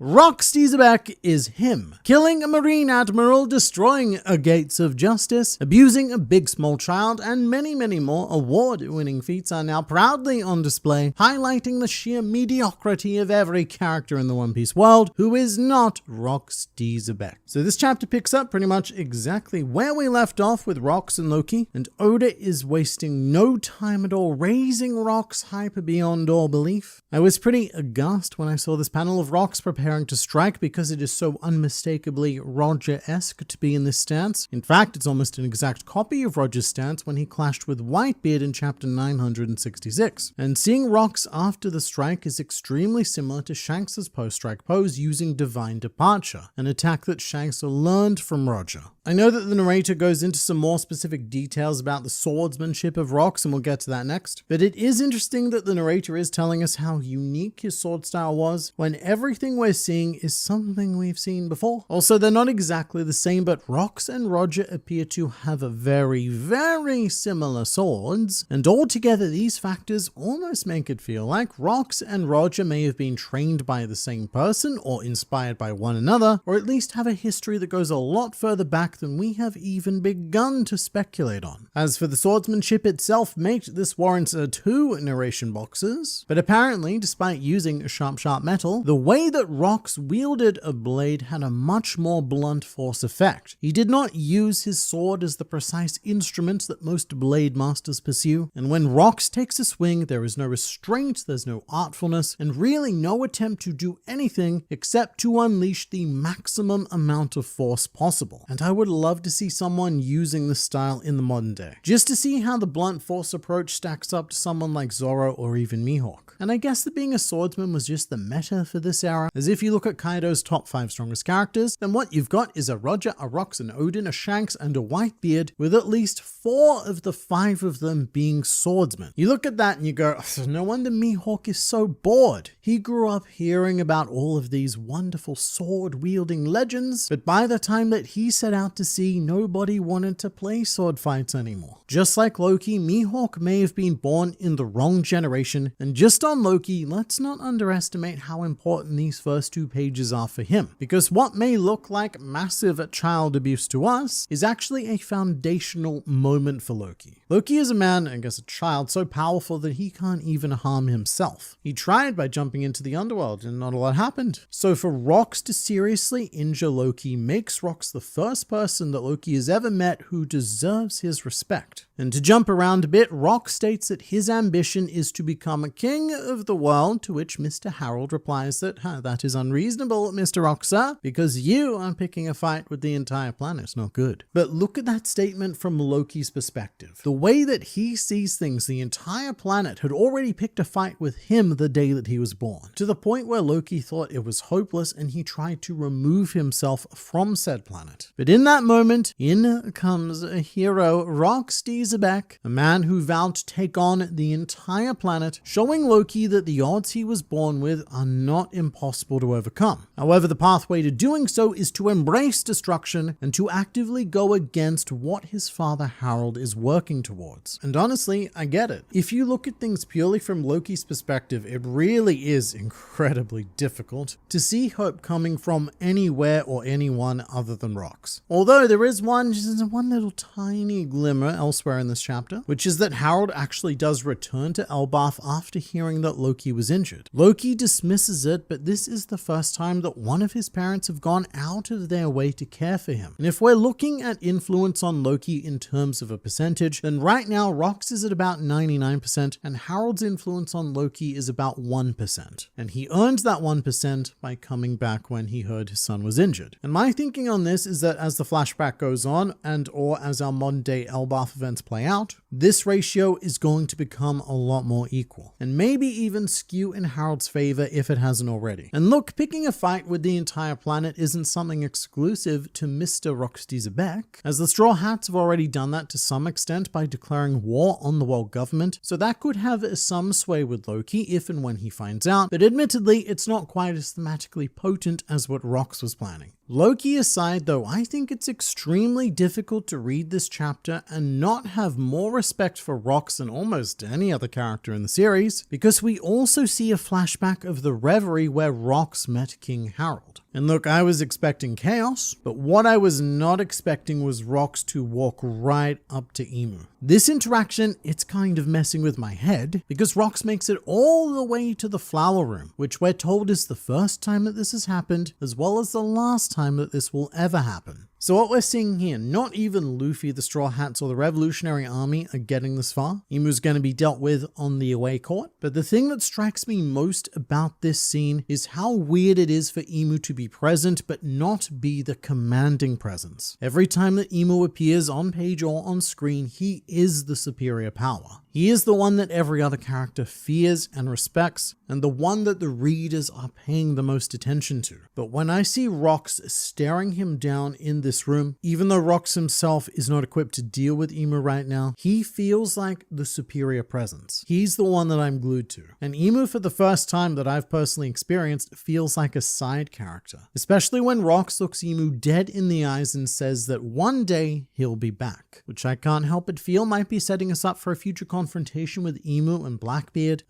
Rox Xebec is him, killing a Marine Admiral, destroying a Gates of Justice, abusing a big small child, and many more award-winning feats are now proudly on display, highlighting the sheer mediocrity of every character in the One Piece world who is not Rox Xebec. So this chapter picks up pretty much exactly where we left off with Rox and Loki, and Oda is wasting no time at all raising Rox hype beyond all belief. I was pretty aghast when I saw this panel of Rox preparing to strike because it is so unmistakably Roger-esque to be in this stance. In fact, it's almost an exact copy of Roger's stance when he clashed with Whitebeard in chapter 966. And seeing Rox after the strike is extremely similar to Shanks' post-strike pose using Divine Departure, an attack that Shanks learned from Roger. I know that the narrator goes into some more specific details about the swordsmanship of Rox, and we'll get to that next, but it is interesting that the narrator is telling us how unique his sword style was when everything we're seeing is something we've seen before. Also, they're not exactly the same, but Rox and Roger appear to have a very similar swords, and altogether these factors almost make it feel like Rox and Roger may have been trained by the same person or inspired by one another, or at least have a history that goes a lot further back than we have even begun to speculate on. As for the swordsmanship itself, mate, this warrants 2 narration boxes, but apparently, despite using sharp metal, the way that Rox wielded a blade had a much more blunt force effect. He did not use his sword as the precise instrument that most blade masters pursue, and when Rox takes a swing, there is no restraint, there's no artfulness, and really no attempt to do anything except to unleash the maximum amount of force possible. And I would love to see someone using this style in the modern day, just to see how the blunt force approach stacks up to someone like Zoro or even Mihawk. And I guess that being a swordsman was just the meta for this era, as if if you look at Kaido's top 5 strongest characters, then what you've got is a Roger, a Rox, an Odin, a Shanks, and a Whitebeard, with at least 4 of the 5 of them being swordsmen. You look at that and you go, oh, no wonder Mihawk is so bored. He grew up hearing about all of these wonderful sword-wielding legends, but by the time that he set out to sea, nobody wanted to play sword fights anymore. Just like Loki, Mihawk may have been born in the wrong generation, and just on Loki, let's not underestimate how important these first 2 pages are for him, because what may look like massive child abuse to us is actually a foundational moment for Loki. Loki is a man, I guess a child, so powerful that he can't even harm himself. He tried by jumping into the underworld and not a lot happened. So for Rox to seriously injure Loki makes Rox the first person that Loki has ever met who deserves his respect. And to jump around a bit, Rox states that his ambition is to become a king of the world, to which Mr. Harold replies that, that is unreasonable, Mr. Roxer, because you are picking a fight with the entire planet. Not good. But look at that statement from Loki's perspective. The way that he sees things, the entire planet had already picked a fight with him the day that he was born, to the point where Loki thought it was hopeless and he tried to remove himself from said planet. But in that moment, in comes a hero, Rox Xebec, a man who vowed to take on the entire planet, showing Loki that the odds he was born with are not impossible to overcome. However, the pathway to doing so is to embrace destruction and to actively go against what his father Harold is working towards. And honestly, I get it. If you look at things purely from Loki's perspective, it really is incredibly difficult to see hope coming from anywhere or anyone other than Rox. Although there is one little tiny glimmer elsewhere in this chapter, which is that Harold actually does return to Elbaf after hearing that Loki was injured. Loki dismisses it, but this is the first time that one of his parents have gone out of their way to care for him. And if we're looking at influence on Loki in terms of a percentage, then right now Rox is at about 99% and Harold's influence on Loki is about 1%. And he earned that 1% by coming back when he heard his son was injured. And my thinking on this is that as the flashback goes on and or as our modern day Elbaf events play out, this ratio is going to become a lot more equal and maybe even skew in Harold's favor if it hasn't already. And look, picking a fight with the entire planet isn't something exclusive to Mr. Rox Xebec, as the Straw Hats have already done that to some extent by declaring war on the world government, so that could have some sway with Loki if and when he finds out, but admittedly it's not quite as thematically potent as what Rox was planning. Loki aside though, I think it's extremely difficult to read this chapter and not have more respect for Rox than almost any other character in the series, because we also see a flashback of the Revery where Rox met King Harold. And look, I was expecting chaos, but what I was not expecting was Rox to walk right up to Emu. This interaction, it's kind of messing with my head, because Rox makes it all the way to the flower room, which we're told is the first time that this has happened, as well as the last time that this will ever happen. So what we're seeing here, not even Luffy, the Straw Hats, or the Revolutionary Army are getting this far. Emu's going to be dealt with on the away court. But the thing that strikes me most about this scene is how weird it is for Emu to be present, but not be the commanding presence. Every time that Emu appears on page or on screen, he is the superior power. He is the one that every other character fears and respects, and the one that the readers are paying the most attention to. But when I see Rox staring him down in this room, even though Rox himself is not equipped to deal with Emu right now, he feels like the superior presence. He's the one that I'm glued to. And Emu, for the first time that I've personally experienced, feels like a side character. Especially when Rox looks Emu dead in the eyes and says that one day he'll be back. Which I can't help but feel might be setting us up for a future confrontation with Emu and Blackbeard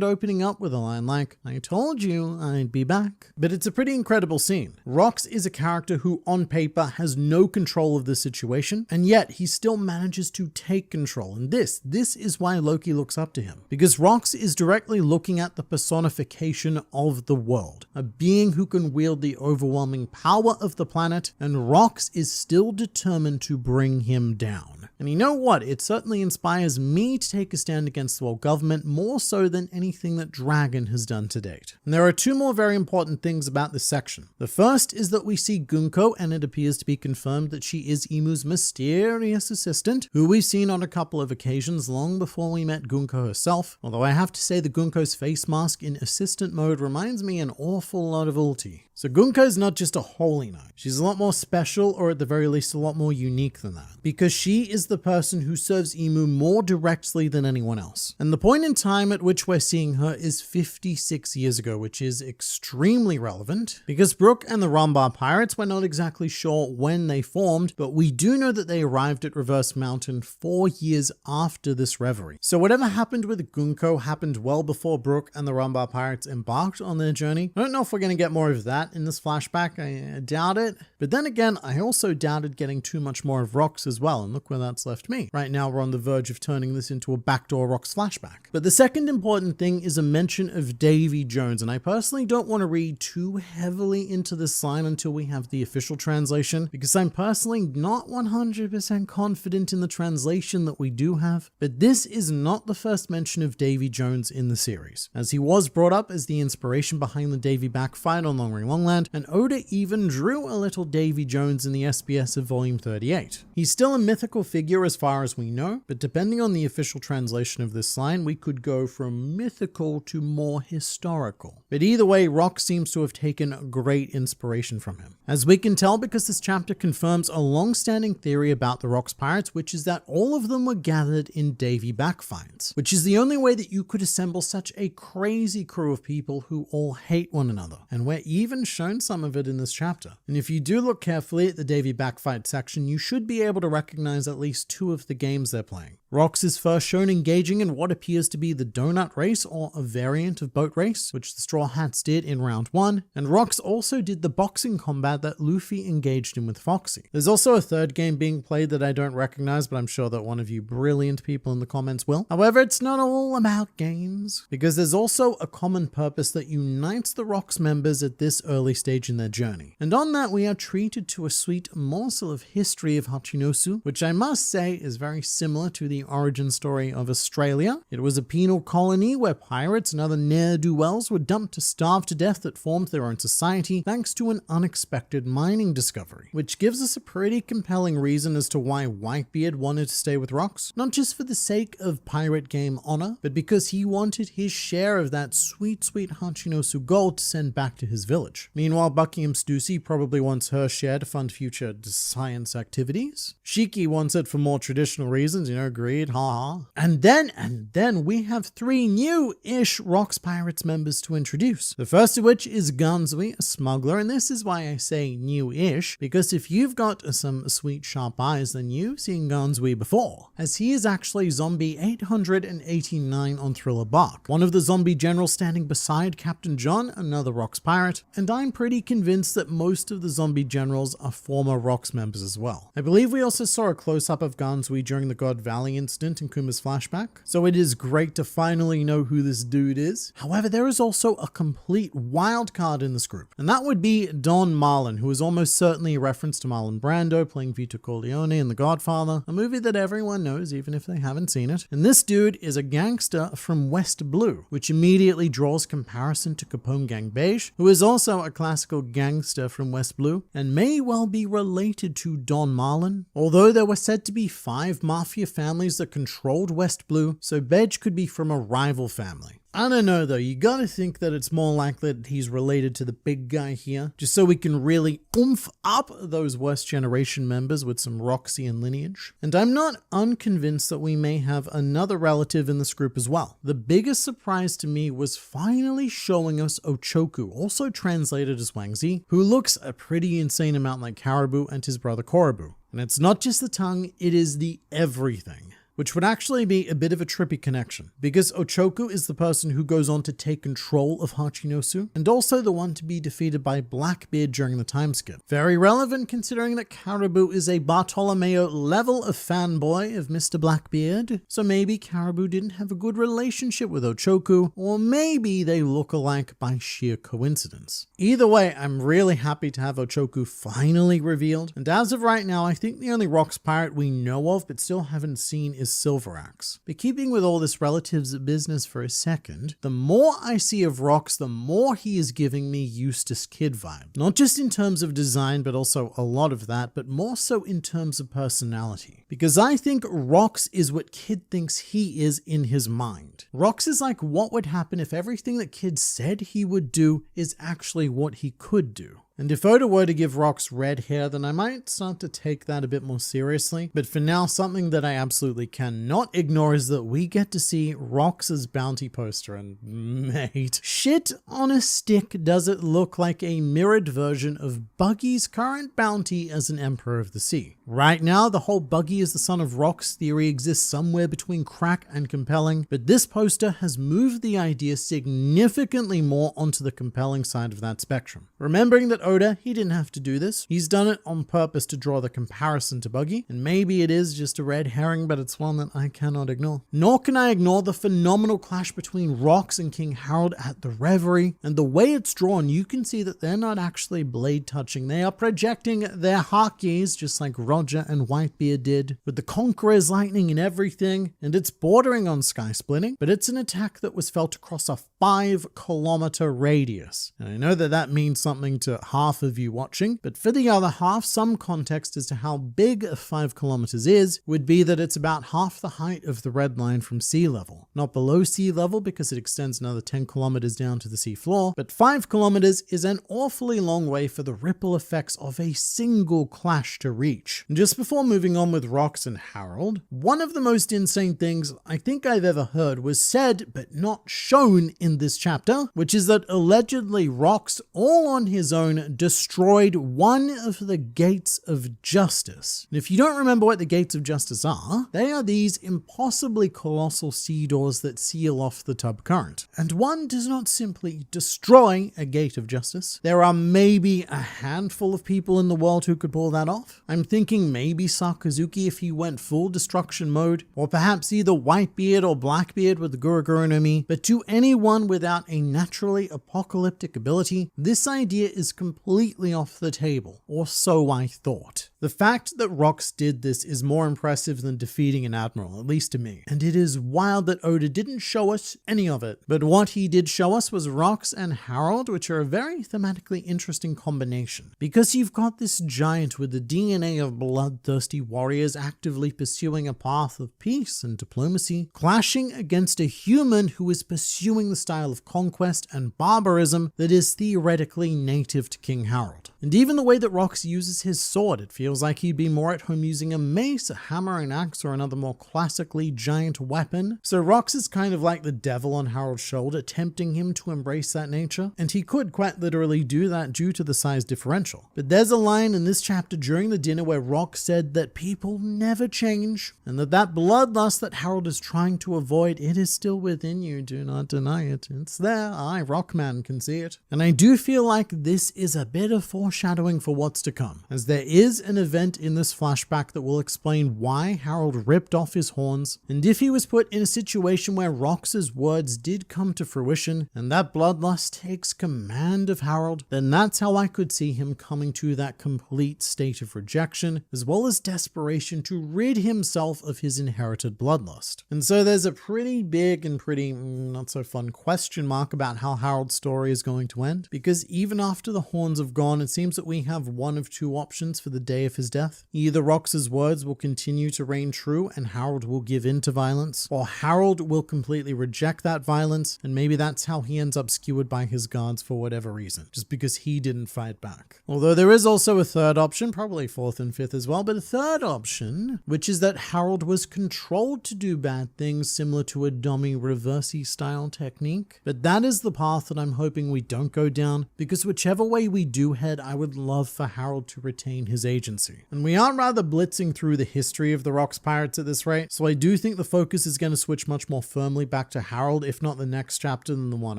opening up with a line like, "I told you I'd be back." But it's a pretty incredible scene. Rox is a character who on paper has no control of the situation, and yet he still manages to take control. And this is why Loki looks up to him, because Rox is directly looking at the personification of the world, a being who can wield the overwhelming power of the planet, and Rox is still determined to bring him down. And you know what? It certainly inspires me need to take a stand against the world government more so than anything that Dragon has done to date. And there are two more very important things about this section. The first is that we see Gunko, and it appears to be confirmed that she is Imu's mysterious assistant, who we've seen on a couple of occasions long before we met Gunko herself, although I have to say the Gunko's face mask in assistant mode reminds me an awful lot of Ulti. So Gunko is not just a holy knight, she's a lot more special, or at the very least a lot more unique than that, because she is the person who serves Imu more directly than anyone else. And the point in time at which we're seeing her is 56 years ago, which is extremely relevant, because Brook and the Rambar pirates, we're not exactly sure when they formed, but we do know that they arrived at Reverse Mountain 4 years after this Revery. So whatever happened with Gunko happened well before Brook and the Rambar pirates embarked on their journey. I don't know if we're going to get more of that in this flashback, I doubt it. But then again, I also doubted getting too much more of Rocks as well, and look where that's left me. Right now we're on the verge of turning this into a backdoor Rocks flashback. But the second important thing is a mention of Davy Jones, and I personally don't want to read too heavily into this line until we have the official translation, because I'm personally not 100% confident in the translation that we do have. But this is not the first mention of Davy Jones in the series, as he was brought up as the inspiration behind the Davy backfight on Long Ring Longland, and Oda even drew a little Davy Jones in the SBS of Volume 38. He's still a mythical figure as far as we know, but depending on the official translation of this line, we could go from mythical to more historical. But either way, Rock seems to have taken great inspiration from him. As we can tell, because this chapter confirms a long-standing theory about the Rocks pirates, which is that all of them were gathered in Davy backfights, which is the only way that you could assemble such a crazy crew of people who all hate one another. And we're even shown some of it in this chapter. And if you do look carefully at the Davy backfight section, you should be able to recognize at least two of the games they're playing. Rocks is first shown engaging in what appears to be the donut race, or a variant of boat race, which the Straw Hats did in round 1, and Rocks also did the boxing combat that Luffy engaged in with Foxy. There's also a third game being played that I don't recognize, but I'm sure that one of you brilliant people in the comments will. However, it's not all about games, because there's also a common purpose that unites the Rocks members at this early stage in their journey. And on that, we are treated to a sweet morsel of history of Hachinosu, which I must say is very similar to the origin story of Australia. It was a penal colony where pirates and other ne'er-do-wells were dumped to starve to death that formed their own society thanks to an unexpected mining discovery, which gives us a pretty compelling reason as to why Whitebeard wanted to stay with Rocks, not just for the sake of pirate game honor, but because he wanted his share of that sweet, sweet Hachinosu gold to send back to his village. Meanwhile, Buckingham Stussy probably wants her share to fund future science activities. Shiki wants it for more traditional reasons, greed, haha. And then we have 3 new-ish Rocks Pirates members to introduce. The first of which is Ganzui, a smuggler, and this is why I say new-ish, because if you've got some sweet sharp eyes, then you've seen Ganzui before, as he is actually Zombie 889 on Thriller Bark, one of the zombie generals standing beside Captain John, another Rocks pirate, and I'm pretty convinced that most of the zombie generals are former Rocks members as well. I believe we also saw a close-up of Ganzui during the God Valley incident in Kuma's flashback, so it is great to finally know who this dude is. However, there is also a complete wild card in this group, and that would be Don Marlon, who is almost certainly a reference to Marlon Brando playing Vito Corleone in The Godfather, a movie that everyone knows even if they haven't seen it. And this dude is a gangster from West Blue, which immediately draws comparison to Capone Gang Beige, who is also a classical gangster from West Blue, and may well be related to Don Marlon, although there were said to be 5 mafia families that controlled West Blue, so Beige could be from a rival family. I don't know though, you gotta think that it's more likely that he's related to the big guy here, just so we can really oomph up those Worst Generation members with some Roxian lineage. And I'm not unconvinced that we may have another relative in this group as well. The biggest surprise to me was finally showing us Ochoku, also translated as Wang Zi, who looks a pretty insane amount like Caribou and his brother Korobu. And it's not just the tongue, it is the everything, which would actually be a bit of a trippy connection, because Ochoku is the person who goes on to take control of Hachinosu, and also the one to be defeated by Blackbeard during the time skip. Very relevant considering that Caribou is a Bartolomeo level of fanboy of Mr. Blackbeard, so maybe Caribou didn't have a good relationship with Ochoku, or maybe they look alike by sheer coincidence. Either way, I'm really happy to have Ochoku finally revealed, and as of right now, I think the only Rocks pirate we know of but still haven't seen is his silver axe. But keeping with all this relatives business for a second, the more I see of Rocks, the more he is giving me Eustace Kid vibe. Not just in terms of design, but also a lot of that, but more so in terms of personality. Because I think Rocks is what Kid thinks he is in his mind. Rocks is like what would happen if everything that Kid said he would do is actually what he could do. And if Oda were to give Rocks red hair, then I might start to take that a bit more seriously. But for now, something that I absolutely cannot ignore is that we get to see Rocks' bounty poster, and mate, shit on a stick does it look like a mirrored version of Buggy's current bounty as an Emperor of the Sea. Right now, the whole Buggy is the son of Rocks theory exists somewhere between crack and compelling, but this poster has moved the idea significantly more onto the compelling side of that spectrum. Remembering that Oda, he didn't have to do this. He's done it on purpose to draw the comparison to Buggy, and maybe it is just a red herring, but it's one that I cannot ignore. Nor can I ignore the phenomenal clash between Rocks and King Harold at the Reverie, and the way it's drawn, you can see that they're not actually blade touching. They are projecting their Hakis, just like Roger and Whitebeard did, with the Conqueror's lightning and everything, and it's bordering on sky splitting, but it's an attack that was felt across a 5-kilometer radius. And I know that that means something to half of you watching, but for the other half, some context as to how big 5 kilometers is would be that it's about half the height of the red line from sea level. Not below sea level because it extends another 10 kilometers down to the sea floor, but 5 kilometers is an awfully long way for the ripple effects of a single clash to reach. And just before moving on with Rocks and Harold, one of the most insane things I think I've ever heard was said but not shown in this chapter, which is that allegedly Rocks, all on his own, destroyed one of the gates of justice. And if you don't remember what the gates of justice are, they are these impossibly colossal sea doors that seal off the tub current. And one does not simply destroy a gate of justice. There are maybe a handful of people in the world who could pull that off. I'm thinking maybe Sakazuki if he went full destruction mode, or perhaps either Whitebeard or Blackbeard with the Guruguru no Mi, but to anyone without a naturally apocalyptic ability, this idea is completely off the table, or so I thought. The fact that Rocks did this is more impressive than defeating an admiral, at least to me, and it is wild that Oda didn't show us any of it. But what he did show us was Rocks and Harold, which are a very thematically interesting combination, because you've got this giant with the DNA of bloodthirsty warriors actively pursuing a path of peace and diplomacy, clashing against a human who is pursuing the style of conquest and barbarism that is theoretically native to King Harold. And even the way that Rocks uses his sword, it feels like he'd be more at home using a mace, a hammer, an axe, or another more classically giant weapon. So Rocks is kind of like the devil on Harold's shoulder, tempting him to embrace that nature, and he could quite literally do that due to the size differential. But there's a line in this chapter during the dinner where Rocks said that people never change, and that bloodlust that Harold is trying to avoid, it is still within you, do not deny it. It's there, I, Rockman, can see it. And I do feel like this is a bit of foreshadowing for what's to come, as there is an event in this flashback that will explain why Harold ripped off his horns, and if he was put in a situation where Rocks' words did come to fruition, and that bloodlust takes command of Harold, then that's how I could see him coming to that complete state of rejection, as well as desperation to rid himself of his inherited bloodlust. And so there's a pretty big and pretty not so fun question mark about how Harold's story is going to end, because even after the horns have gone, it seems that we have one of two options for the day of his death. Either Rocks' words will continue to reign true and Harold will give in to violence, or Harold will completely reject that violence, and maybe that's how he ends up skewered by his guards for whatever reason, just because he didn't fight back. Although there is also a third option, probably fourth and fifth as well, but a third option, which is that Harold was controlled to do bad things similar to a dummy reversey style technique. But that is the path that I'm hoping we don't go down, because whichever way we do head, I would love for Harold to retain his agency. And we are rather blitzing through the history of the Rocks Pirates at this rate, so I do think the focus is going to switch much more firmly back to Harold, if not the next chapter than the one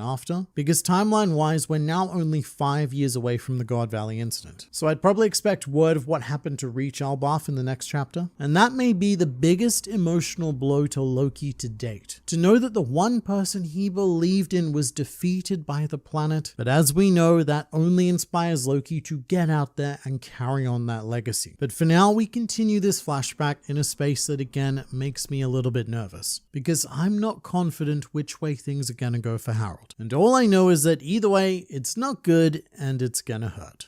after, because timeline wise, we're now only 5 years away from the God Valley incident. So I'd probably expect word of what happened to Reach Albarth in the next chapter, and that may be the biggest emotional blow to Loki to date. To know that the one person he believed in was defeated by the planet, but as we know, that only inspires Loki Loki to get out there and carry on that legacy. But for now, we continue this flashback in a space that again makes me a little bit nervous, because I'm not confident which way things are gonna go for Harold. And all I know is that either way, it's not good and it's gonna hurt.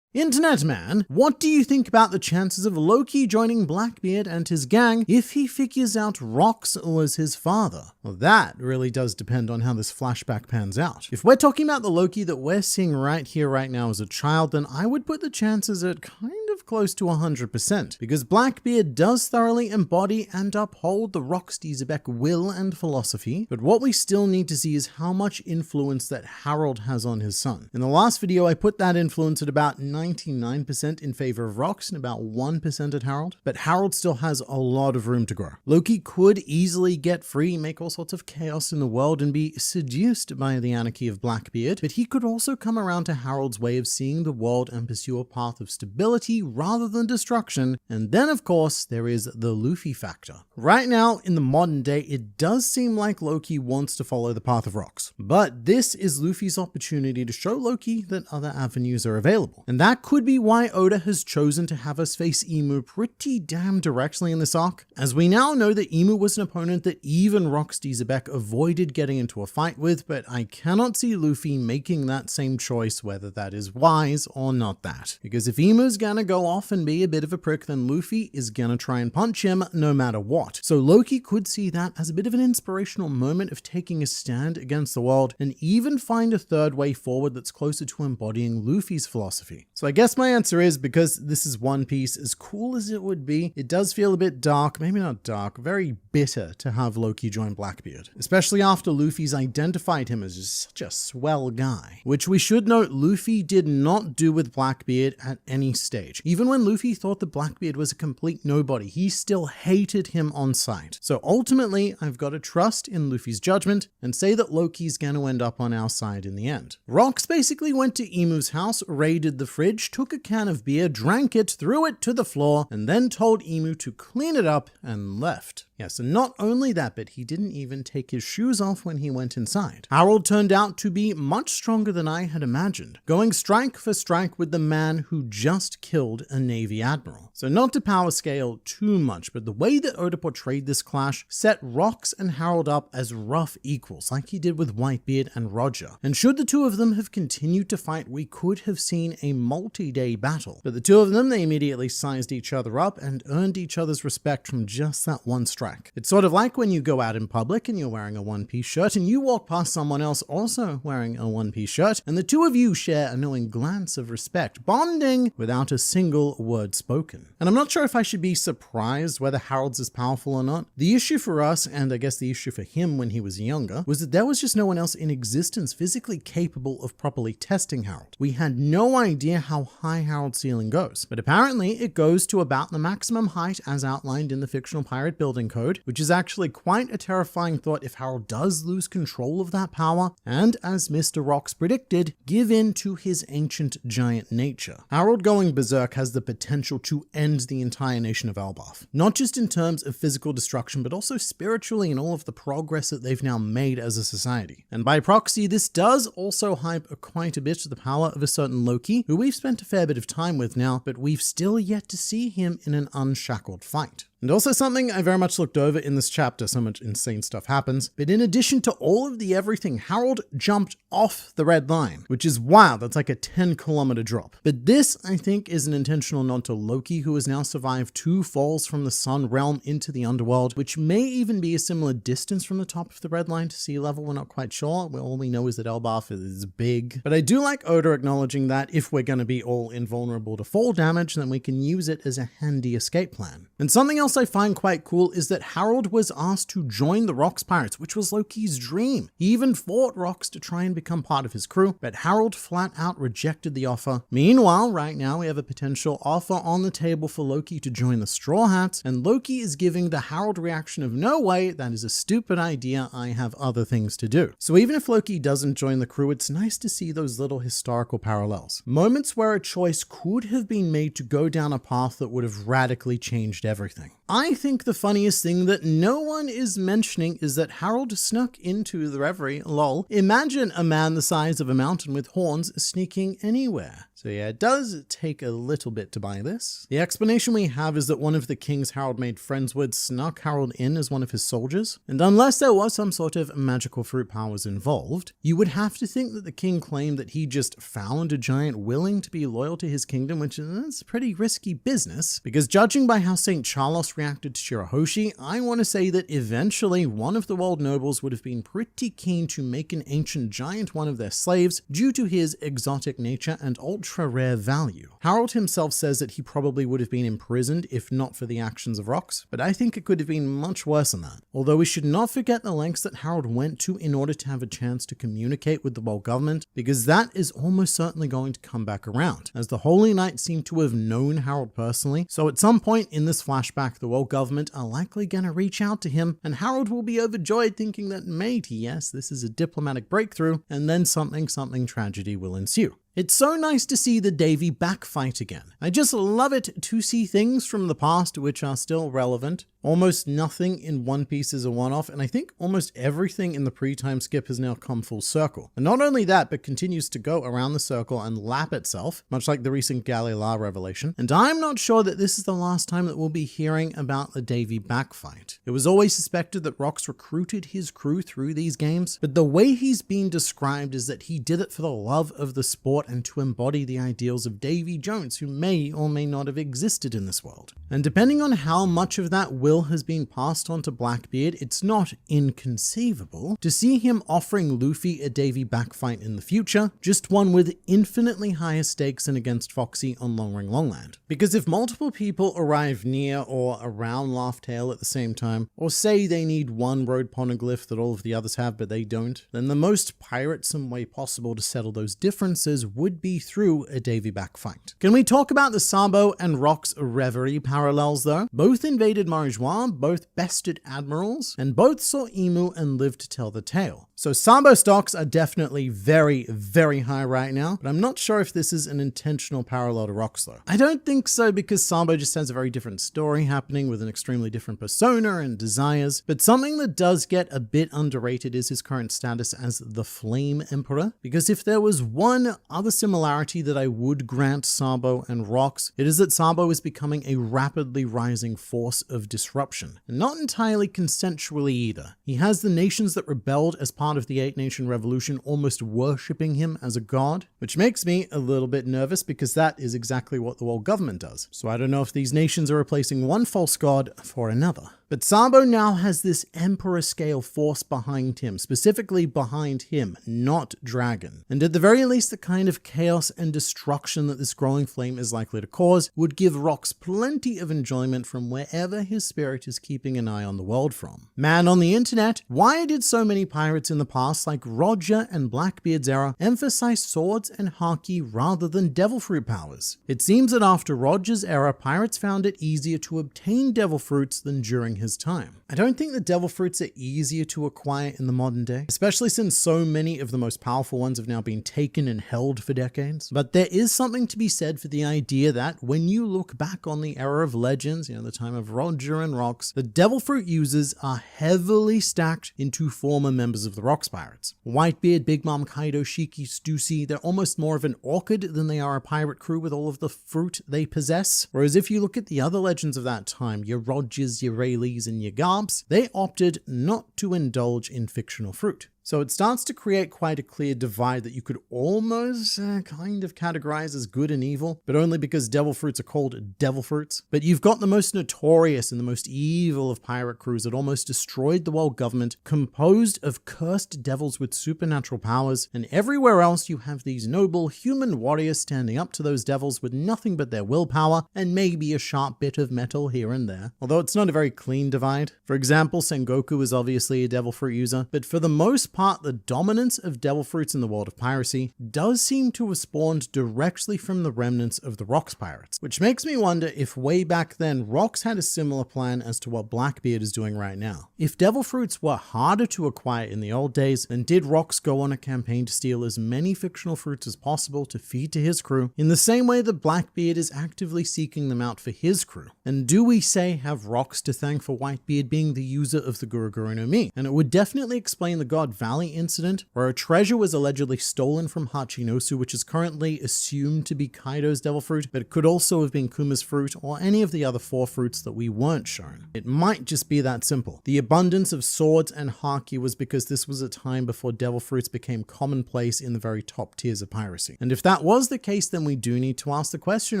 Internet man, what do you think about the chances of Loki joining Blackbeard and his gang if he figures out Rox was his father? Well, that really does depend on how this flashback pans out. If we're talking about the Loki that we're seeing right here, right now as a child, then I would put the chances at kind of close to 100%, because Blackbeard does thoroughly embody and uphold the Xebec will and philosophy, but what we still need to see is how much influence that Harold has on his son. In the last video, I put that influence at about 99% in favor of Rox and about 1% at Harold, but Harold still has a lot of room to grow. Loki could easily get free, make all sorts of chaos in the world, and be seduced by the anarchy of Blackbeard, but he could also come around to Harold's way of seeing the world and pursue a path of stability rather than destruction. And then, of course, there is the Luffy factor. Right now, in the modern day, it does seem like Loki wants to follow the path of Rox, but this is Luffy's opportunity to show Loki that other avenues are available. And that could be why Oda has chosen to have us face Emu pretty damn directly in this arc, as we now know that Emu was an opponent that even Xebec avoided getting into a fight with, but I cannot see Luffy making that same choice, whether that is wise or not that. Because if Emu's gonna go off and be a bit of a prick, then Luffy is gonna try and punch him no matter what. So Loki could see that as a bit of an inspirational moment of taking a stand against the world, and even find a third way forward that's closer to embodying Luffy's philosophy. So I guess my answer is, because this is One Piece, as cool as it would be, it does feel a bit dark, maybe not dark, very bitter to have Loki join Blackbeard, especially after Luffy's identified him as just such a swell guy, which we should note Luffy did not do with Blackbeard at any stage. Even when Luffy thought that Blackbeard was a complete nobody, he still hated him on sight. So ultimately, I've got to trust in Luffy's judgment and say that Loki's gonna end up on our side in the end. Rox basically went to Emu's house, raided the fridge, took a can of beer, drank it, threw it to the floor, and then told Emu to clean it up and left. Yes, and not only that, but he didn't even take his shoes off when he went inside. Harold turned out to be much stronger than I had imagined, going strike for strike with the man who just killed a Navy admiral. So not to power scale too much, but the way that Oda portrayed this clash set Rox and Harold up as rough equals, like he did with Whitebeard and Roger. And should the two of them have continued to fight, we could have seen a multi-day battle. But the two of them, they immediately sized each other up and earned each other's respect from just that one strike. It's sort of like when you go out in public and you're wearing a one-piece shirt and you walk past someone else also wearing a one-piece shirt, and the two of you share a knowing glance of respect, bonding without a single word spoken. And I'm not sure if I should be surprised whether Harold's as powerful or not. The issue for us, and I guess the issue for him when he was younger, was that there was just no one else in existence physically capable of properly testing Harold. We had no idea how high Harold's ceiling goes, but apparently it goes to about the maximum height as outlined in the fictional pirate building code, which is actually quite a terrifying thought if Harold does lose control of that power and, as Mr. Rox predicted, give in to his ancient giant nature. Harold going berserk has the potential to end the entire nation of Elbaf, not just in terms of physical destruction, but also spiritually in all of the progress that they've now made as a society. And by proxy, this does also hype quite a bit the power of a certain Loki, who we've spent a fair bit of time with now, but we've still yet to see him in an unshackled fight. And also something I very much looked over in this chapter, so much insane stuff happens, but in addition to all of the everything, Harold jumped off the red line, which is wild. That's like a 10-kilometer drop. But this, I think, is an intentional nod to Loki, who has now survived 2 falls from the sun realm into the underworld, which may even be a similar distance from the top of the red line to sea level. We're not quite sure. All we know is that Elbaf is big. But I do like Oda acknowledging that if we're going to be all invulnerable to fall damage, then we can use it as a handy escape plan. And something else I find quite cool is that Harold was asked to join the Rox Pirates, which was Loki's dream. He even fought Rox to try and become part of his crew, but Harold flat out rejected the offer. Meanwhile, right now we have a potential offer on the table for Loki to join the Straw Hats, and Loki is giving the Harold reaction of no way, that is a stupid idea, I have other things to do. So even if Loki doesn't join the crew, it's nice to see those little historical parallels. Moments where a choice could have been made to go down a path that would have radically changed everything. I think the funniest thing that no one is mentioning is that Harold snuck into the Reverie, lol. Imagine a man the size of a mountain with horns sneaking anywhere. So yeah, it does take a little bit to buy this. The explanation we have is that one of the kings Harold made friends with snuck Harold in as one of his soldiers, and unless there was some sort of magical fruit powers involved, you would have to think that the king claimed that he just found a giant willing to be loyal to his kingdom, which is pretty risky business, because judging by how St. Charles reacted to Shirahoshi, I want to say that eventually one of the world nobles would have been pretty keen to make an ancient giant one of their slaves due to his exotic nature and ultra rare value. Harold himself says that he probably would have been imprisoned if not for the actions of Rox, but I think it could have been much worse than that. Although we should not forget the lengths that Harold went to in order to have a chance to communicate with the world government, because that is almost certainly going to come back around, as the Holy Knight seem to have known Harold personally, so at some point in this flashback the world government are likely gonna reach out to him, and Harold will be overjoyed thinking that maybe, yes, this is a diplomatic breakthrough, and then something tragedy will ensue. It's so nice to see the Davy back fight again. I just love it to see things from the past which are still relevant. Almost nothing in One Piece is a one-off, and I think almost everything in the pre-time skip has now come full circle. And not only that, but continues to go around the circle and lap itself, much like the recent Galera revelation. And I'm not sure that this is the last time that we'll be hearing about the Davy backfight. It was always suspected that Rox recruited his crew through these games, but the way he's been described is that he did it for the love of the sport and to embody the ideals of Davy Jones, who may or may not have existed in this world. And depending on how much of that will has been passed on to Blackbeard, it's not inconceivable to see him offering Luffy a Davy backfight in the future, just one with infinitely higher stakes than against Foxy on Long Ring Longland. Because if multiple people arrive near or around Laugh Tale at the same time, or say they need one road poneglyph that all of the others have but they don't, then the most piratesome way possible to settle those differences would be through a Davy backfight. Can we talk about the Sabo and Rox Reverie parallels though? Both invaded Marijuana, both bested admirals, and both saw Emu and lived to tell the tale. So Sabo stocks are definitely very, very high right now, but I'm not sure if this is an intentional parallel to Rox though. I don't think so, because Sabo just has a very different story happening with an extremely different persona and desires, but something that does get a bit underrated is his current status as the Flame Emperor, because if there was one other similarity that I would grant Sabo and Rox, it is that Sabo is becoming a rapidly rising force of disruption, and not entirely consensually either. He has the nations that rebelled as part of the 8-Nation Revolution almost worshipping him as a god, which makes me a little bit nervous because that is exactly what the world government does. So I don't know if these nations are replacing one false god for another. But Sabo now has this emperor-scale force behind him, specifically behind him, not Dragon. And at the very least, the kind of chaos and destruction that this growing flame is likely to cause would give Rox plenty of enjoyment from wherever his spirit is keeping an eye on the world from. Man on the internet, why did so many pirates in the past, like Roger and Blackbeard's era, emphasize swords and Haki rather than devil fruit powers? It seems that after Roger's era, pirates found it easier to obtain devil fruits than during his time. I don't think the devil fruits are easier to acquire in the modern day, especially since so many of the most powerful ones have now been taken and held for decades. But there is something to be said for the idea that when you look back on the era of legends, the time of Roger and Rox, the devil fruit users are heavily stacked into former members of the Rox pirates. Whitebeard, Big Mom, Kaido, Shiki, Stussy, they're almost more of an orchid than they are a pirate crew with all of the fruit they possess. Whereas if you look at the other legends of that time, your Rogers, your Rayleighs, and your Garbs, they opted not to indulge in fictional fruit. So it starts to create quite a clear divide that you could almost kind of categorize as good and evil, but only because devil fruits are called devil fruits. But you've got the most notorious and the most evil of pirate crews that almost destroyed the world government, composed of cursed devils with supernatural powers, and everywhere else you have these noble human warriors standing up to those devils with nothing but their willpower and maybe a sharp bit of metal here and there. Although it's not a very clean divide. For example, Sengoku is obviously a devil fruit user, but for the most part, the dominance of devil fruits in the world of piracy does seem to have spawned directly from the remnants of the Rocks pirates, which makes me wonder if way back then Rocks had a similar plan as to what Blackbeard is doing right now. If devil fruits were harder to acquire in the old days, then did Rocks go on a campaign to steal as many fictional fruits as possible to feed to his crew, in the same way that Blackbeard is actively seeking them out for his crew? And do we say have Rocks to thank for Whitebeard being the user of the Guru Guru no Mi? And it would definitely explain the God Valley incident, where a treasure was allegedly stolen from Hachinosu, which is currently assumed to be Kaido's devil fruit, but it could also have been Kuma's fruit or any of the other 4 fruits that we weren't shown. It might just be that simple. The abundance of swords and Haki was because this was a time before devil fruits became commonplace in the very top tiers of piracy. And if that was the case, then we do need to ask the question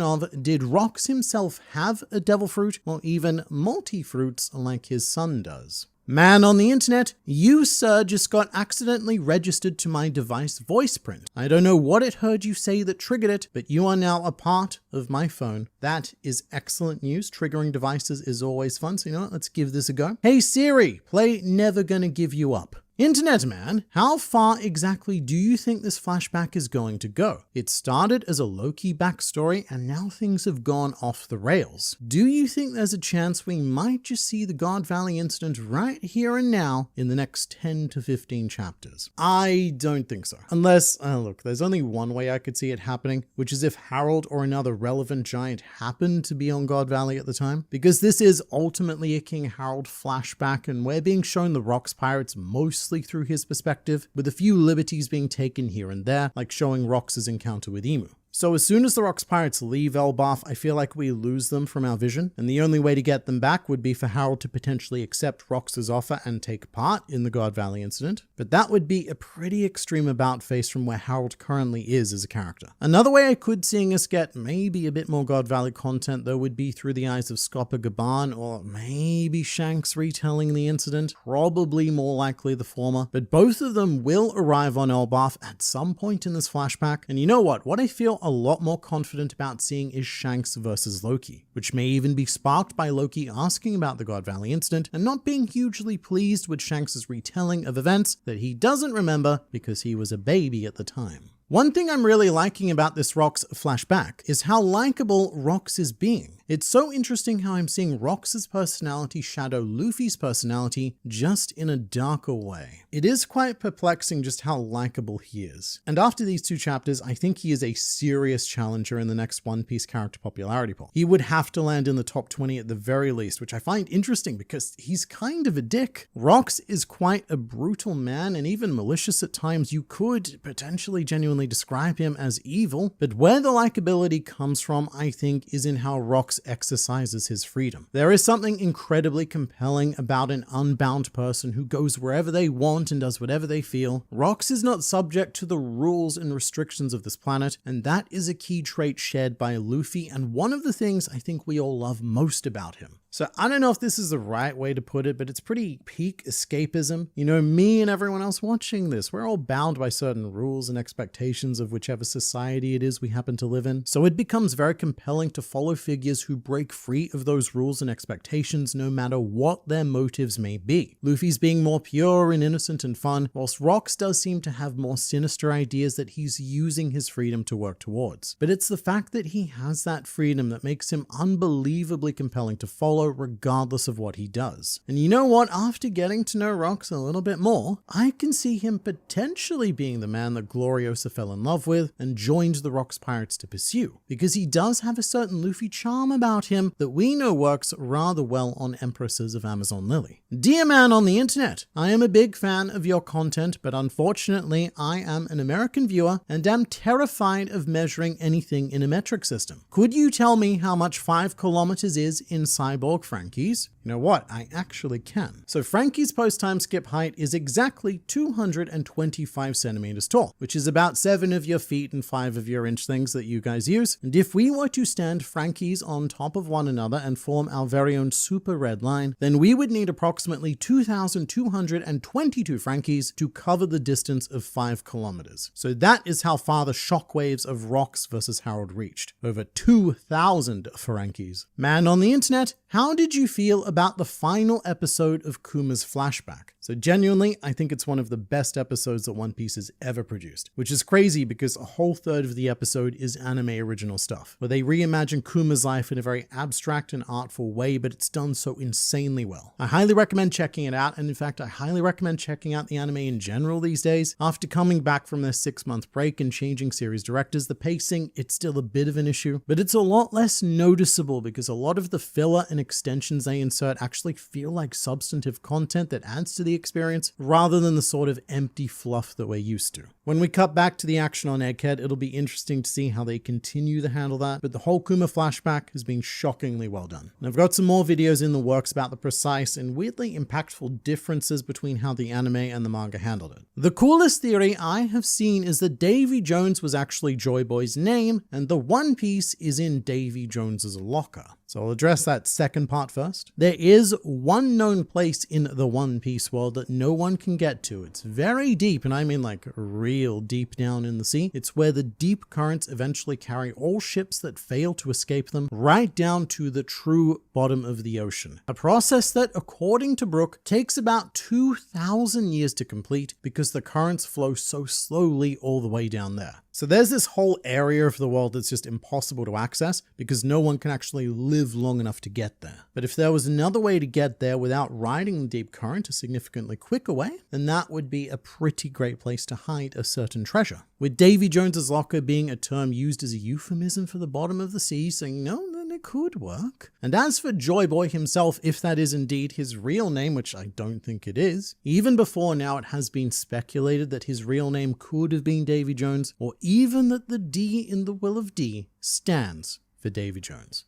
of, did Rocks himself have a devil fruit or even multi-fruits like his son does? Man on the internet, you sir just got accidentally registered to my device voice print. I don't know what it heard you say that triggered it, but you are now a part of my phone. That is excellent news. Triggering devices is always fun, so you know what, let's give this a go. Hey Siri, play Never Gonna Give You Up. Internet man, how far exactly do you think this flashback is going to go? It started as a Loki backstory and now things have gone off the rails. Do you think there's a chance we might just see the God Valley incident right here and now in the next 10 to 15 chapters? I don't think so. Unless, look, there's only one way I could see it happening, which is if Harold or another relevant giant happened to be on God Valley at the time. Because this is ultimately a King Harold flashback and we're being shown the Rocks pirates mostly through his perspective, with a few liberties being taken here and there, like showing Rocks' encounter with Emu. So as soon as the Rocks pirates leave Elbaf, I feel like we lose them from our vision, and the only way to get them back would be for Harold to potentially accept Rocks' offer and take part in the God Valley incident, but that would be a pretty extreme about face from where Harold currently is as a character. Another way I could seeing us get maybe a bit more God Valley content though would be through the eyes of Scopper Gaban, or maybe Shanks retelling the incident, probably more likely the former, but both of them will arrive on Elbaf at some point in this flashback, and you know what I feel a lot more confident about seeing is Shanks versus Loki, which may even be sparked by Loki asking about the God Valley incident and not being hugely pleased with Shanks' retelling of events that he doesn't remember because he was a baby at the time. One thing I'm really liking about this Rocks flashback is how likable Rocks is being. It's so interesting how I'm seeing Rocks' personality shadow Luffy's personality just in a darker way. It is quite perplexing just how likable he is. And after these 2 chapters, I think he is a serious challenger in the next One Piece character popularity poll. He would have to land in the top 20 at the very least, which I find interesting because he's kind of a dick. Rocks is quite a brutal man and even malicious at times. You could potentially genuinely describe him as evil, but where the likability comes from, I think, is in how Rocks exercises his freedom. There is something incredibly compelling about an unbound person who goes wherever they want and does whatever they feel. Rocks is not subject to the rules and restrictions of this planet, and that is a key trait shared by Luffy and one of the things I think we all love most about him. So I don't know if this is the right way to put it, but it's pretty peak escapism. You know, me and everyone else watching this, we're all bound by certain rules and expectations of whichever society it is we happen to live in. So it becomes very compelling to follow figures who break free of those rules and expectations no matter what their motives may be. Luffy's being more pure and innocent and fun, whilst Rocks does seem to have more sinister ideas that he's using his freedom to work towards. But it's the fact that he has that freedom that makes him unbelievably compelling to follow regardless of what he does. And you know what? After getting to know Rocks a little bit more, I can see him potentially being the man that Gloriosa fell in love with and joined the Rocks pirates to pursue, because he does have a certain Luffy charm about him that we know works rather well on Empresses of Amazon Lily. Dear man on the internet, I am a big fan of your content, but unfortunately I am an American viewer and am terrified of measuring anything in a metric system. Could you tell me how much 5 kilometers is in Cyborg Frankie's? You know what? I actually can. So Frankie's post-time skip height is exactly 225 centimeters tall, which is about 7 of your feet and 5 of your inch things that you guys use. And if we were to stand Frankies on top of one another and form our very own super red line, then we would need approximately 2,222 Frankies to cover the distance of 5 kilometers. So that is how far the shockwaves of Rocks versus Harold reached. Over 2,000 Frankies. Man on the internet, how did you feel about the final episode of Kuma's flashback. So genuinely, I think it's one of the best episodes that One Piece has ever produced, which is crazy because a whole third of the episode is anime original stuff, where they reimagine Kuma's life in a very abstract and artful way, but it's done so insanely well. I highly recommend checking it out, and in fact, I highly recommend checking out the anime in general these days. After coming back from their 6-month break and changing series directors, the pacing, it's still a bit of an issue, but it's a lot less noticeable because a lot of the filler and extensions they insert actually feel like substantive content that adds to the experience rather than the sort of empty fluff that we're used to. When we cut back to the action on Egghead, it'll be interesting to see how they continue to handle that, but the whole Kuma flashback has been shockingly well done. And I've got some more videos in the works about the precise and weirdly impactful differences between how the anime and the manga handled it. The coolest theory I have seen is that Davy Jones was actually Joy Boy's name, and the One Piece is in Davy Jones's locker. So I'll address that second part first. There is one known place in the One Piece world that no one can get to. It's very deep, and I mean like real deep down in the sea. It's where the deep currents eventually carry all ships that fail to escape them right down to the true bottom of the ocean. A process that, according to Brook, takes about 2,000 years to complete because the currents flow so slowly all the way down there. So there's this whole area of the world that's just impossible to access because no one can actually live long enough to get there. But if there was another way to get there without riding the deep current a significantly quicker way, then that would be a pretty great place to hide a certain treasure. With Davy Jones's locker being a term used as a euphemism for the bottom of the sea, saying no, then it could work. And as for Joy Boy himself, if that is indeed his real name, which I don't think it is, even before now it has been speculated that his real name could have been Davy Jones, or even that the D in the Will of D stands for Davy Jones.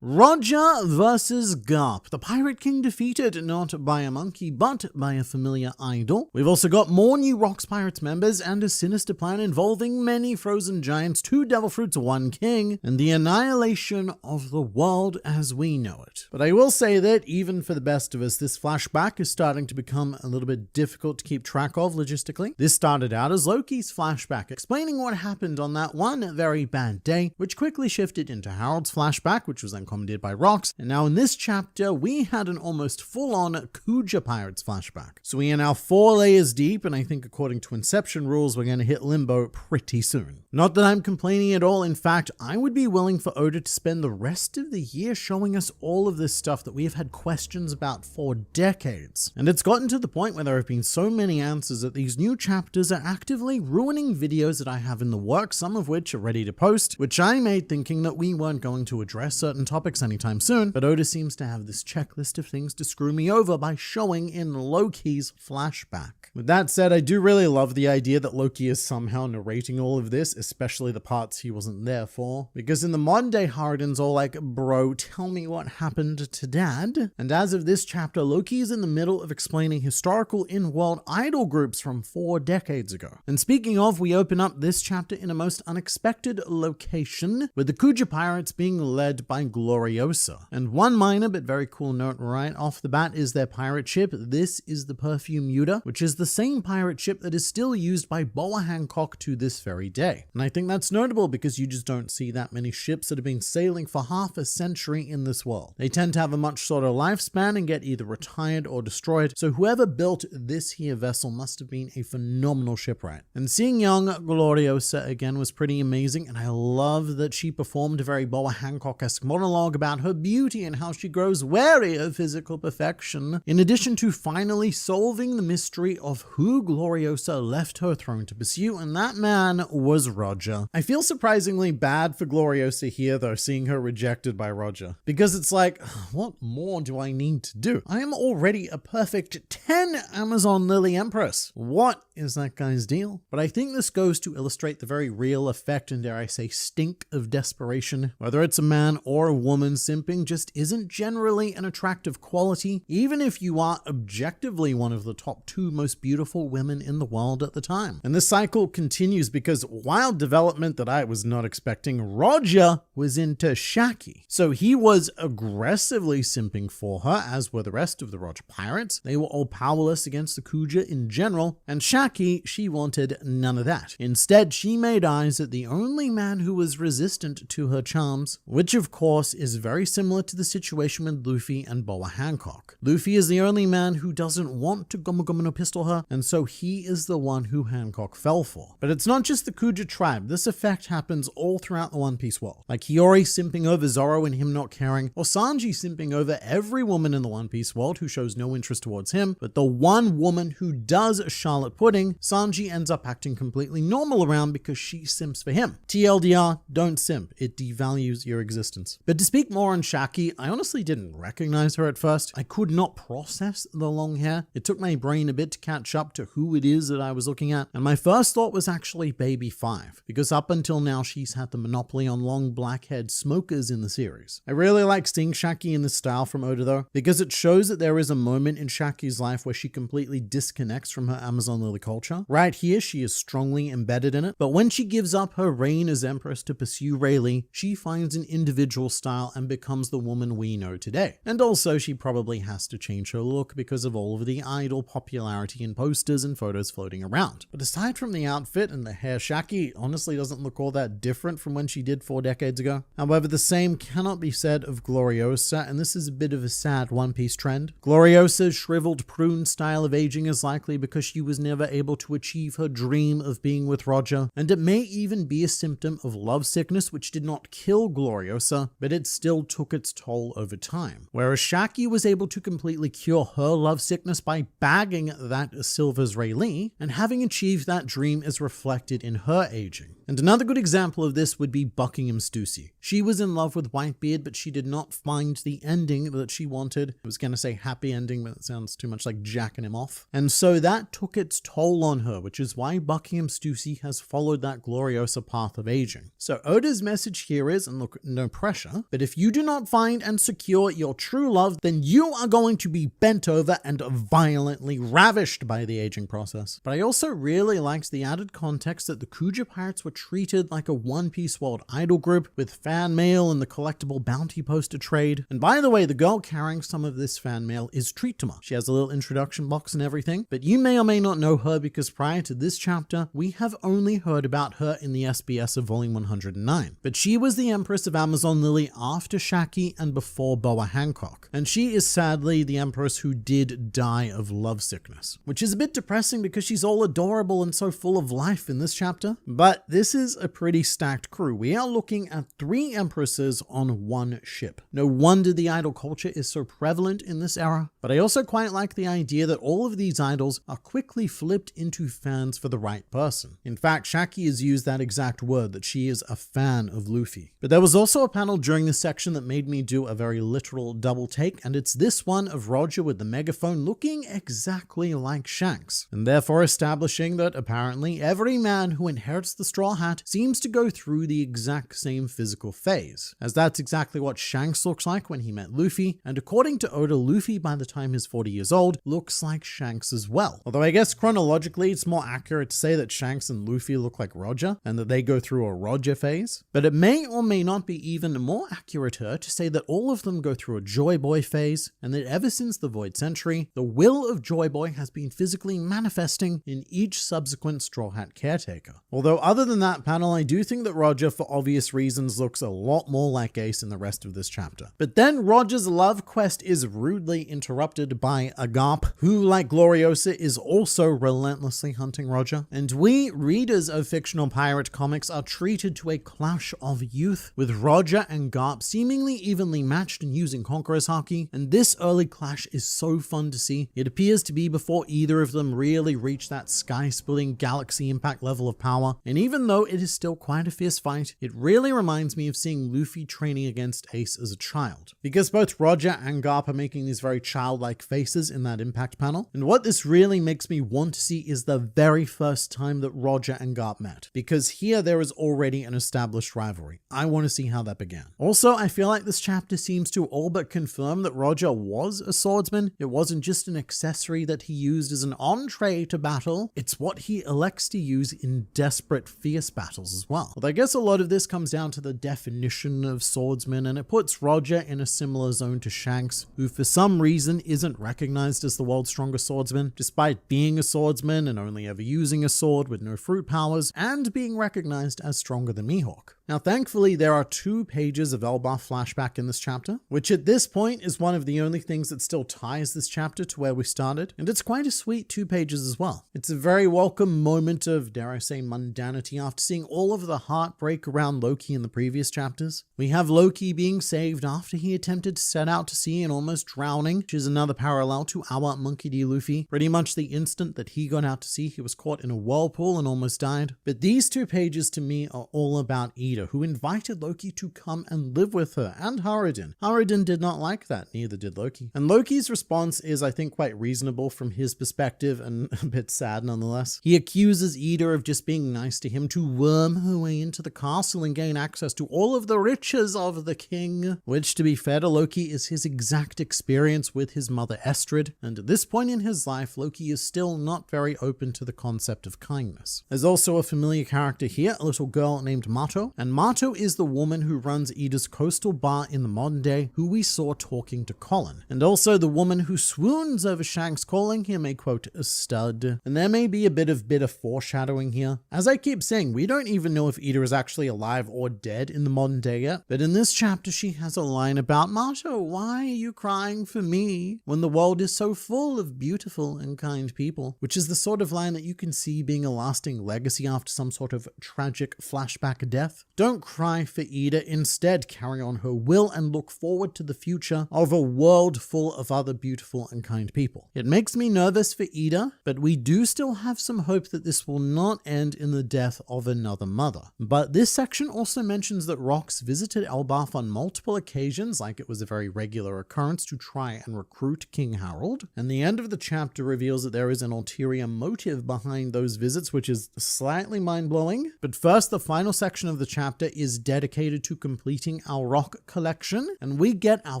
Roger versus Garp. The Pirate King defeated not by a monkey, but by a familiar idol. We've also got more new Rocks Pirates members and a sinister plan involving many frozen giants, 2 devil fruits, 1 king, and the annihilation of the world as we know it. But I will say that even for the best of us, this flashback is starting to become a little bit difficult to keep track of logistically. This started out as Loki's flashback, explaining what happened on that one very bad day, which quickly shifted into Harold's flashback, which was then commented by Rocks, and now in this chapter we had an almost full-on Kuja Pirates flashback. So we are now 4 layers deep, and I think according to Inception rules we're going to hit Limbo pretty soon. Not that I'm complaining at all, in fact I would be willing for Oda to spend the rest of the year showing us all of this stuff that we have had questions about for decades. And it's gotten to the point where there have been so many answers that these new chapters are actively ruining videos that I have in the works, some of which are ready to post, which I made thinking that we weren't going to address certain topics anytime soon, but Oda seems to have this checklist of things to screw me over by showing in Loki's flashback. With that said, I do really love the idea that Loki is somehow narrating all of this, especially the parts he wasn't there for, because in the modern day Harden's all like, bro, tell me what happened to dad. And as of this chapter, Loki is in the middle of explaining historical in-world idol groups from 4 decades ago. And speaking of, we open up this chapter in a most unexpected location, with the Kuja Pirates being led by Gloriosa. And one minor but very cool note right off the bat is their pirate ship. This is the Perfume Yuta, which is the same pirate ship that is still used by Boa Hancock to this very day. And I think that's notable because you just don't see that many ships that have been sailing for half a century in this world. They tend to have a much shorter lifespan and get either retired or destroyed, so whoever built this here vessel must have been a phenomenal shipwright. And seeing young Gloriosa again was pretty amazing, and I love that she performed a very Boa Hancock-esque monologue about her beauty and how she grows wary of physical perfection, in addition to finally solving the mystery of who Gloriosa left her throne to pursue, and that man was Roger. I feel surprisingly bad for Gloriosa here though, seeing her rejected by Roger, because it's like, what more do I need to do? I am already a perfect 10 Amazon Lily Empress. What is that guy's deal? But I think this goes to illustrate the very real effect and, dare I say, stink of desperation. Whether it's a man or a woman, simping just isn't generally an attractive quality, even if you are objectively one of the top 2 most beautiful women in the world at the time. And this cycle continues because, wild development that I was not expecting, Roger was into Shaki. So he was aggressively simping for her, as were the rest of the Roger pirates. They were all powerless against the Kuja in general, and Shaki Haki, she wanted none of that. Instead, she made eyes at the only man who was resistant to her charms, which of course is very similar to the situation with Luffy and Boa Hancock. Luffy is the only man who doesn't want to Gomu Gomu no Pistol her, and so he is the one who Hancock fell for. But it's not just the Kuja tribe. This effect happens all throughout the One Piece world. Like Hiyori simping over Zoro and him not caring, or Sanji simping over every woman in the One Piece world who shows no interest towards him, but the one woman who does Charlotte Pudding, Sanji ends up acting completely normal around because she simps for him. TLDR, don't simp. It devalues your existence. But to speak more on Shaki, I honestly didn't recognize her at first. I could not process the long hair. It took my brain a bit to catch up to who it is that I was looking at, and my first thought was actually Baby 5, because up until now she's had the monopoly on long black-haired smokers in the series. I really like seeing Shaki in this style from Oda though, because it shows that there is a moment in Shaki's life where she completely disconnects from her Amazon Lily culture. Right here, she is strongly embedded in it, but when she gives up her reign as Empress to pursue Rayleigh, she finds an individual style and becomes the woman we know today. And also, she probably has to change her look because of all of the idol popularity in posters and photos floating around. But aside from the outfit and the hair, Shaki honestly doesn't look all that different from when she did 4 decades ago. However, the same cannot be said of Gloriosa, and this is a bit of a sad One Piece trend. Gloriosa's shriveled prune style of aging is likely because she was never able to achieve her dream of being with Roger, and it may even be a symptom of lovesickness, which did not kill Gloriosa, but it still took its toll over time. Whereas Shaki was able to completely cure her lovesickness by bagging that Silver's Rayleigh, and having achieved that dream is reflected in her aging. And another good example of this would be Buckingham Stussy. She was in love with Whitebeard, but she did not find the ending that she wanted. I was going to say happy ending, but it sounds too much like jacking him off. And so that took its toll on her, which is why Buckingham Stussy has followed that Gloriosa path of aging. So Oda's message here is, and look, no pressure, but if you do not find and secure your true love, then you are going to be bent over and violently ravished by the aging process. But I also really liked the added context that the Kuja Pirates were treated like a One Piece World idol group with fan mail and the collectible bounty poster trade. And by the way, the girl carrying some of this fan mail is Tritoma. She has a little introduction box and everything, but you may or may not know her because prior to this chapter, we have only heard about her in the SBS of Volume 109. But she was the Empress of Amazon Lily after Shaki and before Boa Hancock. And she is sadly the Empress who did die of lovesickness, which is a bit depressing because she's all adorable and so full of life in this chapter. But this is a pretty stacked crew. We are looking at 3 Empresses on one ship. No wonder the idol culture is so prevalent in this era, but I also quite like the idea that all of these idols are quickly flipped into fans for the right person. In fact, Shaki has used that exact word, that she is a fan of Luffy. But there was also a panel during this section that made me do a very literal double take, and it's this one of Roger with the megaphone looking exactly like Shanks, and therefore establishing that apparently every man who inherits the straw hat seems to go through the exact same physical phase, as that's exactly what Shanks looks like when he met Luffy, and according to Oda, Luffy by the time he's 40 years old looks like Shanks as well. Although I guess chronologically it's more accurate to say that Shanks and Luffy look like Roger, and that they go through a Roger phase. But it may or may not be even more accurate to say that all of them go through a Joy Boy phase, and that ever since the Void Century, the will of Joy Boy has been physically manifesting in each subsequent Straw Hat caretaker. Although other than that panel, I do think that Roger, for obvious reasons, looks a lot more like Ace in the rest of this chapter. But then Roger's love quest is rudely interrupted by Agap, who, like Gloriosa, is also relentlessly hunting Roger. And we, readers of fictional pirate comics, are treated to a clash of youth, with Roger and Garp seemingly evenly matched and using Conqueror's Haki. And this early clash is so fun to see. It appears to be before either of them really reach that sky-splitting galaxy impact level of power. And even though it is still quite a fierce fight, it really reminds me of seeing Luffy training against Ace as a child, because both Roger and Garp are making these very childlike faces in that impact panel. And what this really makes me want to see is the very first time that Roger and Garp met, because here there is already an established rivalry. I want to see how that began. Also, I feel like this chapter seems to all but confirm that Roger was a swordsman. It wasn't just an accessory that he used as an entree to battle, it's what he elects to use in desperate, fierce battles as well. Although I guess a lot of this comes down to the definition of swordsman, and it puts Roger in a similar zone to Shanks, who for some reason isn't recognized as the world's strongest swordsman, despite being a swordsman swordsman and only ever using a sword with no fruit powers, and being recognized as stronger than Mihawk. Now, thankfully, there are 2 pages of Elbaf flashback in this chapter, which at this point is one of the only things that still ties this chapter to where we started, and it's quite a sweet 2 pages as well. It's a very welcome moment of, dare I say, mundanity after seeing all of the heartbreak around Loki in the previous chapters. We have Loki being saved after he attempted to set out to sea and almost drowning, which is another parallel to our Monkey D. Luffy. Pretty much the instant that he got out to sea, he was caught in a whirlpool and almost died. But these 2 pages to me are all about Ida, who invited Loki to come and live with her, and Haradin. Haradin did not like that, neither did Loki. And Loki's response is, I think, quite reasonable from his perspective, and a bit sad nonetheless. He accuses Ida of just being nice to him to worm her way into the castle and gain access to all of the riches of the king, which, to be fair to Loki, is his exact experience with his mother Estrid, and at this point in his life, Loki is still not very open to the concept of kindness. There's also a familiar character here, a little girl named Mato, and Mato is the woman who runs Ida's coastal bar in the modern day, who we saw talking to Colin, and also the woman who swoons over Shanks, calling him a quote, a stud. And there may be a bit of bitter foreshadowing here. As I keep saying, we don't even know if Ida is actually alive or dead in the modern day yet, but in this chapter she has a line about, Mato, why are you crying for me when the world is so full of beautiful and kind people? Which is the sort of line that you can see being a lasting legacy after some sort of tragic flashback death. Don't cry for Ida, instead carry on her will and look forward to the future of a world full of other beautiful and kind people. It makes me nervous for Ida, but we do still have some hope that this will not end in the death of another mother. But this section also mentions that Rox visited Elbaf on multiple occasions, like it was a very regular occurrence, to try and recruit King Harold, and the end of the chapter reveals that there is an ulterior motive behind those visits, which is slightly mind-blowing. But first, the final section of the chapter is dedicated to completing our rock collection, and we get our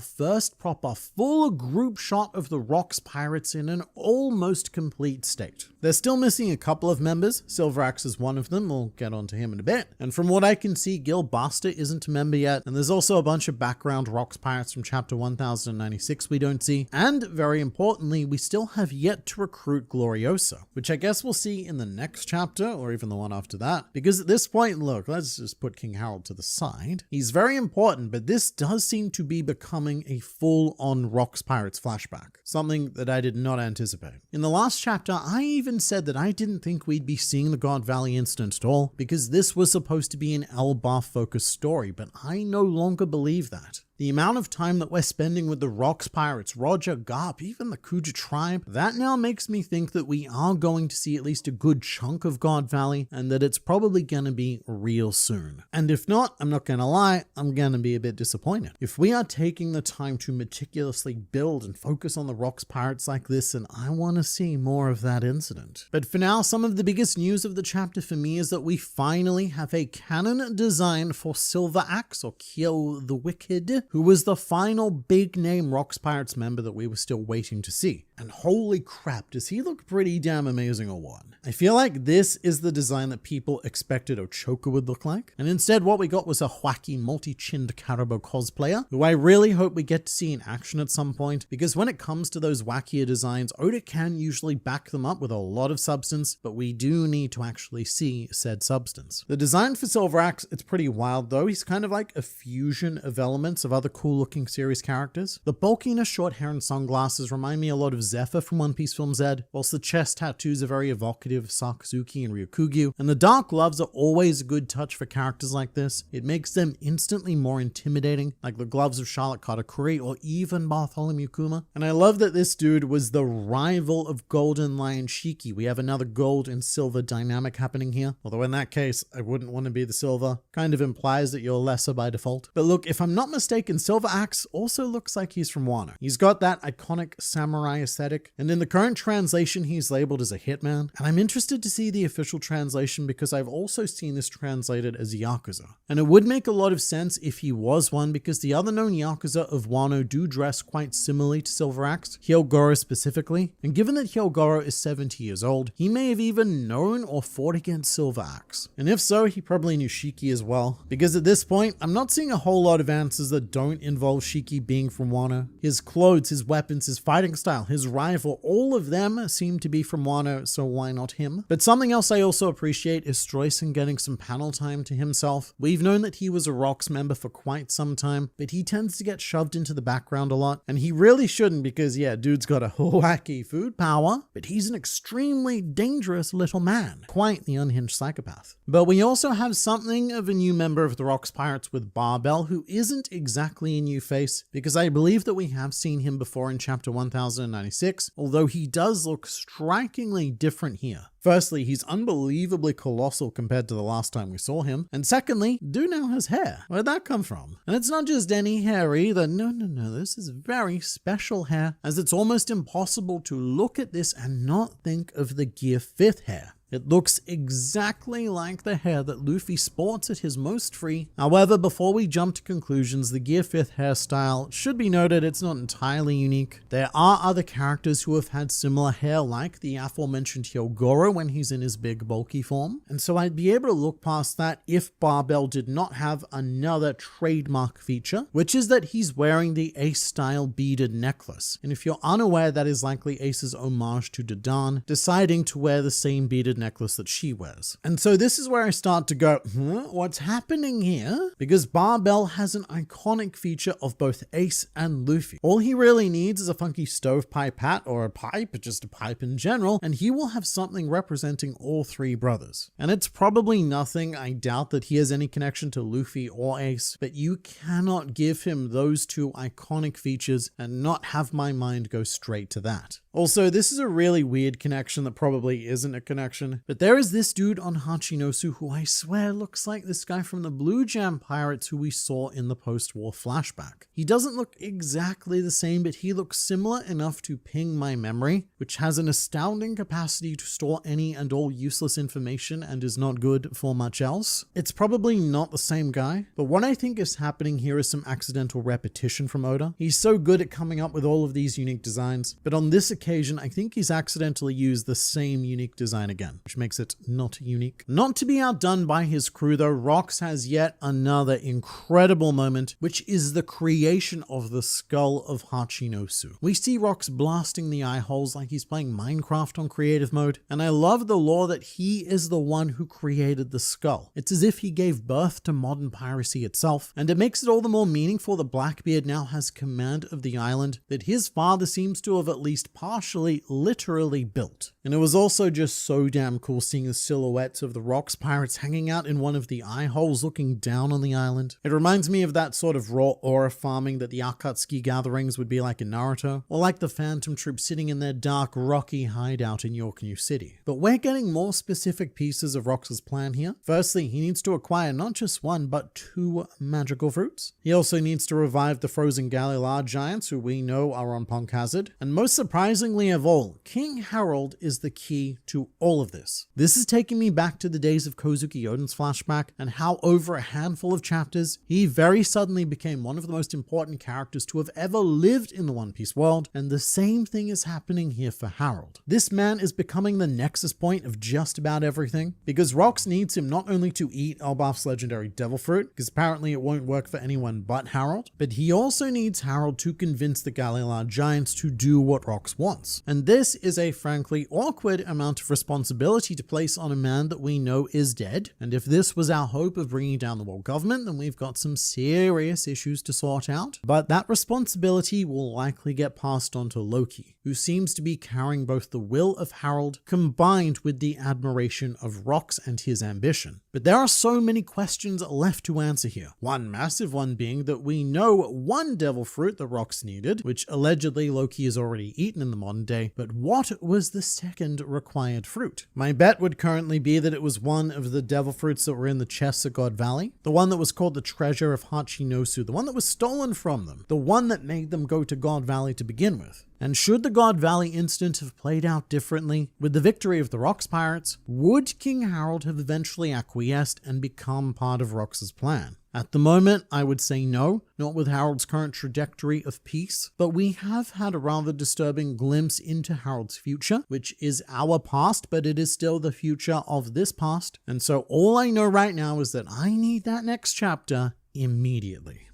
first proper full group shot of the Rock's pirates in an almost complete state. They're still missing a couple of members. Silverax is one of them, we'll get onto him in a bit, and from what I can see, Gil Basta isn't a member yet, and there's also a bunch of background Rock's pirates from chapter 1096 we don't see, and very importantly, we still have yet to recruit Gloriosa, which I guess we'll see in the next chapter, or even the one after that, because at this point, look, let's just put King Harold to the side. He's very important, but this does seem to be becoming a full-on Rock's Pirates flashback, something that I did not anticipate. In the last chapter, I even said that I didn't think we'd be seeing the God Valley incident at all, because this was supposed to be an Elbaf-focused story, but I no longer believe that. The amount of time that we're spending with the Rock's Pirates, Roger, Garp, even the Kuja tribe, that now makes me think that we are going to see at least a good chunk of God Valley, and that it's probably going to be real soon. And if not, I'm not going to lie, I'm going to be a bit disappointed. If we are taking the time to meticulously build and focus on the Rock's Pirates like this, and I want to see more of that incident. But for now, some of the biggest news of the chapter for me is that we finally have a canon design for Silver Axe, or Kyo the Wicked, who was the final big name Rock's Pirates member that we were still waiting to see. And holy crap, does he look pretty damn amazing or what? I feel like this is the design that people expected Ochoka would look like. And instead what we got was a wacky multi-chinned Carabo cosplayer, who I really hope we get to see in action at some point, because when it comes to those wackier designs, Oda can usually back them up with a lot of substance, but we do need to actually see said substance. The design for Silver Axe, it's pretty wild though. He's kind of like a fusion of elements of other cool looking series characters. The bulkiness, short hair and sunglasses remind me a lot of Zephyr from One Piece Film Z, whilst the chest tattoos are very evocative of Sakazuki and Ryukugyu, and the dark gloves are always a good touch for characters like this. It makes them instantly more intimidating, like the gloves of Charlotte Katakuri or even Bartholomew Kuma. And I love that this dude was the rival of Golden Lion Shiki. We have another gold and silver dynamic happening here, although in that case, I wouldn't want to be the silver. Kind of implies that you're lesser by default. But look, if I'm not mistaken, Silver Axe also looks like he's from Wano. He's got that iconic samurai aesthetic, and in the current translation, he's labeled as a hitman, and I'm interested to see the official translation because I've also seen this translated as Yakuza. And it would make a lot of sense if he was one, because the other known Yakuza of Wano do dress quite similarly to Silver Axe, Hyogoro specifically, and given that Hyogoro is 70 years old, he may have even known or fought against Silver Axe. And if so, he probably knew Shiki as well, because at this point, I'm not seeing a whole lot of answers that don't involve Shiki being from Wano. His clothes, his weapons, his fighting style, his rival, all of them seem to be from Wano, so why not him? But something else I also appreciate is Stroyson getting some panel time to himself. We've known that he was a Rocks member for quite some time, but he tends to get shoved into the background a lot, and he really shouldn't because, yeah, dude's got a wacky food power, but he's an extremely dangerous little man. Quite the unhinged psychopath. But we also have something of a new member of the Rocks Pirates with Barbell, who isn't exactly a new face, because I believe that we have seen him before in chapter 1096, although he does look strikingly different here. Firstly, he's unbelievably colossal compared to the last time we saw him. And secondly, dude now has hair. Where'd that come from? And it's not just any hair either. No, this is very special hair, as it's almost impossible to look at this and not think of the Gear 5th hair. It looks exactly like the hair that Luffy sports at his most free. However, before we jump to conclusions, the Gear 5th hairstyle should be noted it's not entirely unique. There are other characters who have had similar hair, like the aforementioned Hyogoro when he's in his big bulky form. And so I'd be able to look past that if Barbell did not have another trademark feature, which is that he's wearing the Ace-style beaded necklace. And if you're unaware, that is likely Ace's homage to Dadan, deciding to wear the same beaded necklace that she wears. And so this is where I start to go, what's happening here? Because Barbell has an iconic feature of both Ace and Luffy. All he really needs is a funky stovepipe hat, or a pipe, just a pipe in general, and he will have something representing all three brothers. And it's probably nothing, I doubt that he has any connection to Luffy or Ace, but you cannot give him those two iconic features and not have my mind go straight to that. Also, this is a really weird connection that probably isn't a connection, but there is this dude on Hachinosu who I swear looks like this guy from the Blue Jam Pirates who we saw in the post-war flashback. He doesn't look exactly the same, but he looks similar enough to ping my memory, which has an astounding capacity to store any and all useless information and is not good for much else. It's probably not the same guy, but what I think is happening here is some accidental repetition from Oda. He's so good at coming up with all of these unique designs, but on this occasion, I think he's accidentally used the same unique design again, which makes it not unique. Not to be outdone by his crew though, Rocks has yet another incredible moment, which is the creation of the skull of Hachinosu. We see Rocks blasting the eye holes like he's playing Minecraft on creative mode, and I love the lore that he is the one who created the skull. It's as if he gave birth to modern piracy itself, and it makes it all the more meaningful that Blackbeard now has command of the island that his father seems to have at least partially, literally built. And it was also just so damn cool seeing the silhouettes of the Rocks pirates hanging out in one of the eye holes looking down on the island. It reminds me of that sort of raw aura farming that the Akatsuki gatherings would be like in Naruto, or like the Phantom Troop sitting in their dark, rocky hideout in York New City. But we're getting more specific pieces of Rocks' plan here. Firstly, he needs to acquire not just one, but 2 magical fruits. He also needs to revive the frozen Galera giants who we know are on Punk Hazard. And most surprisingly of all, King Harold is the key to all of this. This is taking me back to the days of Kozuki Oden's flashback and how over a handful of chapters, he very suddenly became one of the most important characters to have ever lived in the One Piece world, and the same thing is happening here for Harold. This man is becoming the nexus point of just about everything, because Rocks needs him not only to eat Elbaf's legendary devil fruit, because apparently it won't work for anyone but Harold, but he also needs Harold to convince the Galera giants to do what Rocks wants. And this is a frankly awkward amount of responsibility to place on a man that we know is dead. And if this was our hope of bringing down the world government, then we've got some serious issues to sort out. But that responsibility will likely get passed on to Loki, who seems to be carrying both the will of Harold combined with the admiration of Rocks and his ambition. But there are so many questions left to answer here. One massive one being that we know one devil fruit that Rocks needed, which allegedly Loki has already eaten in the modern day, but what was the second required fruit? My bet would currently be that it was one of the devil fruits that were in the chests at God Valley, the one that was called the Treasure of Hachinosu, the one that was stolen from them, the one that made them go to God Valley to begin with. And should the God Valley incident have played out differently, with the victory of the Rocks pirates, would King Harold have eventually acquiesced and become part of Rocks' plan? At the moment, I would say no, not with Harold's current trajectory of peace, but we have had a rather disturbing glimpse into Harold's future, which is our past, but it is still the future of this past. And so all I know right now is that I need that next chapter immediately.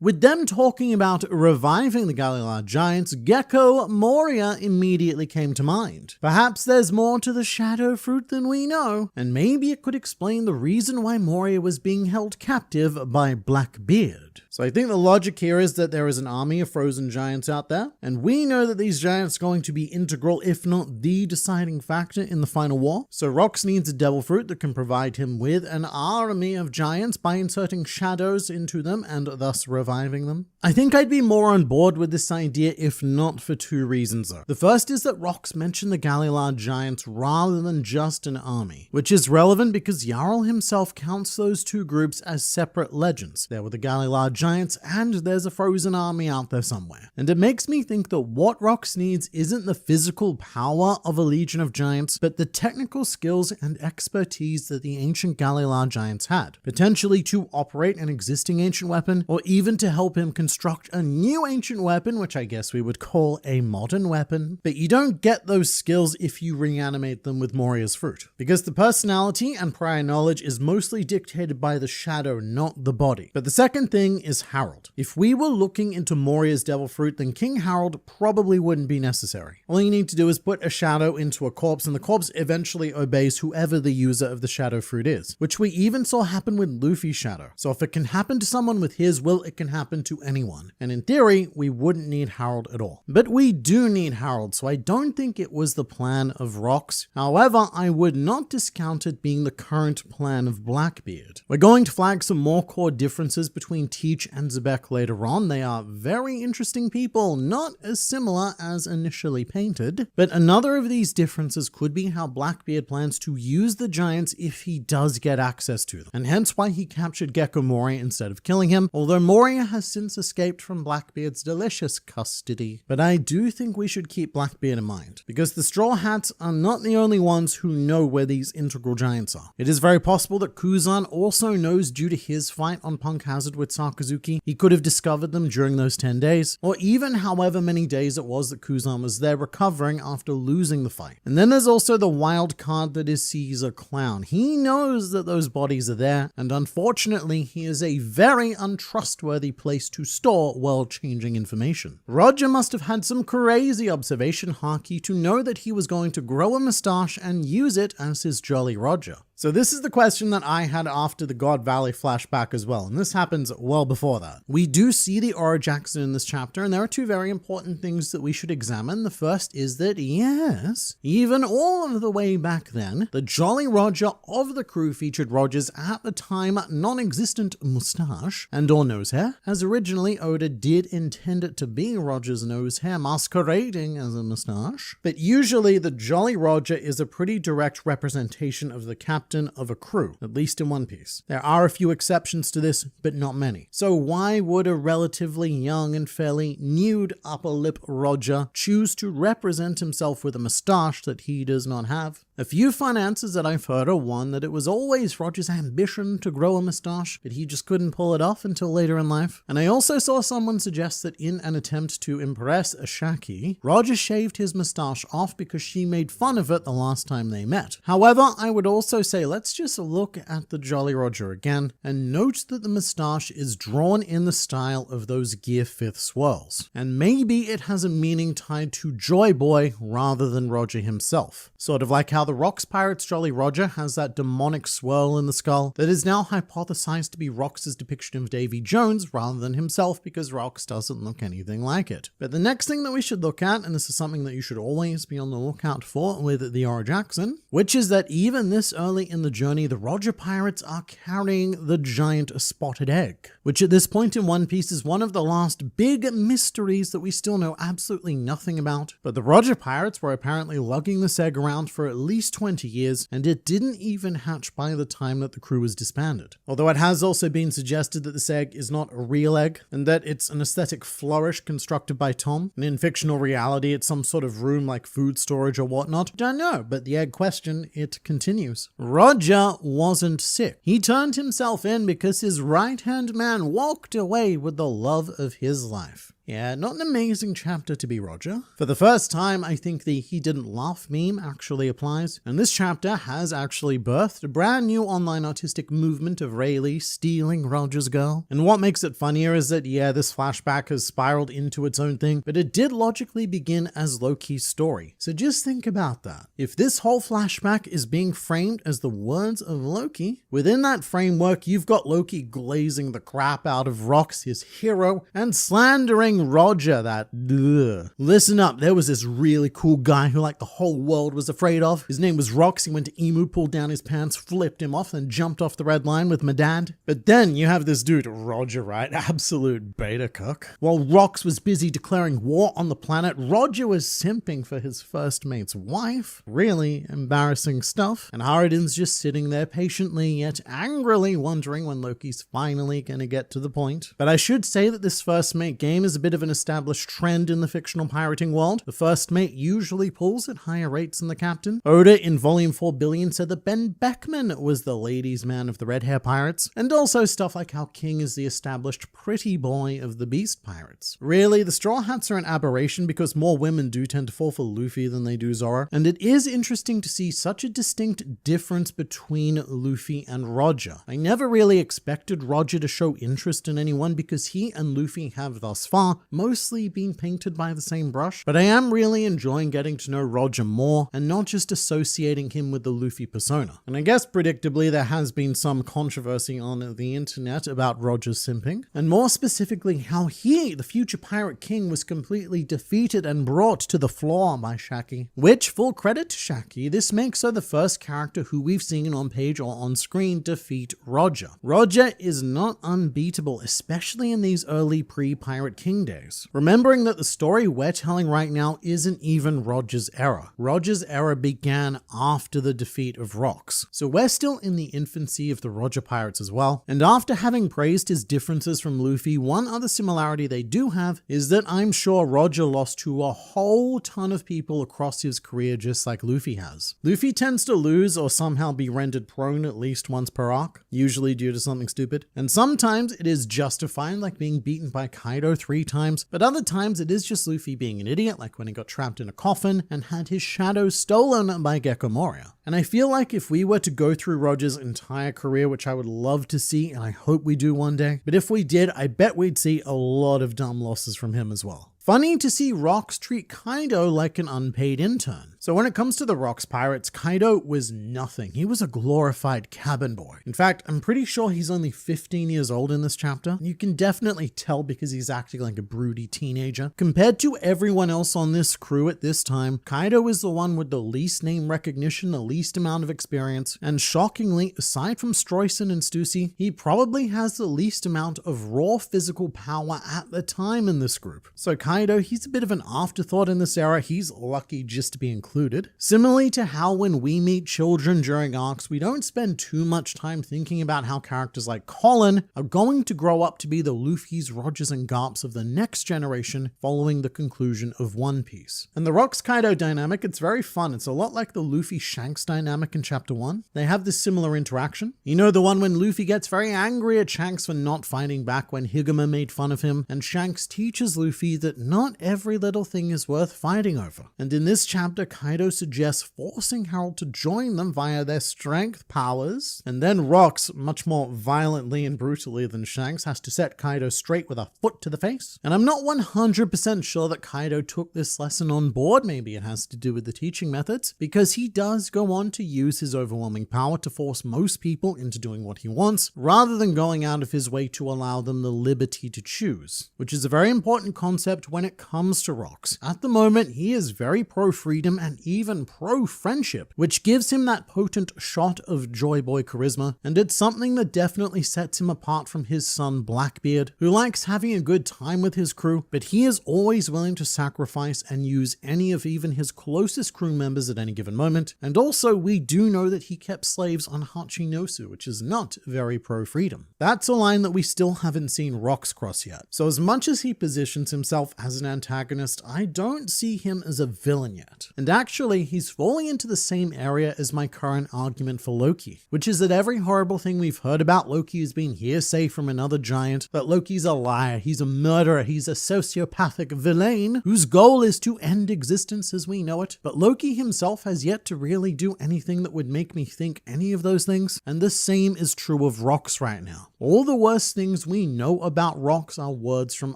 With them talking about reviving the Galera giants, Gecko Moria immediately came to mind. Perhaps there's more to the shadow fruit than we know, and maybe it could explain the reason why Moria was being held captive by Blackbeard. So I think the logic here is that there is an army of frozen giants out there, and we know that these giants are going to be integral, if not the deciding factor in the final war. So Rox needs a devil fruit that can provide him with an army of giants by inserting shadows into them and thus reviving them. I think I'd be more on board with this idea if not for two reasons though. The first is that Rox mentioned the Galera giants rather than just an army, which is relevant because Jarl himself counts those two groups as separate legends. There were the Galera giants and there's a frozen army out there somewhere. And it makes me think that what Rox needs isn't the physical power of a legion of giants, but the technical skills and expertise that the ancient Galera giants had, potentially to operate an existing ancient weapon or even to help him construct a new ancient weapon, which I guess we would call a modern weapon. But you don't get those skills if you reanimate them with Moria's fruit, because the personality and prior knowledge is mostly dictated by the shadow, not the body. But the second thing is Harold. If we were looking into Moria's devil fruit, then King Harold probably wouldn't be necessary. All you need to do is put a shadow into a corpse, and the corpse eventually obeys whoever the user of the shadow fruit is, which we even saw happen with Luffy's shadow. So if it can happen to someone with his will, it can happen to anyone. And in theory, we wouldn't need Harold at all. But we do need Harold, so I don't think it was the plan of Rox. However, I would not discount it being the current plan of Blackbeard. We're going to flag some more core differences between Teach and Xebec later on. They are very interesting people, not as similar as initially painted. But another of these differences could be how Blackbeard plans to use the giants if he does get access to them, and hence why he captured Gecko Moria instead of killing him, although Moria has since escaped from Blackbeard's delicious custody. But I do think we should keep Blackbeard in mind, because the Straw Hats are not the only ones who know where these integral giants are. It is very possible that Kuzan also knows due to his fight on Punk Hazard with Sakazuki. He could have discovered them during those 10 days, or even however many days it was that Kuzan was there recovering after losing the fight. And then there's also the wild card that is Caesar Clown. He knows that those bodies are there, and unfortunately he is a very untrustworthy place to store world-changing information. Roger must have had some crazy observation haki to know that he was going to grow a mustache and use it as his Jolly Roger. So this is the question that I had after the God Valley flashback as well, and this happens well before that. We do see the Oro Jackson in this chapter, and there are two very important things that we should examine. The first is that, yes, even all of the way back then, the Jolly Roger of the crew featured Roger's at the time non-existent mustache and or nose hair, as originally Oda did intend it to be Roger's nose hair masquerading as a mustache. But usually the Jolly Roger is a pretty direct representation of the captain of a crew, at least in One Piece. There are a few exceptions to this, but not many. So why would a relatively young and fairly nude upper lip Roger choose to represent himself with a mustache that he does not have? A few fun answers that I've heard are one, that it was always Roger's ambition to grow a mustache, but he just couldn't pull it off until later in life. And I also saw someone suggest that in an attempt to impress Ashaki, Roger shaved his mustache off because she made fun of it the last time they met. However, I would also say let's just look at the Jolly Roger again and note that the mustache is drawn in the style of those Gear 5th swirls. And maybe it has a meaning tied to Joy Boy rather than Roger himself. Sort of like how the Rocks Pirates Jolly Roger has that demonic swirl in the skull that is now hypothesized to be Rox's depiction of Davy Jones rather than himself, because Rox doesn't look anything like it. But the next thing that we should look at, and this is something that you should always be on the lookout for with the Oro Jackson, which is that even this early in the journey, the Roger Pirates are carrying the giant spotted egg, which at this point in One Piece is one of the last big mysteries that we still know absolutely nothing about. But the Roger Pirates were apparently lugging this egg around for at least 20 years, and it didn't even hatch by the time that the crew was disbanded. Although it has also been suggested that this egg is not a real egg, and that it's an aesthetic flourish constructed by Tom, and in fictional reality it's some sort of room like food storage or whatnot. Don't know, but the egg question, it continues. Roger wasn't sick. He turned himself in because his right-hand man walked away with the love of his life. Yeah, not an amazing chapter to be Roger. For the first time, I think the "he didn't laugh" meme actually applies, and this chapter has actually birthed a brand new online artistic movement of Rayleigh stealing Roger's girl. And what makes it funnier is that, yeah, this flashback has spiraled into its own thing, but it did logically begin as Loki's story. So just think about that. If this whole flashback is being framed as the words of Loki, within that framework, you've got Loki glazing the crap out of Rox, his hero, and slandering Roger, that ugh. Listen up, there was this really cool guy who like the whole world was afraid of. His name was Rox. He went to Emu, pulled down his pants, flipped him off, and jumped off the red line with my dad. But then you have this dude, Roger, right? Absolute beta cuck. While Rox was busy declaring war on the planet, Roger was simping for his first mate's wife. Really embarrassing stuff. And Harridan's just sitting there patiently yet angrily wondering when Loki's finally gonna get to the point. But I should say that this first mate game is a bit of an established trend in the fictional pirating world. The first mate usually pulls at higher rates than the captain. Oda in Volume 4 Billion said that Ben Beckman was the ladies' man of the Red Hair Pirates, and also stuff like how King is the established pretty boy of the Beast Pirates. Really, the Straw Hats are an aberration because more women do tend to fall for Luffy than they do Zoro, and it is interesting to see such a distinct difference between Luffy and Roger. I never really expected Roger to show interest in anyone because he and Luffy have thus far mostly been painted by the same brush, but I am really enjoying getting to know Roger more and not just associating him with the Luffy persona. And I guess predictably there has been some controversy on the internet about Roger's simping, and more specifically how he, the future Pirate King, was completely defeated and brought to the floor by Shaki. Which, full credit to Shaki, this makes her the first character who we've seen on page or on screen defeat Roger. Roger is not unbeatable, especially in these early pre-Pirate King days. Remembering that the story we're telling right now isn't even Roger's era. Roger's era began after the defeat of Rox. So we're still in the infancy of the Roger Pirates as well. And after having praised his differences from Luffy, one other similarity they do have is that I'm sure Roger lost to a whole ton of people across his career just like Luffy has. Luffy tends to lose or somehow be rendered prone at least once per arc, usually due to something stupid. And sometimes it is justified, like being beaten by Kaido 3 times, but other times it is just Luffy being an idiot, like when he got trapped in a coffin and had his shadow stolen by Gecko Moria. And I feel like if we were to go through Roger's entire career, which I would love to see, and I hope we do one day, but if we did, I bet we'd see a lot of dumb losses from him as well. Funny to see Rox treat Kaido like an unpaid intern. So when it comes to the Rox Pirates, Kaido was nothing. He was a glorified cabin boy. In fact, I'm pretty sure he's only 15 years old in this chapter. You can definitely tell because he's acting like a broody teenager. Compared to everyone else on this crew at this time, Kaido is the one with the least name recognition, the least amount of experience, and shockingly, aside from Stroyson and Stussy, he probably has the least amount of raw physical power at the time in this group. So Kaido, he's a bit of an afterthought in this era. He's lucky just to be included. Similarly to how when we meet children during arcs, we don't spend too much time thinking about how characters like Colin are going to grow up to be the Luffys, Rogers, and Garps of the next generation following the conclusion of One Piece. And the Rox Kaido dynamic, it's very fun. It's a lot like the Luffy Shanks dynamic in chapter 1. They have this similar interaction. You know, the one when Luffy gets very angry at Shanks for not fighting back when Higama made fun of him, and Shanks teaches Luffy that not every little thing is worth fighting over. And in this chapter, Kaido suggests forcing Harold to join them via their strength powers, and then Rox, much more violently and brutally than Shanks, has to set Kaido straight with a foot to the face. And I'm not 100% sure that Kaido took this lesson on board. Maybe it has to do with the teaching methods, because he does go on to use his overwhelming power to force most people into doing what he wants, rather than going out of his way to allow them the liberty to choose, which is a very important concept when it comes to Rox. At the moment, he is very pro-freedom and even pro-friendship, which gives him that potent shot of Joy Boy charisma, and it's something that definitely sets him apart from his son Blackbeard, who likes having a good time with his crew, but he is always willing to sacrifice and use any of even his closest crew members at any given moment, and also Also, we do know that he kept slaves on Hachinosu, which is not very pro-freedom. That's a line that we still haven't seen Rocks cross yet. So as much as he positions himself as an antagonist, I don't see him as a villain yet. And actually, he's falling into the same area as my current argument for Loki, which is that every horrible thing we've heard about Loki has been hearsay from another giant, that Loki's a liar, he's a murderer, he's a sociopathic villain whose goal is to end existence as we know it. But Loki himself has yet to really do anything that would make me think any of those things, and the same is true of Rocks right now. All the worst things we know about Rocks are words from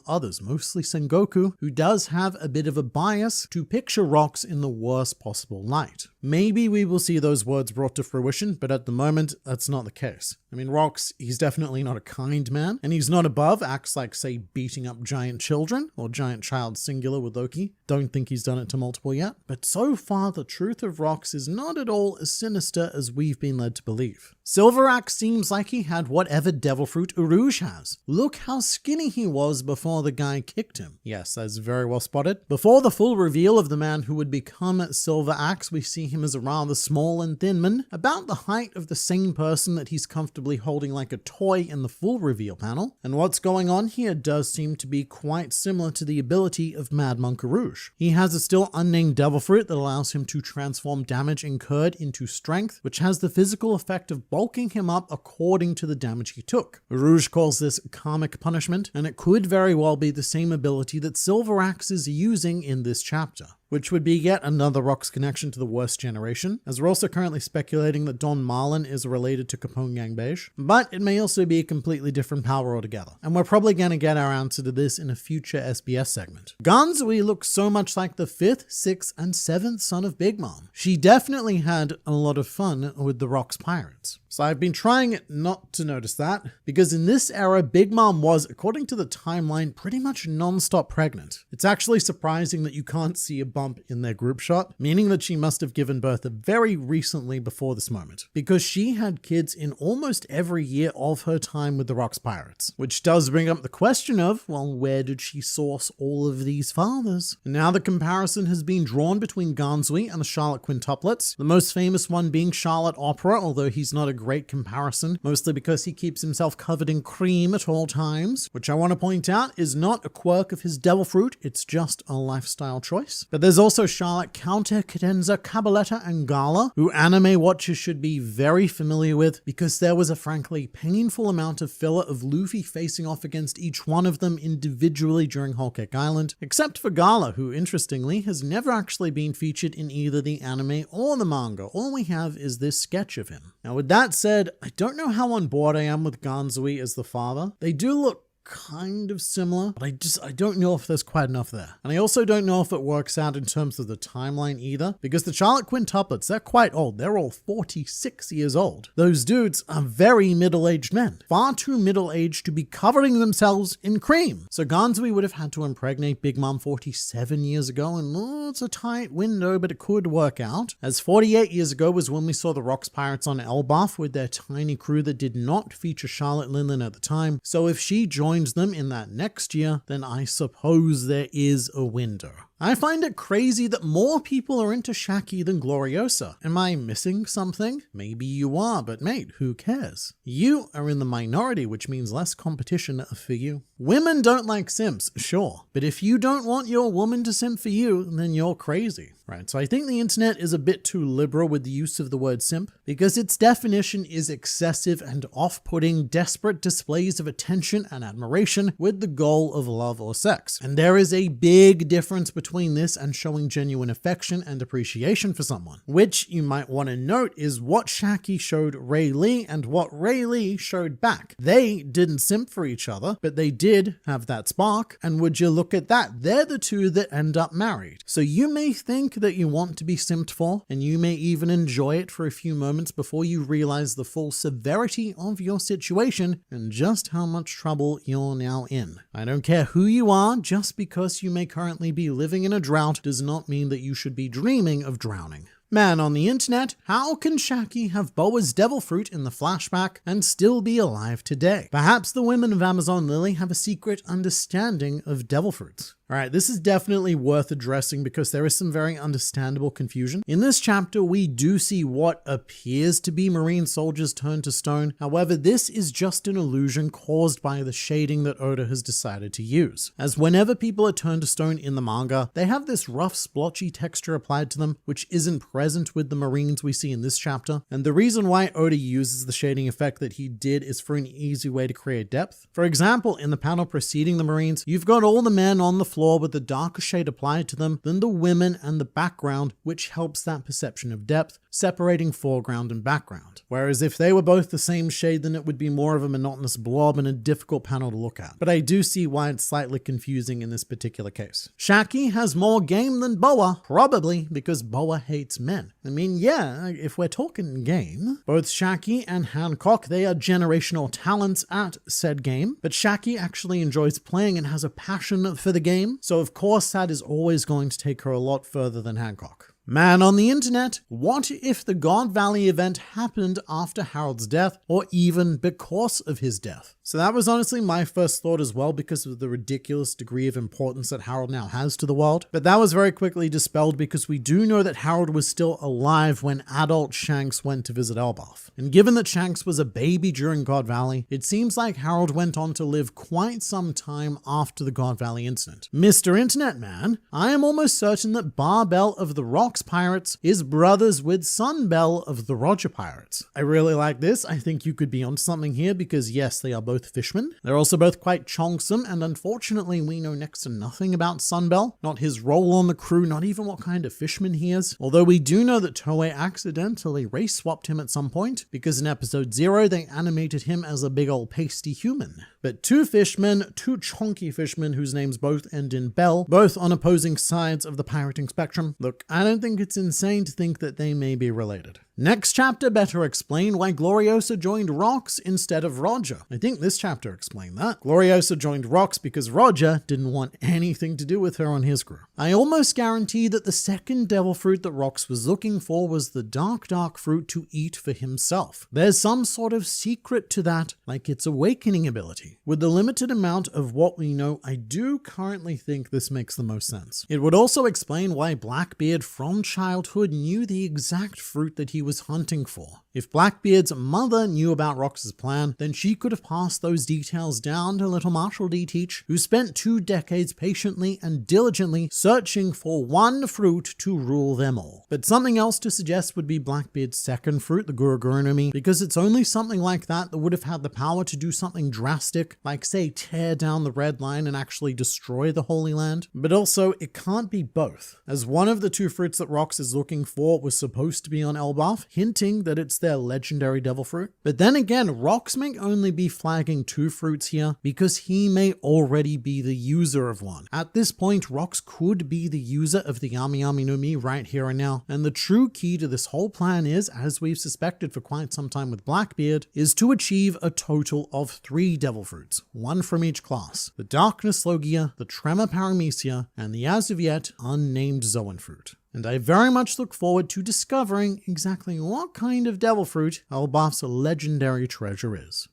others, mostly Sengoku, who does have a bit of a bias to picture Rocks in the worst possible light. Maybe we will see those words brought to fruition, but at the moment, that's not the case. I mean, Rocks, he's definitely not a kind man, and he's not above acts like, say, beating up giant children, or giant child singular with Loki. Don't think he's done it to multiple yet. But so far, the truth of Rocks is not at all as sinister as we've been led to believe. Silveraxe seems like he had whatever devil fruit Urouge has. Look how skinny he was before the guy kicked him. Yes, that's very well spotted. Before the full reveal of the man who would become Silveraxe, we see him as a rather small and thin man, about the height of the same person that he's comfortably holding like a toy in the full reveal panel. And what's going on here does seem to be quite similar to the ability of Mad Monk Urouge. He has a still unnamed devil fruit that allows him to transform damage incurred into strength, which has the physical effect of bulking him up according to the damage he took. Urouge calls this karmic punishment, and it could very well be the same ability that Silveraxe is using in this chapter, which would be yet another Rocks connection to the worst generation, as we're also currently speculating that Don Marlin is related to Capone Gang Beige, but it may also be a completely different power altogether, and we're probably going to get our answer to this in a future SBS segment. Ganzui looks so much like the 5th, 6th, and 7th son of Big Mom. She definitely had a lot of fun with the Rocks pirates. So I've been trying not to notice that, because in this era, Big Mom was, according to the timeline, pretty much non-stop pregnant. It's actually surprising that you can't see a bump in their group shot, meaning that she must have given birth very recently before this moment, because she had kids in almost every year of her time with the Rocks pirates, which does bring up the question of, well, where did she source all of these fathers? And now the comparison has been drawn between Ganzui and the Charlotte quintuplets, the most famous one being Charlotte Opera, although he's not a great comparison, mostly because he keeps himself covered in cream at all times, which I want to point out is not a quirk of his devil fruit, it's just a lifestyle choice. But there's also Charlotte Counter, Cadenza, Cabaletta, and Gala, who anime watchers should be very familiar with, because there was a frankly painful amount of filler of Luffy facing off against each one of them individually during Whole Cake Island, except for Gala, who interestingly has never actually been featured in either the anime or the manga. All we have is this sketch of him. Now with that said, I don't know how on board I am with Ganzui as the father. They do look kind of similar, but I don't know if there's quite enough there. And I also don't know if it works out in terms of the timeline either, because the Charlotte quintuplets, they're quite old. They're all 46 years old. Those dudes are very middle-aged men, far too middle-aged to be covering themselves in cream. So Ganzui would have had to impregnate Big Mom 47 years ago, and it's a tight window, but it could work out, as 48 years ago was when we saw the Rocks pirates on Elbaf with their tiny crew that did not feature Charlotte Linlin at the time. So if she joined them in that next year, then I suppose there is a window. I find it crazy that more people are into Shaki than Gloriosa. Am I missing something? Maybe you are, but mate, who cares? You are in the minority, which means less competition for you. Women don't like simps, sure, but if you don't want your woman to simp for you, then you're crazy. Right, so I think the internet is a bit too liberal with the use of the word simp, because its definition is excessive and off-putting, desperate displays of attention and admiration with the goal of love or sex. And there is a big difference between this and showing genuine affection and appreciation for someone, which you might want to note is what Shaki showed Ray Lee and what Ray Lee showed back. They didn't simp for each other, but they did have that spark, and would you look at that, they're the two that end up married. So you may think that you want to be simped for, and you may even enjoy it for a few moments before you realize the full severity of your situation and just how much trouble you're now in. I don't care who you are, just because you may currently be living in a drought does not mean that you should be dreaming of drowning. Man on the internet, how can Shaki have Boa's devil fruit in the flashback and still be alive today? Perhaps the women of Amazon Lily have a secret understanding of devil fruits. Alright, this is definitely worth addressing because there is some very understandable confusion. In this chapter, we do see what appears to be marine soldiers turned to stone. However, this is just an illusion caused by the shading that Oda has decided to use. As whenever people are turned to stone in the manga, they have this rough splotchy texture applied to them, which isn't present with the marines we see in this chapter. And the reason why Oda uses the shading effect that he did is for an easy way to create depth. For example, in the panel preceding the marines, you've got all the men on the floor with a darker shade applied to them than the women and the background, which helps that perception of depth, separating foreground and background. Whereas if they were both the same shade, then it would be more of a monotonous blob and a difficult panel to look at. But I do see why it's slightly confusing in this particular case. Shaki has more game than Boa, probably because Boa hates men. I mean, yeah, if we're talking game, both Shaki and Hancock, they are generational talents at said game, but Shaki actually enjoys playing and has a passion for the game, so of course that is always going to take her a lot further than Hancock. Man on the internet, what if the God Valley event happened after Harold's death, or even because of his death? So that was honestly my first thought as well because of the ridiculous degree of importance that Harold now has to the world. But that was very quickly dispelled because we do know that Harold was still alive when adult Shanks went to visit Elbaf. And given that Shanks was a baby during God Valley, it seems like Harold went on to live quite some time after the God Valley incident. Mr. Internet Man, I am almost certain that Barbell of the Rocks Pirates is brothers with Sunbell of the Roger Pirates. I really like this. I think you could be onto something here because yes, they are both fishermen. They're also both quite chonksome, and unfortunately we know next to nothing about Sunbell. Not his role on the crew, not even what kind of fisherman he is. Although we do know that Toei accidentally race swapped him at some point because in episode 0 they animated him as a big old pasty human. But two fishmen, two chonky fishmen whose names both end in Bell, both on opposing sides of the pirating spectrum. Look, I don't think it's insane to think that they may be related. Next chapter better explain why Gloriosa joined Rocks instead of Roger. I think this chapter explained that. Gloriosa joined Rocks because Roger didn't want anything to do with her on his crew. I almost guarantee that the second devil fruit that Rocks was looking for was the dark fruit to eat for himself. There's some sort of secret to that, like its awakening ability. With the limited amount of what we know, I do currently think this makes the most sense. It would also explain why Blackbeard from childhood knew the exact fruit that he was hunting for. If Blackbeard's mother knew about Rox's plan, then she could have passed those details down to little Marshall D. Teach, who spent 2 decades patiently and diligently searching for one fruit to rule them all. But something else to suggest would be Blackbeard's second fruit, the Guruguru no Mi, because it's only something like that that would have had the power to do something drastic, like say tear down the Red Line and actually destroy the Holy Land. But also, it can't be both, as one of the 2 fruits that Rox is looking for was supposed to be on Elbaf, hinting that it's their legendary devil fruit. But then again, Rox may only be flagging 2 fruits here because he may already be the user of one. At this point, Rox could be the user of the Yami Yami no Mi right here and now. And the true key to this whole plan is, as we've suspected for quite some time with Blackbeard, is to achieve a total of 3 devil fruits, 1 from each class: the Darkness Logia, the Tremor Paramecia, and the as of yet unnamed Zoan fruit. And I very much look forward to discovering exactly what kind of devil fruit Elbaf's legendary treasure is.